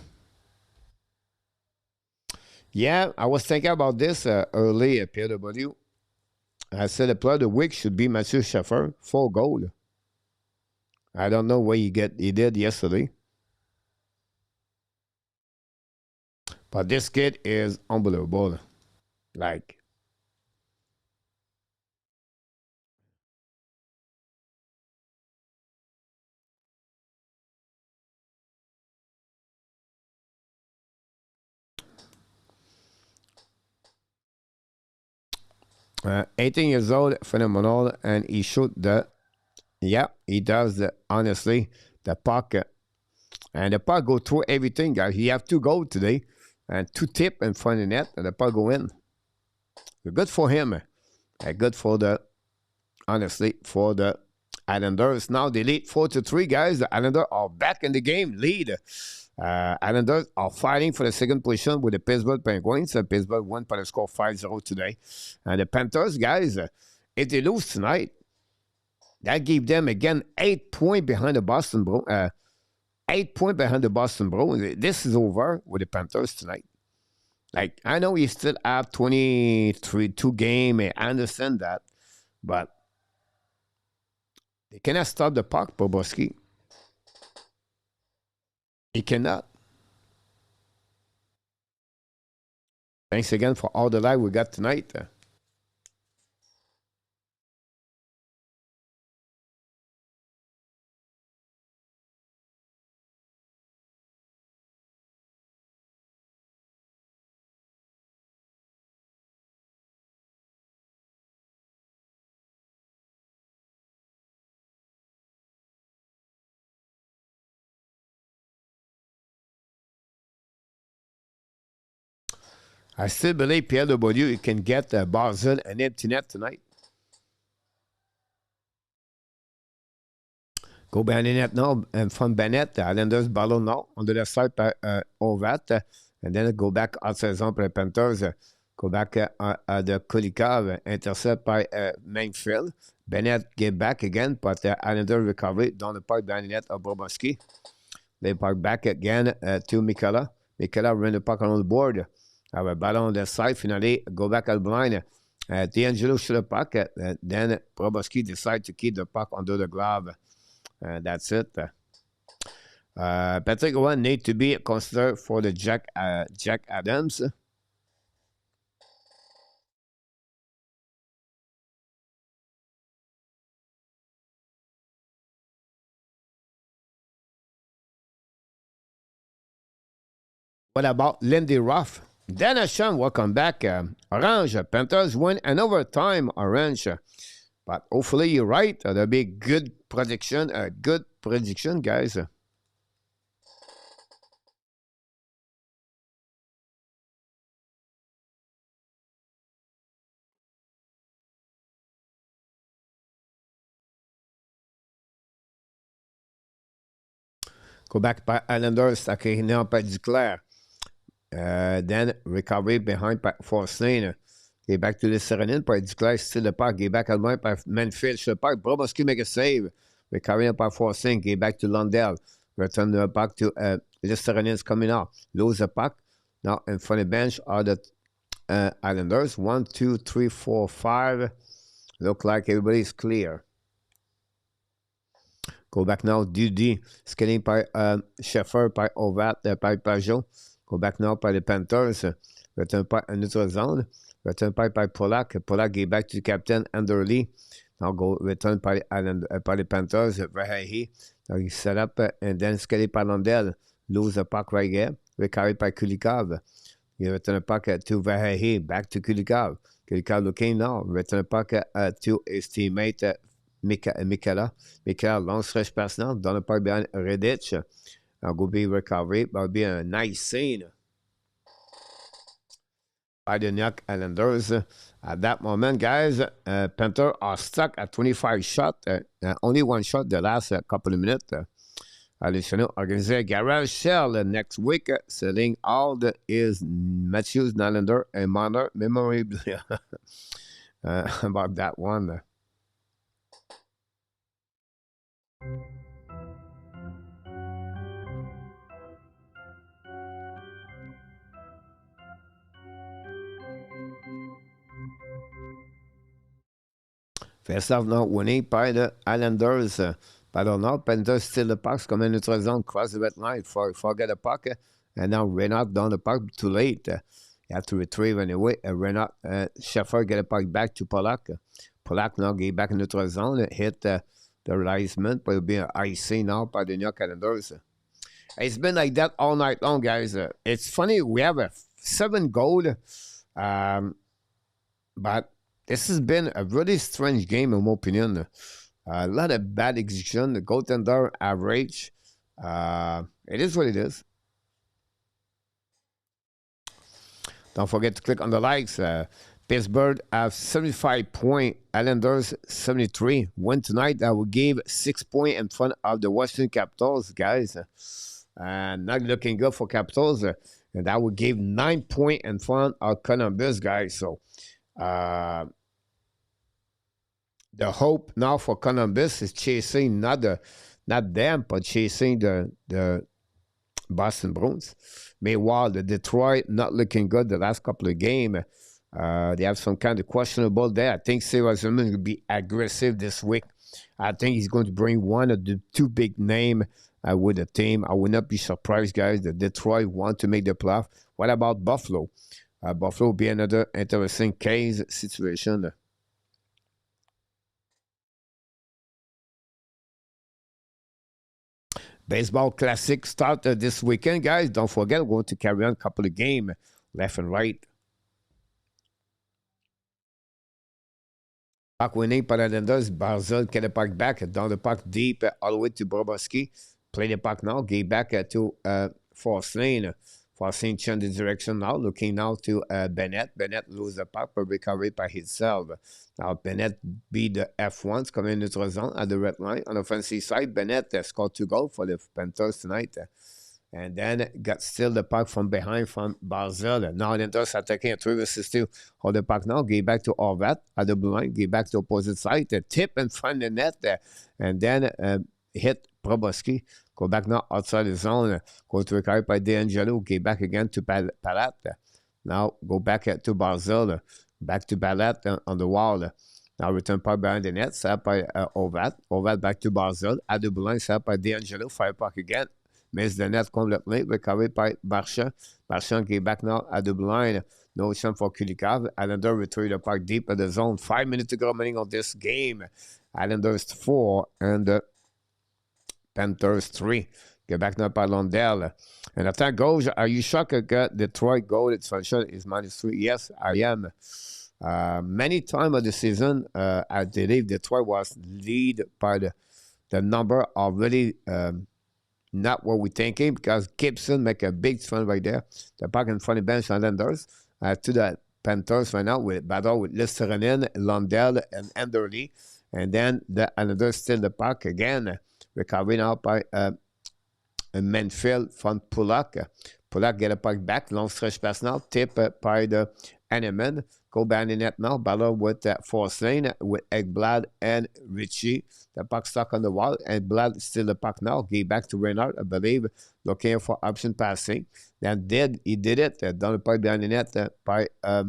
Yeah, I was thinking about this early at PW. I said the player of the week should be Mathieu Schaffer, 4 goal. I don't know what he did yesterday, but this kid is unbelievable. Like 18 years old, phenomenal, and he shoot the yeah, he does honestly the puck and the puck go through everything, guys. He have 2 goals today and 2 tip in front of the net, and the puck go in. Good for him. Good for the honestly for the Islanders. Now they lead 4-3, guys. The Islanders are back in the game, lead. Islanders are fighting for the second position with the Pittsburgh Penguins. Pittsburgh won by the score 5-0 today. And the Panthers, guys, if they lose tonight, that gave them again 8 points behind the Boston Bro. 8 points behind the Boston Bro. This is over with the Panthers tonight. Like, I know you still have 23 2 game. I understand that, but they cannot stop the puck, Boboski. He cannot. Thanks again for all the live we got tonight. I still believe Pierre Lebeau can get Basel an empty net tonight. Go behind the net now and from Bennett, Islanders ballon now on the left side by Ovat, and then go back outside zone pour les Panthers. Go back the Kulikov, intercept by Mainfield. Bennett get back again, but Islanders recovery down the park behind the net of Boboski. They park back again to Mikala. Mikala run the puck on the board. Have a ballon on the side. Finally, go back at the blind. D'Angelo shoot the puck. Then Boboski decide to keep the puck under the glove. That's it. Patrick Owen need to be considered for the Jack Adams. What about Lindy Ruff? Dana Sean, welcome back. Orange, Panthers win an overtime, Orange. But hopefully you're right. There'll be good prediction, guys. Go back by Islanders, attaqué now by Duclair. Then recovery behind by Forslane. Get back to the Serenin by Duclair, still the puck. Get back at line by Manfield, the puck. Broboski make a save. Recovery by Forslane. Get back to Lundell. Return the puck to the Serenins coming out. Lose the puck. Now in front of the bench are the Islanders. 1, 2, 3, 4, 5. Look like everybody's clear. Go back now, Dudy, skating by Sheffer, by Ovat, by Pajot. Go back now by the Panthers. Return by a neutral zone. Return by Polak. Polak get back to the captain, Anderly. Now go return by the Panthers, Vahahi. Now he set up and then skating by Lundell. Lose the puck right here. Recovered by Kulikov. He return the puck to Vahahi. Back to Kulikov. Kulikov looking now. Return the puck to his teammate, Mikela. Mikela, long stretch pass now. Down the park behind Redich. Now go be recovery. That'll be a nice scene by the New York Islanders. At that moment, guys, Panthers are stuck at 25 shots. Only one shot the last couple of minutes. Additional organizer garage sale next week, selling all the is Matthews, Nylander, and Marner memorabilia. About that one. First off, now winning by the Islanders. But on now, Panthers still the puck, come in neutral zone, cross the red line, forget the puck, and now Renault down the puck, too late. You have to retrieve anyway. Renault, Schaffer get the puck back to Polak. Polak now get back in neutral zone, hit the Reisman, but it'll be an IC now by the New York Islanders. It's been like that all night long, guys. It's funny, we have a 7 goal, but this has been a really strange game, in my opinion. A lot of bad execution. The goaltender average. It is what it is. Don't forget to click on the likes. Pittsburgh have 75 points. Islanders 73. Win tonight. That will give 6 points in front of the Washington Capitals, guys. And not looking good for Capitals. And that will give 9 points in front of Columbus, guys. So, the hope now for Columbus is chasing not them, but chasing the Boston Bruins. Meanwhile, the Detroit not looking good the last couple of games. They have some kind of questionable there. I think Sarah Zimmerman will be aggressive this week. I think he's going to bring one of the 2 big names with the team. I would not be surprised, guys, that Detroit want to make the playoff. What about Buffalo? Buffalo will be another interesting case situation. Baseball Classic start this weekend, guys. Don't forget, we're going to carry on a couple of games left and right. Puck winning by the Islanders. Barzal get the puck back, down the puck deep, all the way to Bobrovsky. Play the puck now, get back to Forslane. Forslane change the direction now, looking now to Bennett. Bennett lose the puck, but recovery by himself. Now Bennett beat the F1s, coming in neutral zone at the red line. On the offensive side, Bennett scored 2 goals for the Panthers tonight. And then got still the puck from behind from Barzal. Now the Panthers attacking 3 versus 2. Hold the puck now, get back to Horvat at the blue line, get back to opposite side. Tip in front of the net, and then hit Proboski. Go back now outside the zone. Go to recovery by D'Angelo. Get back again to Palat. Now go back to Barzal. Back to Palat on the wall. Now return puck behind the net. Set up by Horvat. Horvat back to Barzal. At the blue line, set up by D'Angelo. Fire puck again. Miss the net completely. Recovered by Marchand. Marchand get back now at the blue line. No chance for Kulikov. Islander retrieve the puck deep in the zone. 5 minutes to go remaining on this game. Islanders 4 and Panthers 3. Get back now by Lundell. And attack goes. Are you shocked that Detroit goal? It's for sure is -3. Yes, I am. Many times of the season, I believe Detroit was lead by the number of really not what we're thinking, because Gibson make a big run right there. The puck in front of bench Islanders to the Panthers right now with battle with Listerinen, Lundell, and Enderly. And then the Islanders still the puck again. Recovery now by Manfield from Pulak. Pulak get a puck back, long stretch pass now, tip by the Henneman. Go behind the net now, battle with Force Lane with Ekblad and Richie. The puck stuck on the wall, and Blad still the puck now. Gave back to Reynard, I believe, looking for option passing. Then he did it, down the pipe behind the net by I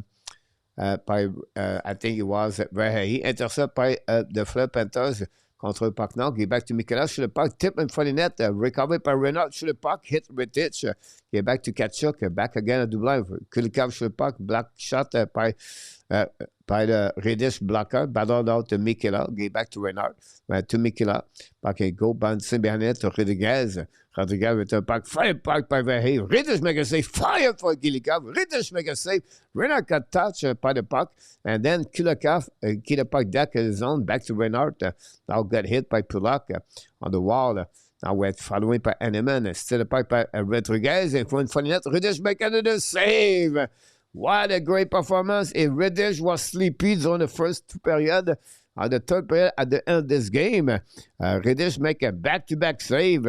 think it was Verhey. Intercept by the Florida Panthers. Contre le puck now, get back to Mikela, sur le puck, tip in front of the net, recovered by Reynard, sur le puck, hit Rittich, get back to Kachuk, back again at Dublin, Kulikov sur le puck, black shot by the Reddish blocker, battled out to Mikela, get back to Reynard, to Mikela, puck go bouncing behind the net to Rodriguez. Rodriguez with a puck, fire puck by Verhey, Reddish make a save, fire for Kulikov, Reddish make a save, Reynard got touched by the puck, and then Kulikov get the puck back in his zone, back to Reynard, now got hit by Pulak on the wall. Now we're following by Henneman, still a puck by Rodriguez, and for the net, Reddish make another save. What a great performance. If Reddish was sleepy on the first two periods, on the third period, at the end of this game, Reddish make a back-to-back save.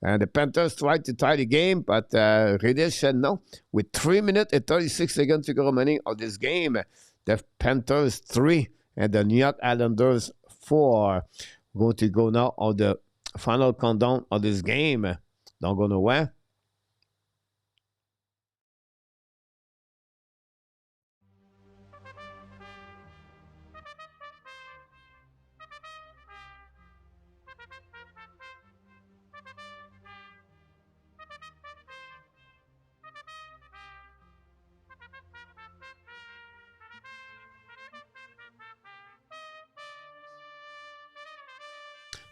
And the Panthers tried to tie the game, but Reddish said no. With 3 minutes and 36 seconds to go remaining of this game, the Panthers 3 and the New York Islanders 4. We're going to go now on the final countdown of this game. Don't go nowhere.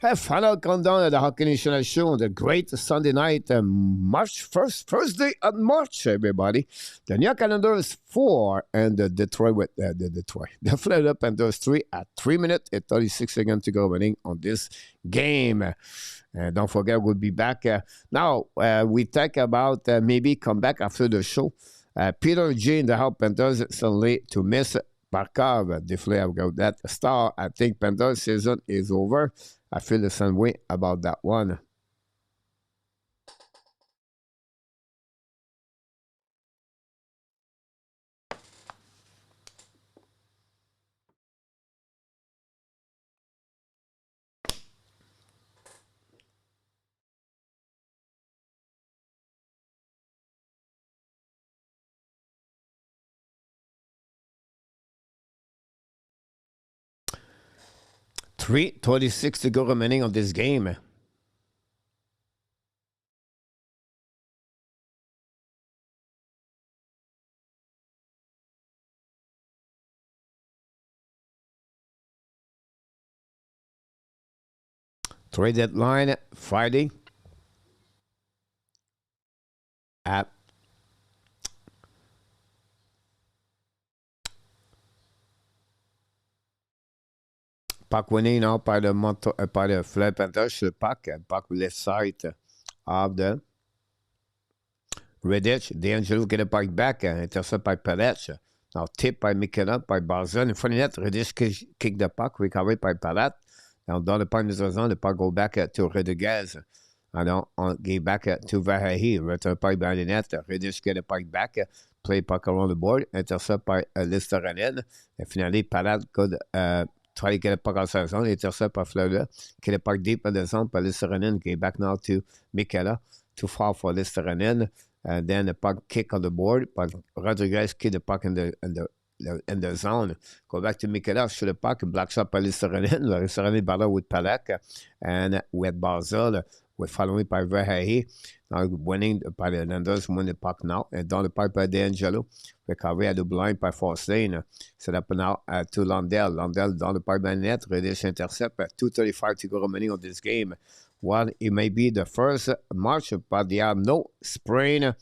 A final countdown of the Hockey National Show on the great Sunday night, March 1st, first day of March, everybody. The New York Islanders 4 and the the Florida Panthers 3 at 3 minutes and 36 seconds to go running on this game. Don't forget, we'll be back. Now, we talk about maybe come back after the show. Peter G. and the House Panthers suddenly to miss Barkov. Definitely, I've got that star. I think Panthers season is over. I feel the same way about that one. $3:26 to go remaining of this game. Trade deadline Friday at puck winning now by the Florida Panthers. The puck left side of the Redditch. D'Angelo get a puck back, intercept by Palat. Now tipped by Mikela, by Barzan. In front of net, Redditch kick the puck, recovered by Palat. Now dans le point de zone, the puck go back to Rodriguez. And on gave back to Verhey. Return puck behind the net. Redditch get a puck back, play puck around the board, intercept by Listerinen. And finally, Palat could try to get a puck outside the zone, intercept by Florida. Get a puck deep in the zone by Listerinen. Get back now to Mikela. Too far for Listerinen. And then the puck kick on the board, but Rodriguez kick the puck in the zone. Go back to Mikela, shoot the puck, black shot by Listerinen. Listerinen battle with Palak and with Barzal, with following by Verhey. Now winning by the Islanders, win the puck now. And down the pipe by D'Angelo. Recovery at the blind by Force Lane. Set up now to Lundell. Lundell down the pipe by net. Reddish intercept at 2:35 to go remaining of this game. Well, it may be the first March, but they have no sprain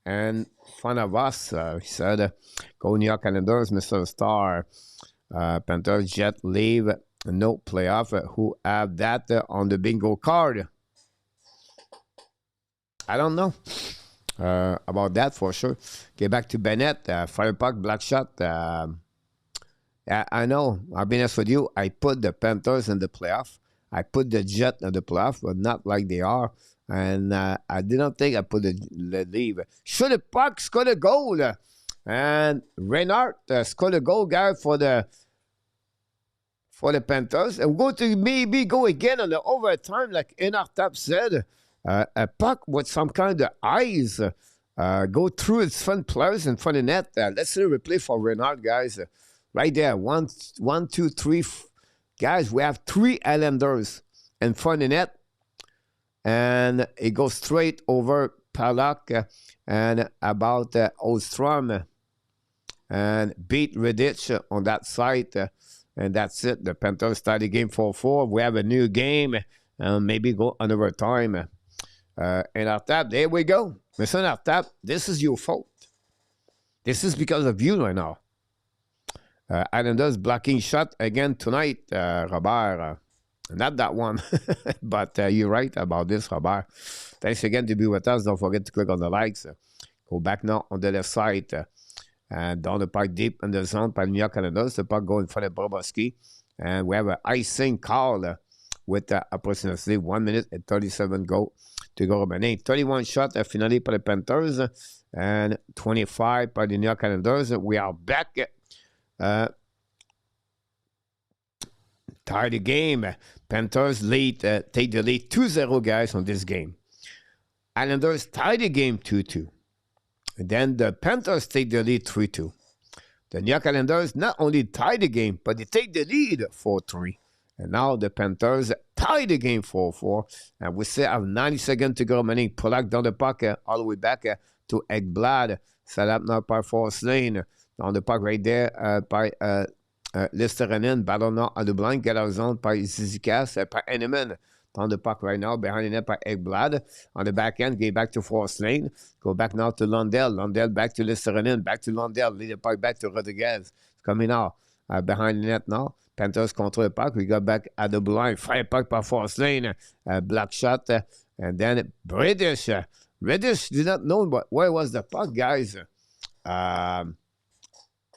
and front of us. He said, go New York Islanders, Mr. Star. Panthers, Jet, leave, no playoff. Who have that on the bingo card? I don't know about that for sure. Get back to Bennett, fire puck, black shot. I know, I'll be honest with you, I put the Panthers in the playoff. I put the Jet in the playoff, but not like they are. And I didn't think I put the leave. Should the puck score a goal? And Reinhardt scored a goal, guy, for the Panthers. And we're going to maybe go again on the overtime, like Inartap said. A puck with some kind of eyes go through its front players in front of the net. Let's see the replay for Reinhardt, guys. Right there. One, two, three. Guys, we have 3 Islanders in front of the net. And it goes straight over Palak and about Ostrom and beat Redditch on that side. And that's it. The Panthers start the game 4-4. We have a new game. Maybe go on overtime. And Artap, there we go. Listen, Artap, this is your fault. This is because of you right now. Islanders blocking shot again tonight, Robert. Not that one, but you're right about this, Robert. Thanks again to be with us. Don't forget to click on the likes. Go back now on the left side. And down the park deep in the zone by New York Islanders. The puck going in front of Bobrovsky. And we have an icing call with approximately 1 minute and 37 go to go remaining. 31 shots finally by the Panthers and 25 by the New York Islanders. We are back. Tie the game. Panthers lead, take the lead 2-0, guys, on this game. Islanders tie the game 2-2. And then the Panthers take the lead 3-2. The New York Islanders not only tie the game, but they take the lead 4-3. And now the Panthers tie the game 4-4. And we still have 90 seconds to go remaining. Polak down the puck all the way back to Ekblad. Set up now by Force Lane. Down the puck right there by Listerinen. Battle now on the blind. Get out zone by Zizikas. By Henneman. Down the puck right now. Behind the net by Ekblad. On the back end. Get back to Force Lane. Go back now to Lundell. Lundell back to Listerinen. Back to Lundell. Lead the puck back to Rodriguez. Coming now. Behind the net now. Panthers control the puck. We got back at the blue line. Fire puck by Force Lane. Black shot. And then British. British did not know where was the puck, guys.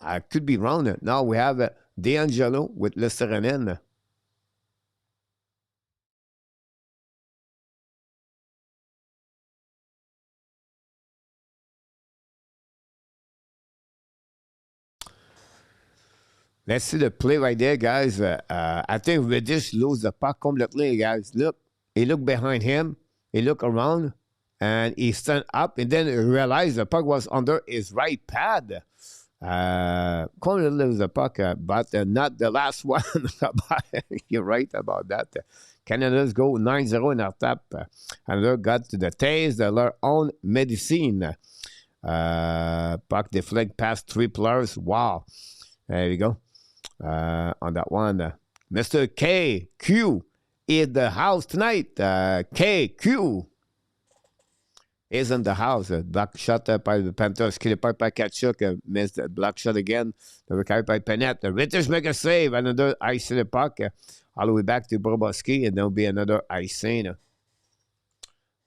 I could be wrong. Now we have D'Angelo with Listerinen. Let's see the play right there, guys. I think Reddish lose the puck completely, guys. Look, he looked behind him. He looked around, and he stand up, and then realized the puck was under his right pad. Completely lose the puck, but not the last one. You're right about that. Canada's go 9-0 in our tap. Canada got to the taste of their own medicine. Puck deflect past 3 players. Wow. There we go. On that one. Mr. KQ in the house tonight. KQ is in the house. Block shot by the Panthers. Killed by Kachuk. Missed the block shot again. The recovery by Pennant. The Ritters make a save. Another ice in the puck. All the way back to Bobrovsky. And there'll be another icing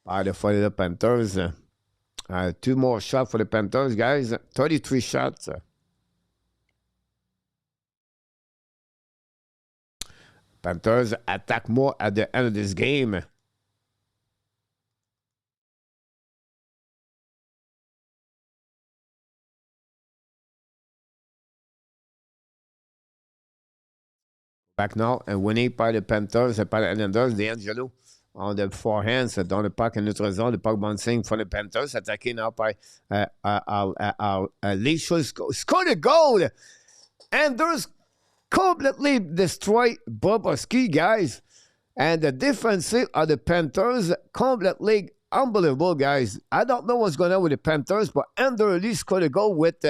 by the Florida Panthers. 2 more shots for the Panthers, guys. 33 shots. Panthers attack more at the end of this game. Back now and winning by the Panthers and by the Islanders. D'Angelo on the forehands down the puck in neutral zone. The puck bouncing for the Panthers. Attacking now by Lee Schultz. Scored a goal! Anders completely destroy Bobrovsky, guys. And the defense of the Panthers completely unbelievable, guys. I don't know what's going on with the Panthers, but Andrew Lee scored a goal with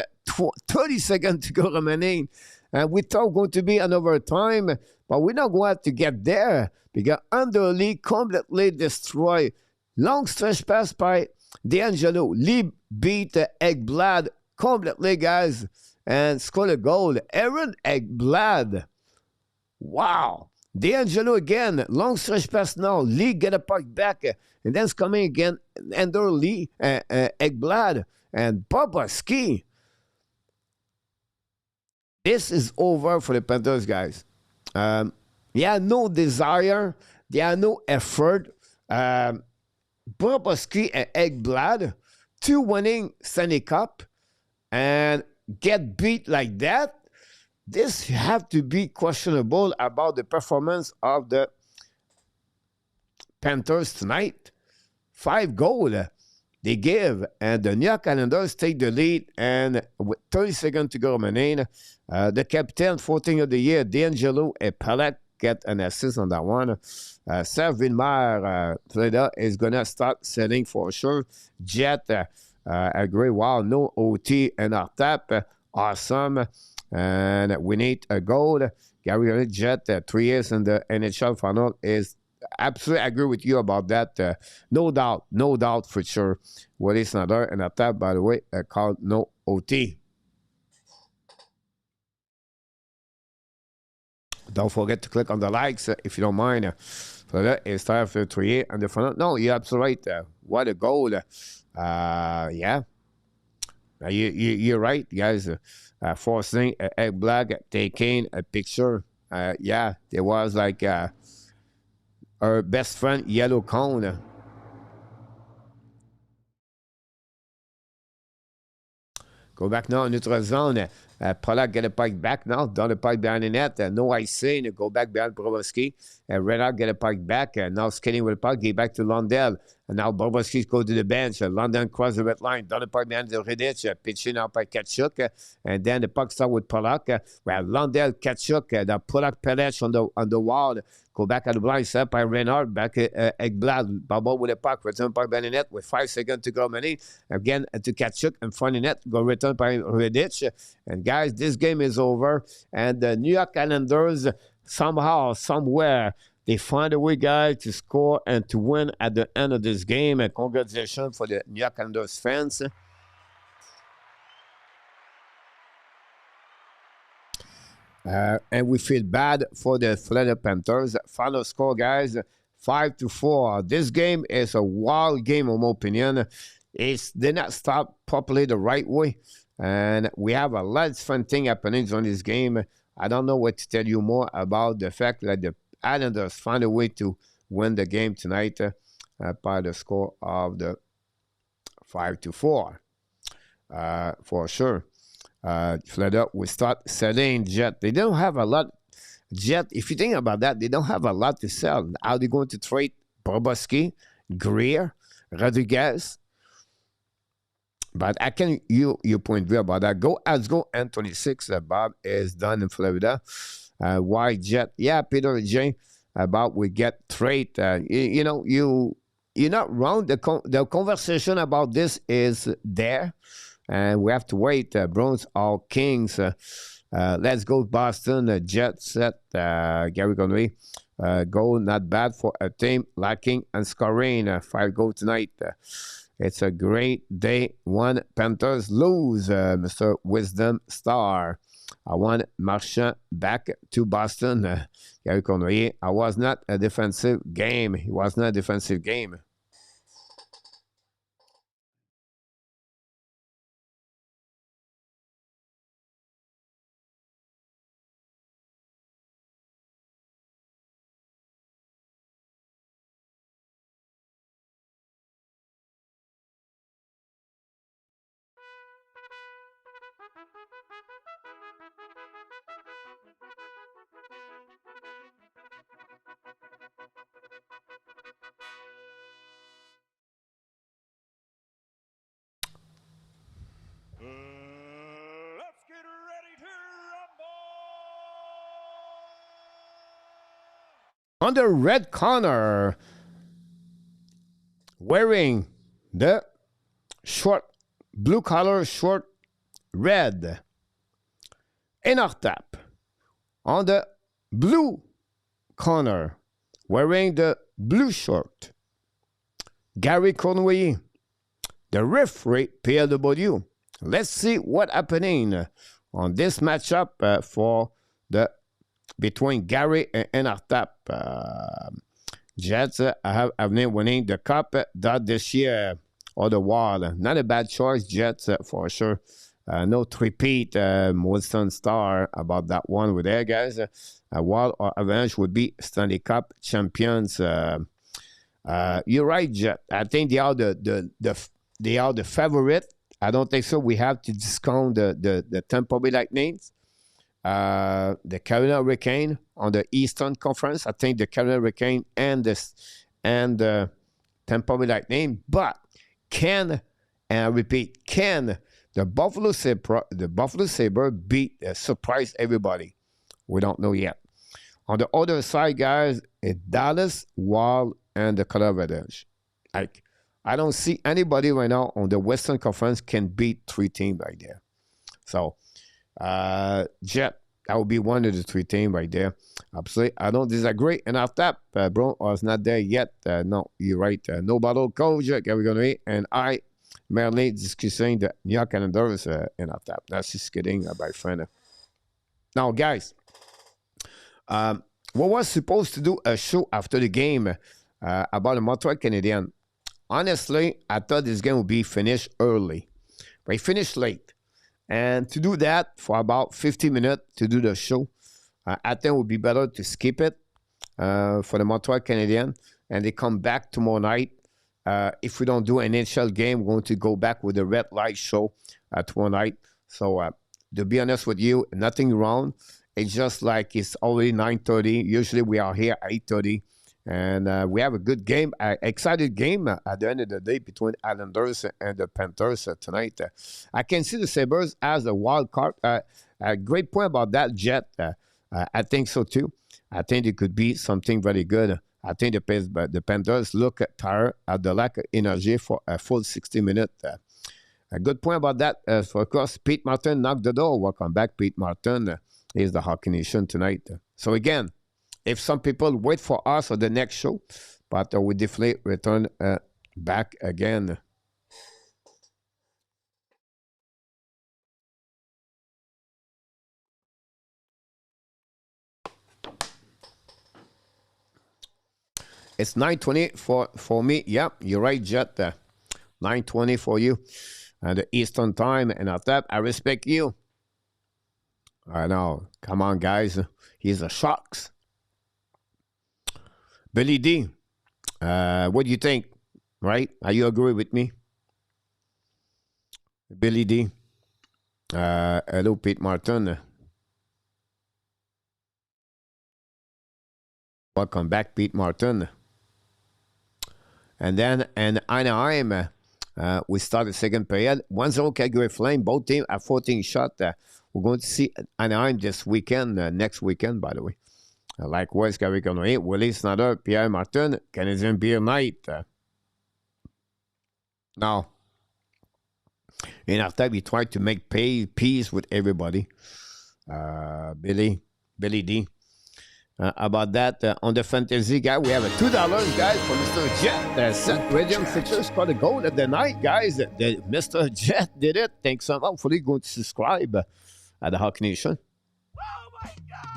30 seconds to go remaining. And we thought going to be an overtime, but we're not going to have to get there because Andrew Lee completely destroyed. Long stretch pass by D'Angelo. Lee beat Ekblad completely, guys, and scored a goal. Aaron Ekblad. Wow. D'Angelo again. Long stretch pass now. Lee get a puck back. And then it's coming again. Andrew Lee, Ekblad, and Bobrovsky. This is over for the Panthers, guys. Yeah, no desire. There are no effort. Bobrovsky and Ekblad, two winning Stanley Cup, and get beat like that. This have to be questionable about the performance of the Panthers tonight. 5 goals they give, and the New York Islanders take the lead, and with 30 seconds to go remaining, the captain, 14th of the year, D'Angelo and Palak get an assist on that one. Serge Villemar, Florida, is going to start selling for sure. Jet, agree, wow, no OT and our tap, awesome. And we need a goal. Gary Jet, 3 years in the NHL final, is absolutely agree with you about that. No doubt for sure. What is another and a tap, by the way, called no OT. Don't forget to click on the likes if you don't mind. So that is time after 3 and the final. No, you're absolutely right. What a goal. Yeah. You're right, guys. Forcing Egg Black taking a picture. Yeah, there was like our best friend, Yellow Cone. Go back now in neutral zone. Pollock get a puck back now. Down the puck behind the net. No icing. Go back behind Bobrovsky. Renard get a puck back. Now skating with the puck. Get back to Lundell. And now Bobrovsky goes to the bench. London cross the red line. Down the puck behind the Riddich. Pitching out by Kachuk. And then the puck start with Pollock. Well, Lundell, Kachuk. The Pollock Pelech on the wall. Go back at the blind, set by Renard, back at Ekblad, Baba with the puck, return puck by the net with 5 seconds to go, Many. Again, to Kachuk in front of the net, go return by Riddich. And guys, this game is over. And the New York Islanders, somehow, somewhere, they find a way, guys, to score and to win at the end of this game. And congratulations for the New York Islanders fans. And we feel bad for the Florida Panthers. Final score, guys, 5-4. This game is a wild game, in my opinion. It did not start properly the right way. And we have a lot of fun thing happening on this game. I don't know what to tell you more about the fact that the Islanders found a way to win the game tonight by the score of the 5-4. For sure. Florida will start selling Jet. They don't have a lot. Jet, if you think about that, they don't have a lot to sell. Are they going to trade Bobrovsky, Greer, Rodriguez? But I can you point of view about that. Let's go N26. Bob is done in Florida. Why Jet? Yeah, Peter J. Bob we get trade. You're not wrong. The conversation about this is there. And we have to wait. Bruins or Kings. Let's go Boston. Jet set. Gary Conway. Goal not bad for a team lacking and scoring. 5 goals tonight. It's a great day. 1 Panthers lose. Mr. Wisdom Star. I want Marchand back to Boston. Gary Conway. I was not a defensive game. It was not a defensive game. Let's get ready to rumble! On the red corner, wearing the short blue collar, short red. Enartap on the blue corner, wearing the blue short. Gary Conway, the referee, PLW. Let's see what's happening on this matchup for the between Gary and Enartap. Jets have been winning the cup that this year or the wall. Not a bad choice, Jets for sure. No three-peat Molson Star about that one with there, guys. Wall or Avalanche would be Stanley Cup champions. You're right, Jet. I think they are they are the favorite. I don't think so. We have to discount the Tampa Bay Lightning, the Carolina Hurricane on the Eastern Conference. I think the Carolina Hurricane and the Tampa Bay Lightning. But can, and I repeat, can the Buffalo Sabre beat surprise everybody? We don't know yet. On the other side, guys, it's Dallas, Wild, and the Colorado Avalanche. Like, I don't see anybody right now on the Western Conference can beat three teams right there. So, Jet, that would be one of the three teams right there. Absolutely. I don't disagree. And after that, bro, I was not there yet. No, you're right. No battle coach, Gary Gunnery, and I, merely discussing the New York Islanders and after that. That's just kidding, my friend. Now, guys, we was supposed to do a show after the game about the Montreal Canadiens. Honestly, I thought this game would be finished early, but it finished late. And to do that for about 50 minutes to do the show, I think it would be better to skip it for the Montreal Canadiens, and they come back tomorrow night. If we don't do an NHL game, we're going to go back with the red light show tomorrow night. So to be honest with you, nothing wrong. It's just like it's already 9:30. Usually we are here at 8:30. And we have a good game, excited game at the end of the day between Islanders and the Panthers tonight. I can see the Sabres as a wild card. A great point about that, Jet. I think so too. I think it could be something very good. I think the Panthers look tired at the lack of energy for a full 60 minutes. A good point about that. Of course, Pete Martin knocked the door. Welcome back, Pete Martin. He's the Hockey Nation tonight. So again, if some people wait for us on the next show, but we definitely return back again. It's 9:20 for me. Yeah, you're right, Jet. 9:20 for you. The Eastern time. And after that, I respect you. I know. Come on, guys. He's a Sharks. Billy D, what do you think? Right? Are you agree with me? Billy D. Hello, Pete Martin. Welcome back, Pete Martin. And then in Anaheim, we start the second period. 1-0 Calgary Flame. Both teams have 14 shots. We're going to see Anaheim this weekend, next weekend, by the way. Likewise, Gary Conway, Willie Snyder, Pierre Martin, Canadian Beer Night. Now, in our time, we try to make peace with everybody. Billy D. About that, on the fantasy guy, we have a $2, guys, for Mr. Jet. Seth Williams Fitchers got a goal of the night, guys. Mr. Jet did it. Thanks so much. Hopefully, going to subscribe at the Hockey Nation. Oh my God!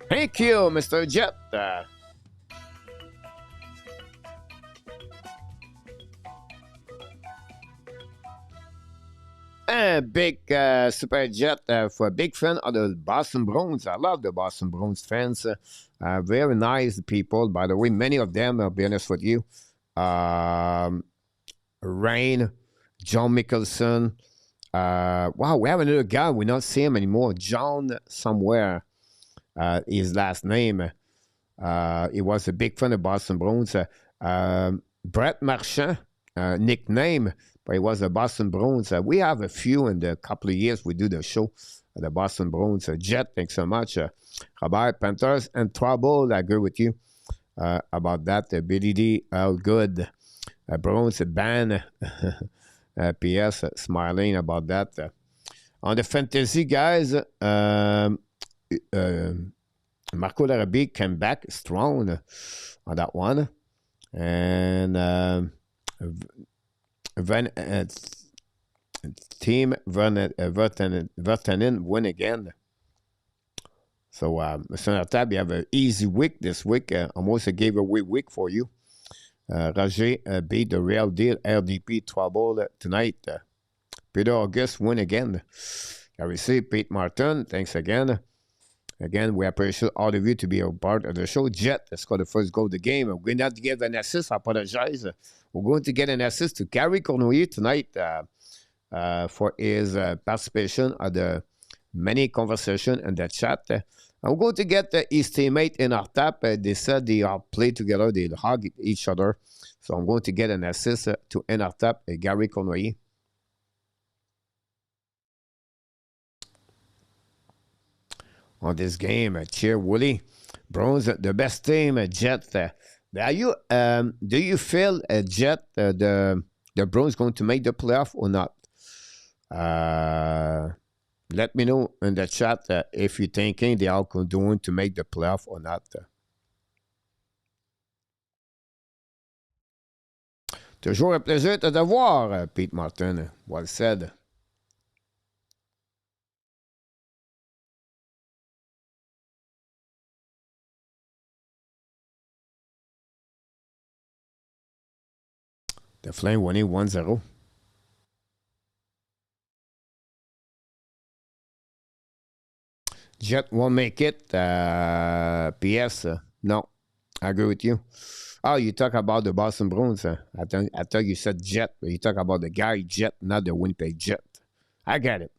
Thank you, Mr. Jet. Big Super Jet for a big fan of the Boston Bruins. I love the Boston Bruins fans. Very nice people, by the way. Many of them, I'll be honest with you. Rain, John Mickelson. Wow, we have another guy. We not see him anymore. John somewhere. His last name. He was a big fan of Boston Bruins. Brett Marchand, nickname, but he was a Boston Bruins. We have a few in the couple of years we do the show. The Boston Bruins. Jet, thanks so much. Robert Panthers and Trouble. I agree with you about that. Billy D, all good. Bruins ban. P.S. Smiling about that. On the fantasy, guys, Marco Larrabee came back strong on that one. And team Vertanen win again. So, Mr. Natab, you have an easy week this week. Almost a giveaway week for you. Roger beat the real deal RDP Trouble tonight. Peter August win again. I received Pete Martin. Thanks again. Again, we appreciate all of you to be a part of the show. Jet scored the first goal of the game. We're going to have to give an assist. I apologize. We're going to get an assist to Gary Cournoyer tonight for his participation at the many conversation in the chat. I'm going to get his teammate in our tap. They said they all play together. They hug each other. So I'm going to get an assist to in our tap, Gary Cournoyer. On this game, cheer Wooly. Bronze, the best team, Jet. Do you feel, Jet, the Browns going to make the playoff or not? Let me know in the chat if you're thinking they are going to make the playoff or not. Toujours un plaisir de te voir, Pete Martin. Well said. The Flame winning 1-0. Jet won't make it. PS, no. I agree with you. Oh, you talk about the Boston Bruins. I thought you said Jet, but you talk about the Gary Jet, not the Winnipeg Jet. I got it.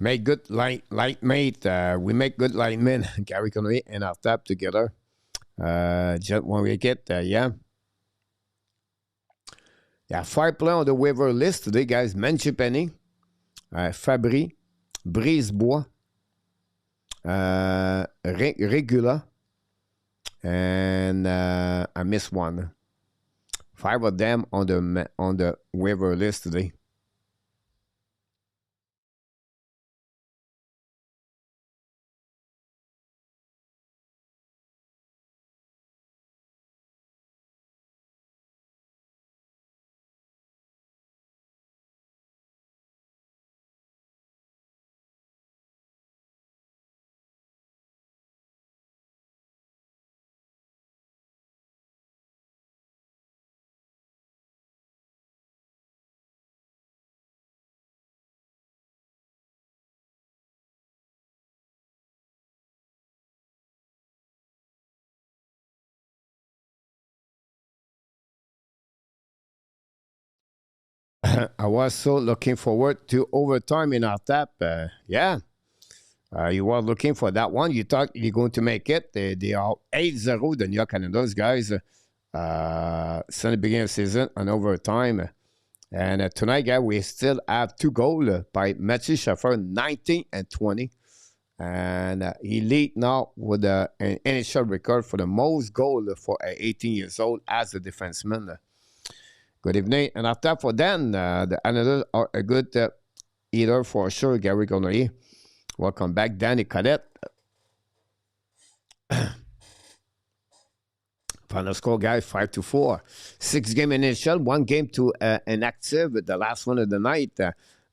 Make good light mate. We make good light men. Gary Conway and our tap together. Jet won't make it. Yeah. Yeah, 5 players on the waiver list today, guys. Manchipani, Fabry, Brisebois, Regula, and I missed one. 5 of them on the waiver list today. I was so looking forward to overtime in our tap. Yeah. You were looking for that one. You thought you're going to make it. They are 8-0, the New York Canadiens, guys. Since the beginning of the season and overtime. And tonight, guys, we still have 2 goals by Matthew Schaffer, 19 and 20. And he lead now with an NHL record for the most goal for 18 years old as a defenseman. Good evening. And after for Dan, the Canadiens are a good eater for sure, Gary Connery. Welcome back, Danny Cadet. Final score, guys, 5-4. 6 game initial, 1 game to inactive. The last one of the night,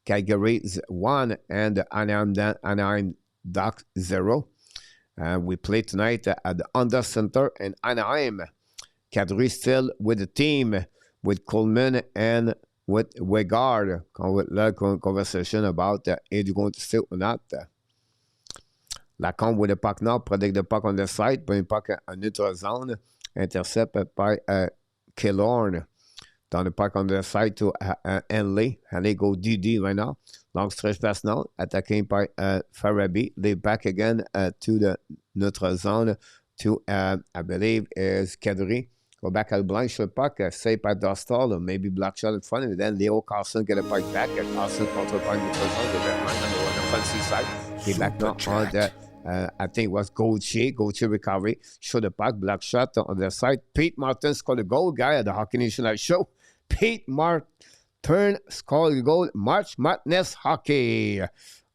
Calgary's 1 and Anaheim Ducks 0. We play tonight at the Under Center in Anaheim. Calgary still with the team, with Coleman and with Weigard. Conversation about is he going to stay or not. Lacombe with the puck now, protect the puck on the side, put the puck en neutral zone, intercept by Killorn. Dans le puck on the side to Henley. Henley go DD right now. Long stretch pass now, attacking by Farabi. They back again to the neutral zone to, I believe, is Kadri. Go back at blank shot puck, saved by Dostal, or maybe block shot in front, and then Leo Carlson get a puck back, and Carlson control puck neutral zone, the red line number 1 on the offensive side. He back now on the I think it was Gauthier recovery. Show the puck, black shot on the side. Pete Martin scored a goal, guy, at the Hockey Nation Live show. Pete Martin scored a goal. March Madness Hockey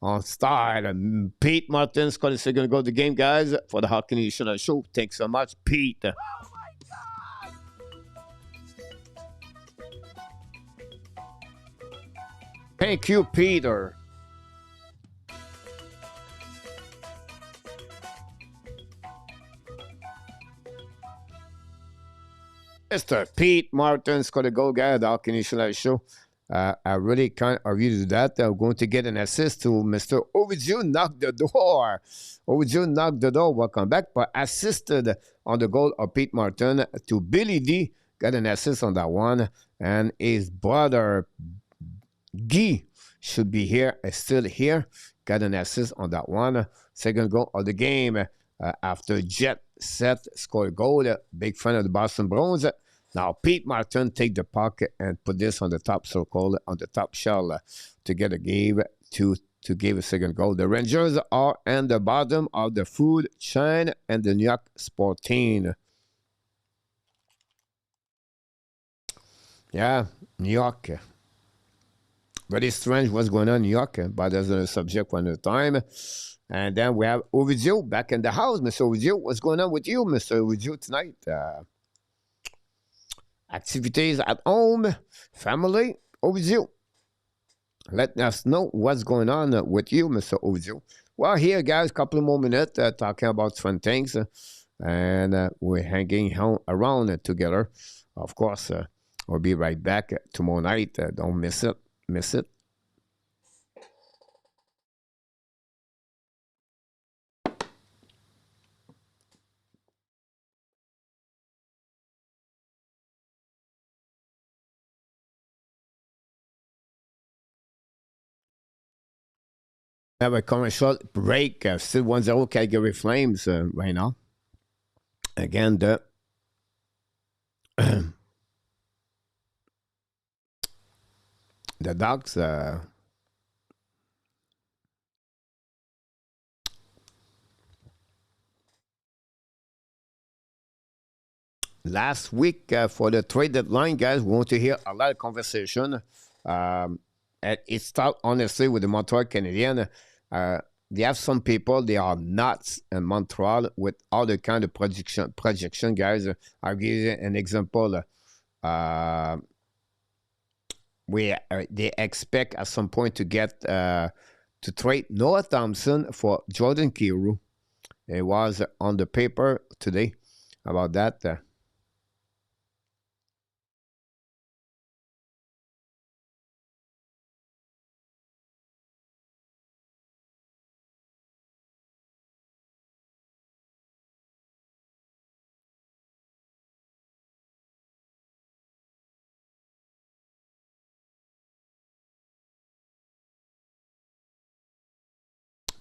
on style. Pete Martin scored the second goal of the game, guys, for the Hockey Nation Live show. Thanks so much, Pete. Oh my God! Thank you, Peter. Mr. Pete Martin scored a goal, guy. The Hockey Nation Live Show. I really can't argue to that. I'm going to get an assist to Mr. Ovidiu knocked the door. Ovidiu knocked the door. Welcome back. But assisted on the goal of Pete Martin to Billy D. Got an assist on that one. And his brother, Guy, should be here. Is still here. Got an assist on that one. Second goal of the game after Jet Set scored a goal. Big fan of the Boston Bruins. Now Pete Martin take the puck and put this on the top circle, on the top shell to get a game to give a second goal. The Rangers are at the bottom of the food chain and the New York Sporting. Yeah, New York. Very strange what's going on in New York, but that's a subject for another time. And then we have Ovidiu back in the house. Mr. Ovidiu, what's going on with you, Mr. Ovidiu, tonight? Activities at home, family, Ovidiu. Let us know what's going on with you, Mr. Ovidiu. Well, here, guys, a couple of more minutes talking about fun things. And we're hanging around together. Of course, we'll be right back tomorrow night. Don't miss it. Have a commercial break. Still 1-0 Calgary Flames right now. Again, the the Ducks. Last week for the trade deadline, guys, we want to hear a lot of conversation. And it starts honestly with the Montreal Canadiens. They have some people, they are nuts in Montreal with all the kind of projection, guys. I'll give you an example. They expect at some point to get to trade Noah Thompson for Jordan Kyrou. It was on the paper today about that.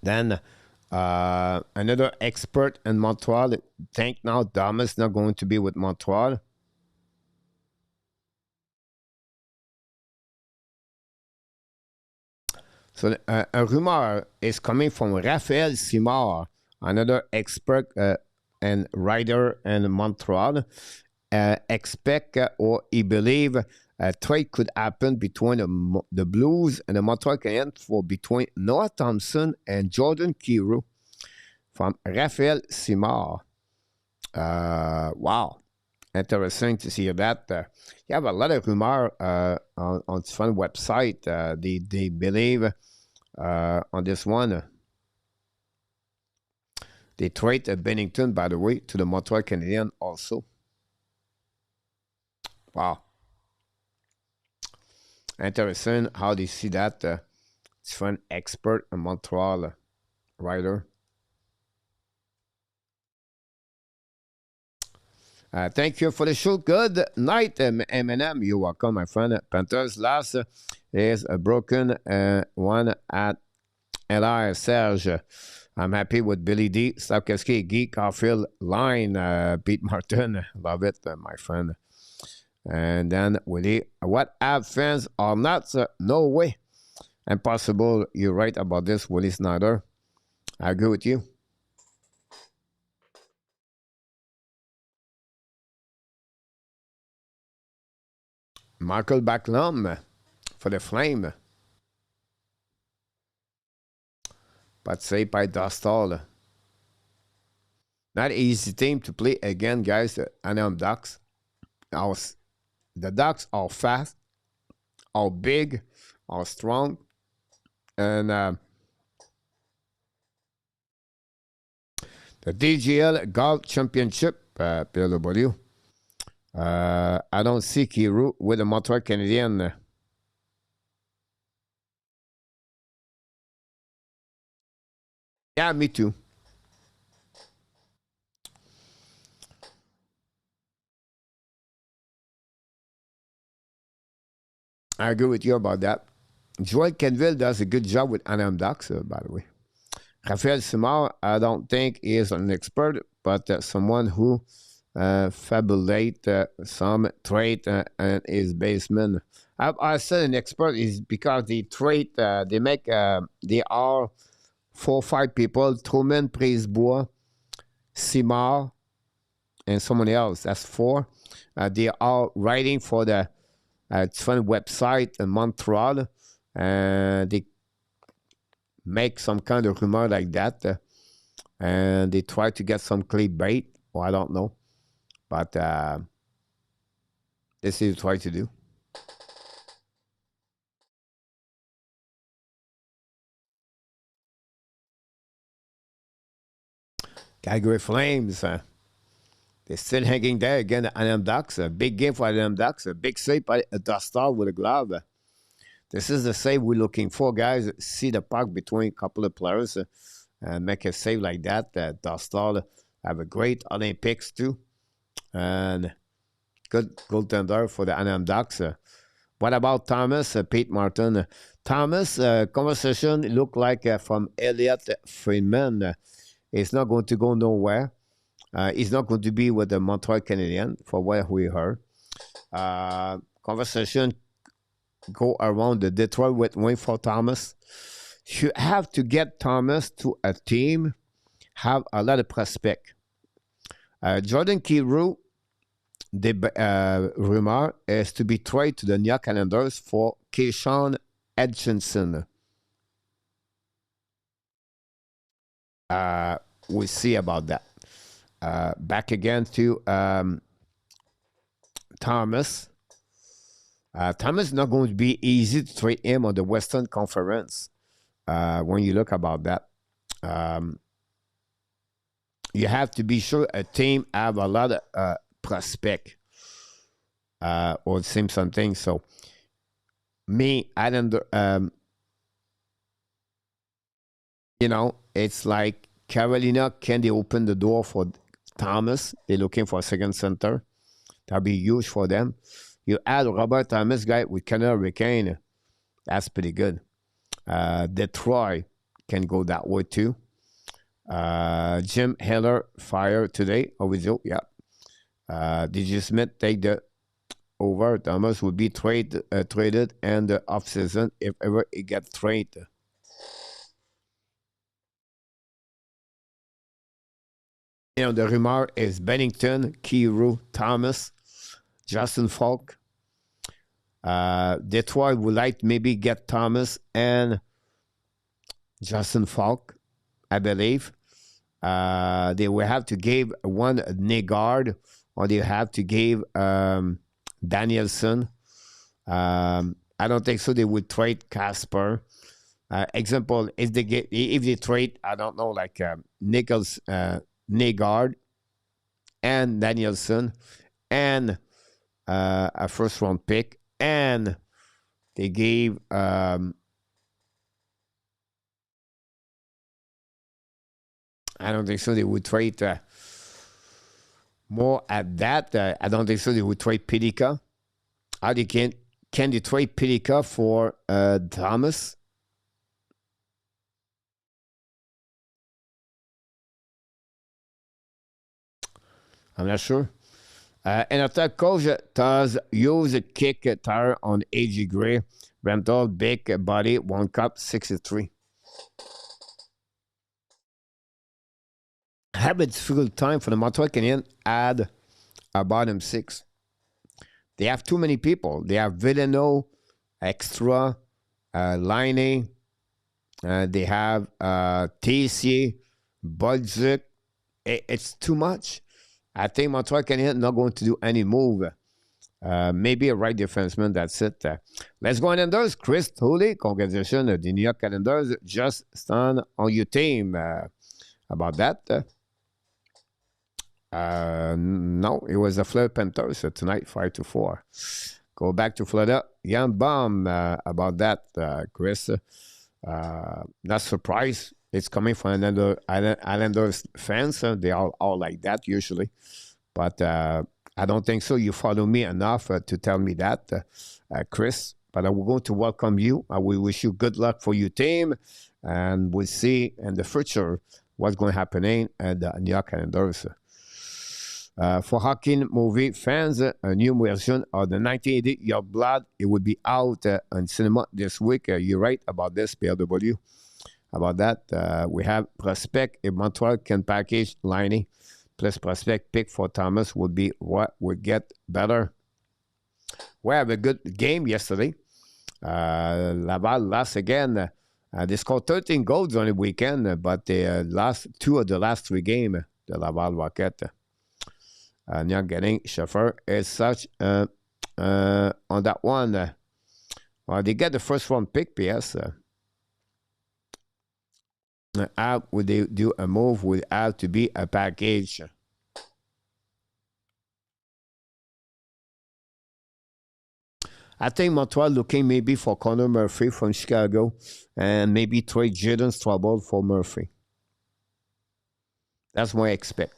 Then another expert in Montreal think now Thomas not going to be with Montreal. So a rumor is coming from Raphaël Simard, another expert and writer in Montreal. Expect or he believe a trade could happen between the Blues and the Montreal Canadiens for between Noah Thompson and Jordan Kyrou from Raphaël Simard. Wow. Interesting to see that. You have a lot of rumor on this fun website. They believe on this one. They trade Bennington, by the way, to the Montreal Canadiens also. Wow. Interesting how they see that. It's fun expert in Montreal writer. Thank you for the show. Good night, M&M. You're welcome, my friend. Panthers last is a broken one at LR Serge. I'm happy with Billy D, Stavkovsky, Guy, Caulfield, line, Pete Martin. Love it, my friend. And then Willie, what have fans are not? No way. Impossible. You're right about this, Willie Snyder. I agree with you. Michael Backlum for the Flame. But saved by Dostal. Not easy team to play again, guys. The Anaheim Ducks. The Ducks are fast, are big, are strong, and the DGL Golf Championship, PLW. I don't see Kiru with the Montreal Canadian. Yeah, me too. I agree with you about that. Joel Kenville does a good job with Anaheim Ducks, by the way. Raphael Simard, I don't think he is an expert, but someone who fabulate some trait and his baseman. I said an expert is because the trait they make they are 4 or 5 people: Truman, Brisebois, Simard, and someone else. That's 4. They are writing for the different website in Montreal, and they make some kind of rumor like that, and they try to get some clickbait, or I don't know, but this is try to do. Calgary Flames, they're still hanging there again. The Anaheim Ducks, a big game for Anaheim Ducks, a big save by Dostal with a glove. This is the save we're looking for, guys. See the puck between a couple of players and make a save like that. Dostal have a great Olympics too, and good goaltender for the Anaheim Ducks. What about Thomas, Pete Martin? Thomas, conversation look like from Elliot Friedman. It's not going to go nowhere. He's not going to be with the Montreal Canadiens, for what we heard. Conversation go around the Detroit with win for Thomas. You have to get Thomas to a team, have a lot of prospect. Jordan Kyrou, the rumor is to be traded to the New York Islanders for Keyshawn Edgington. We'll see about that. Back again to Thomas. Thomas is not going to be easy to trade him on the Western Conference. When you look about that, you have to be sure a team have a lot of prospect or same something. So me, I don't. It's like Carolina. Can they open the door for Thomas? They're looking for a second center. That'll be huge for them. You add Robert Thomas guy with Canada Hurricane. That's pretty good. Detroit can go that way too. Jim Heller fired today. Oviedo, yeah. DJ Smith take the over. Thomas will be traded in the offseason if ever he gets traded. The rumor is Bennington, Kyrou, Thomas, Justin Falk. Detroit would like to maybe get Thomas and Justin Falk, I believe. They will have to give one Negard, or they have to give Danielson. I don't think so. They would trade Casper. Example, if they trade, I don't know, like Nichols, Negard, and Danielson, and a first round pick, and they gave I don't think so. They would trade more at that. I don't think so. They would trade Pilica. How they can they trade Pilica for Thomas? I'm not sure. And attack coach does use a kick tire on AG Gray. Rental, big body, 1 cup, 63. Have a difficult time for the Montreal Canadiens add a bottom 6. They have too many people. They have Villano, Extra, Liney. They have Tessier, Budzik. It's too much. I think Montreal Canadiens not going to do any move. Maybe a right defenseman, that's it. Let's go on Islanders. Chris Tooley, congratulations. The New York Islanders just stand on your team. About that. No, it was the Florida Panthers tonight, 5-4. Go back to Florida. Young bomb about that, Chris. Not surprised. It's coming from another Islanders fans. They are all like that usually, but I don't think so. You follow me enough to tell me that, Chris. But we're going to welcome you. We wish you good luck for your team, and we'll see in the future what's going to happen at the New York Islanders. For hockey movie fans, a new version of the 1980 Your Blood, it will be out on cinema this week. You're right about this, PLW. About that, we have Prospect if Montreal can package Liney plus Prospect pick for Thomas would be what would get better. We have a good game yesterday. Laval lost again. They scored 13 goals on the weekend, but they lost 2 of the last 3 games, the Laval Rocket. Not getting Schaffer is such on that one. Well, they get the first round pick, PS. How would they do a move? Would have to be a package. I think Montreal looking maybe for Connor Murphy from Chicago and maybe trade Jaden Straubel for Murphy. That's what I expect.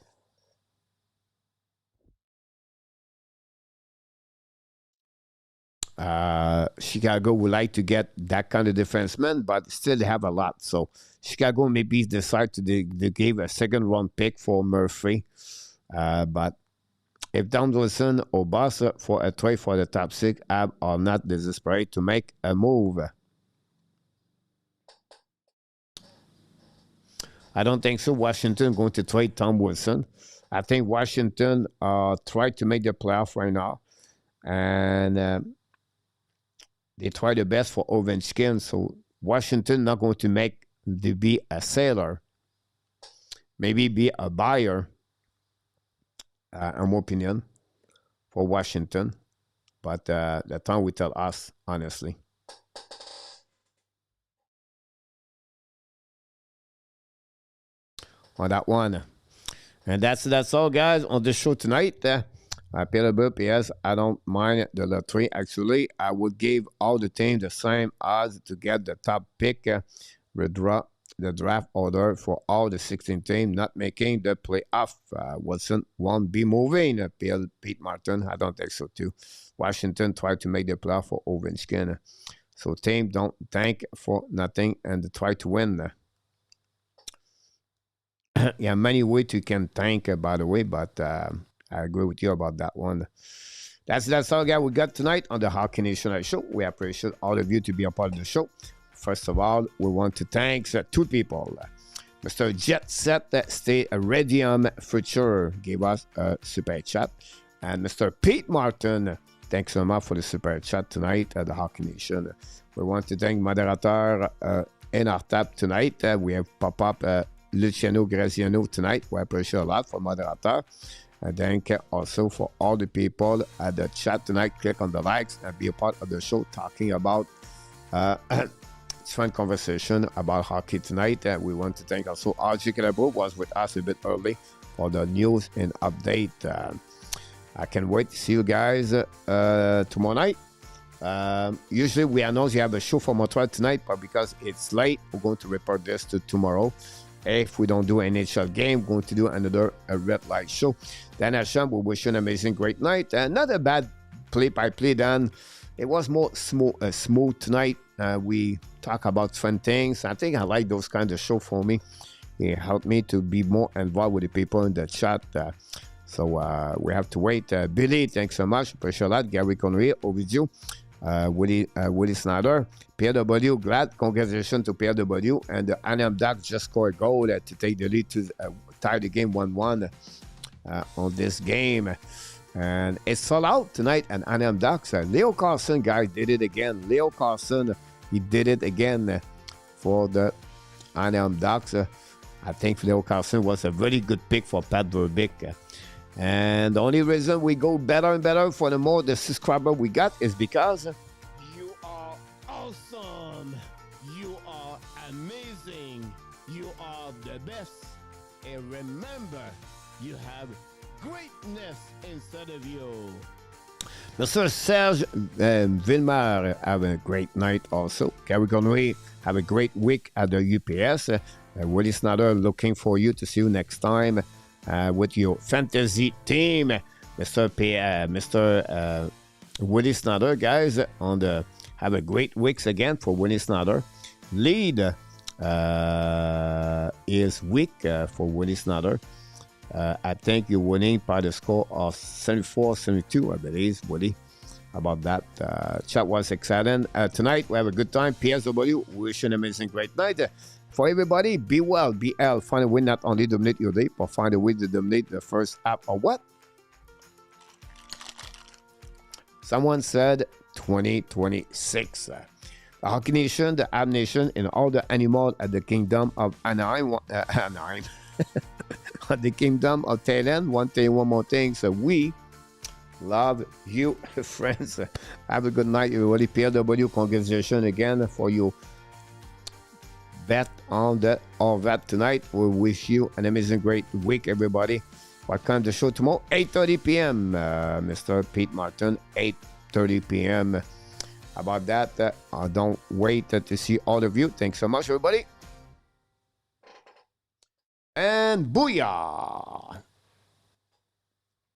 Chicago would like to get that kind of defenseman, but still they have a lot. So Chicago maybe decide to they give a second round pick for Murphy. But if Don Wilson or Bossa for a trade for the top 6 are not desperate to make a move. I don't think so. Washington going to trade Tom Wilson. I think Washington try to make the playoff right now. And they try their best for Ovechkin. So Washington not going to make to be a seller. Maybe be a buyer, in my opinion, for Washington. But the time will tell us, honestly. On that one. And that's all, guys, on the show tonight. Peter Burp, yes, I don't mind the lottery. Actually, I would give all the teams the same odds to get the top pick. Withdraw the draft order for all the 16 teams not making the playoff. Wilson won't be moving. Pete Martin, I don't think so too. Washington tried to make the playoff for Ovechkin. So team don't tank for nothing and try to win. Yeah, many ways you can tank, by the way, but I agree with you about that one. That's all, guys, we got tonight on the Hockey Nation Show. We appreciate all of you to be a part of the show. First of all, we want to thank 2 people. Mr. Jet Set Stay Radium Future gave us a super chat. And Mr. Pete Martin, thanks so much for the super chat tonight at the Hockey Nation. We want to thank Moderator in our tab tonight. We have pop-up Luciano Graziano tonight. We appreciate a lot for Moderator. And thank you also for all the people at the chat tonight. Click on the likes and be a part of the show talking about it's fun conversation about hockey tonight. We want to thank also RJ Calabo was with us a bit early for the news and update. I can't wait to see you guys tomorrow night. Usually we announce you have a show for Montreal tonight, but because it's late, we're going to report this to tomorrow. If we don't do an NHL game, we're going to do another red light show. Dan Asham, we wish you an amazing, great night. Not a bad play-by-play, Dan. It was more smooth tonight. We talk about fun things. I think I like those kinds of show for me. It helped me to be more involved with the people in the chat. So we have to wait. Billy, thanks so much. Appreciate that. Gary Connery, Ovidio. Willie Snyder, PW, glad congratulations to PW, and the Anaheim Ducks just scored a goal to take the lead to tie the game 1-1 on this game, and it's sold out tonight at Anaheim Ducks. Leo Carlson, guys, did it again. Leo Carlson, he did it again for the Anaheim Ducks. I think Leo Carlson was a very good pick for Pat Verbeek. And the only reason we go better and better for the more the subscriber we got is because you are awesome. You are amazing. You are the best. And remember, you have greatness inside of you. Mr. Serge Villemar, have a great night also. Gary Conway, have a great week at the UPS. Willie Snyder, looking for you to see you next time with your fantasy team. Mr. Willie Snyder, guys, have a great week again for Willie Snyder. Lead is weak for Willie Snyder. I think you're winning by the score of 74-72, I believe, Woody. About that. Chat was exciting. Tonight, we have a good time. PSW, wish you an amazing, great night. For everybody, be well, be healthy. Find a way not only dominate your day, but find a way to dominate the first app or what? Someone said 2026. The Hockey Nation, the Ab Nation, and all the animals at the Kingdom of Anaheim. Anaheim. The Kingdom of Thailand. One more thing. So we love you, friends. Have a good night, everybody. PLW, congratulations again for your bet on the all that tonight. We wish you an amazing, great week, everybody. Welcome to the show tomorrow, 8:30 p.m. Mr. Pete Martin, 8:30 p.m. About that, don't wait to see all of you. Thanks so much, everybody. And booyah!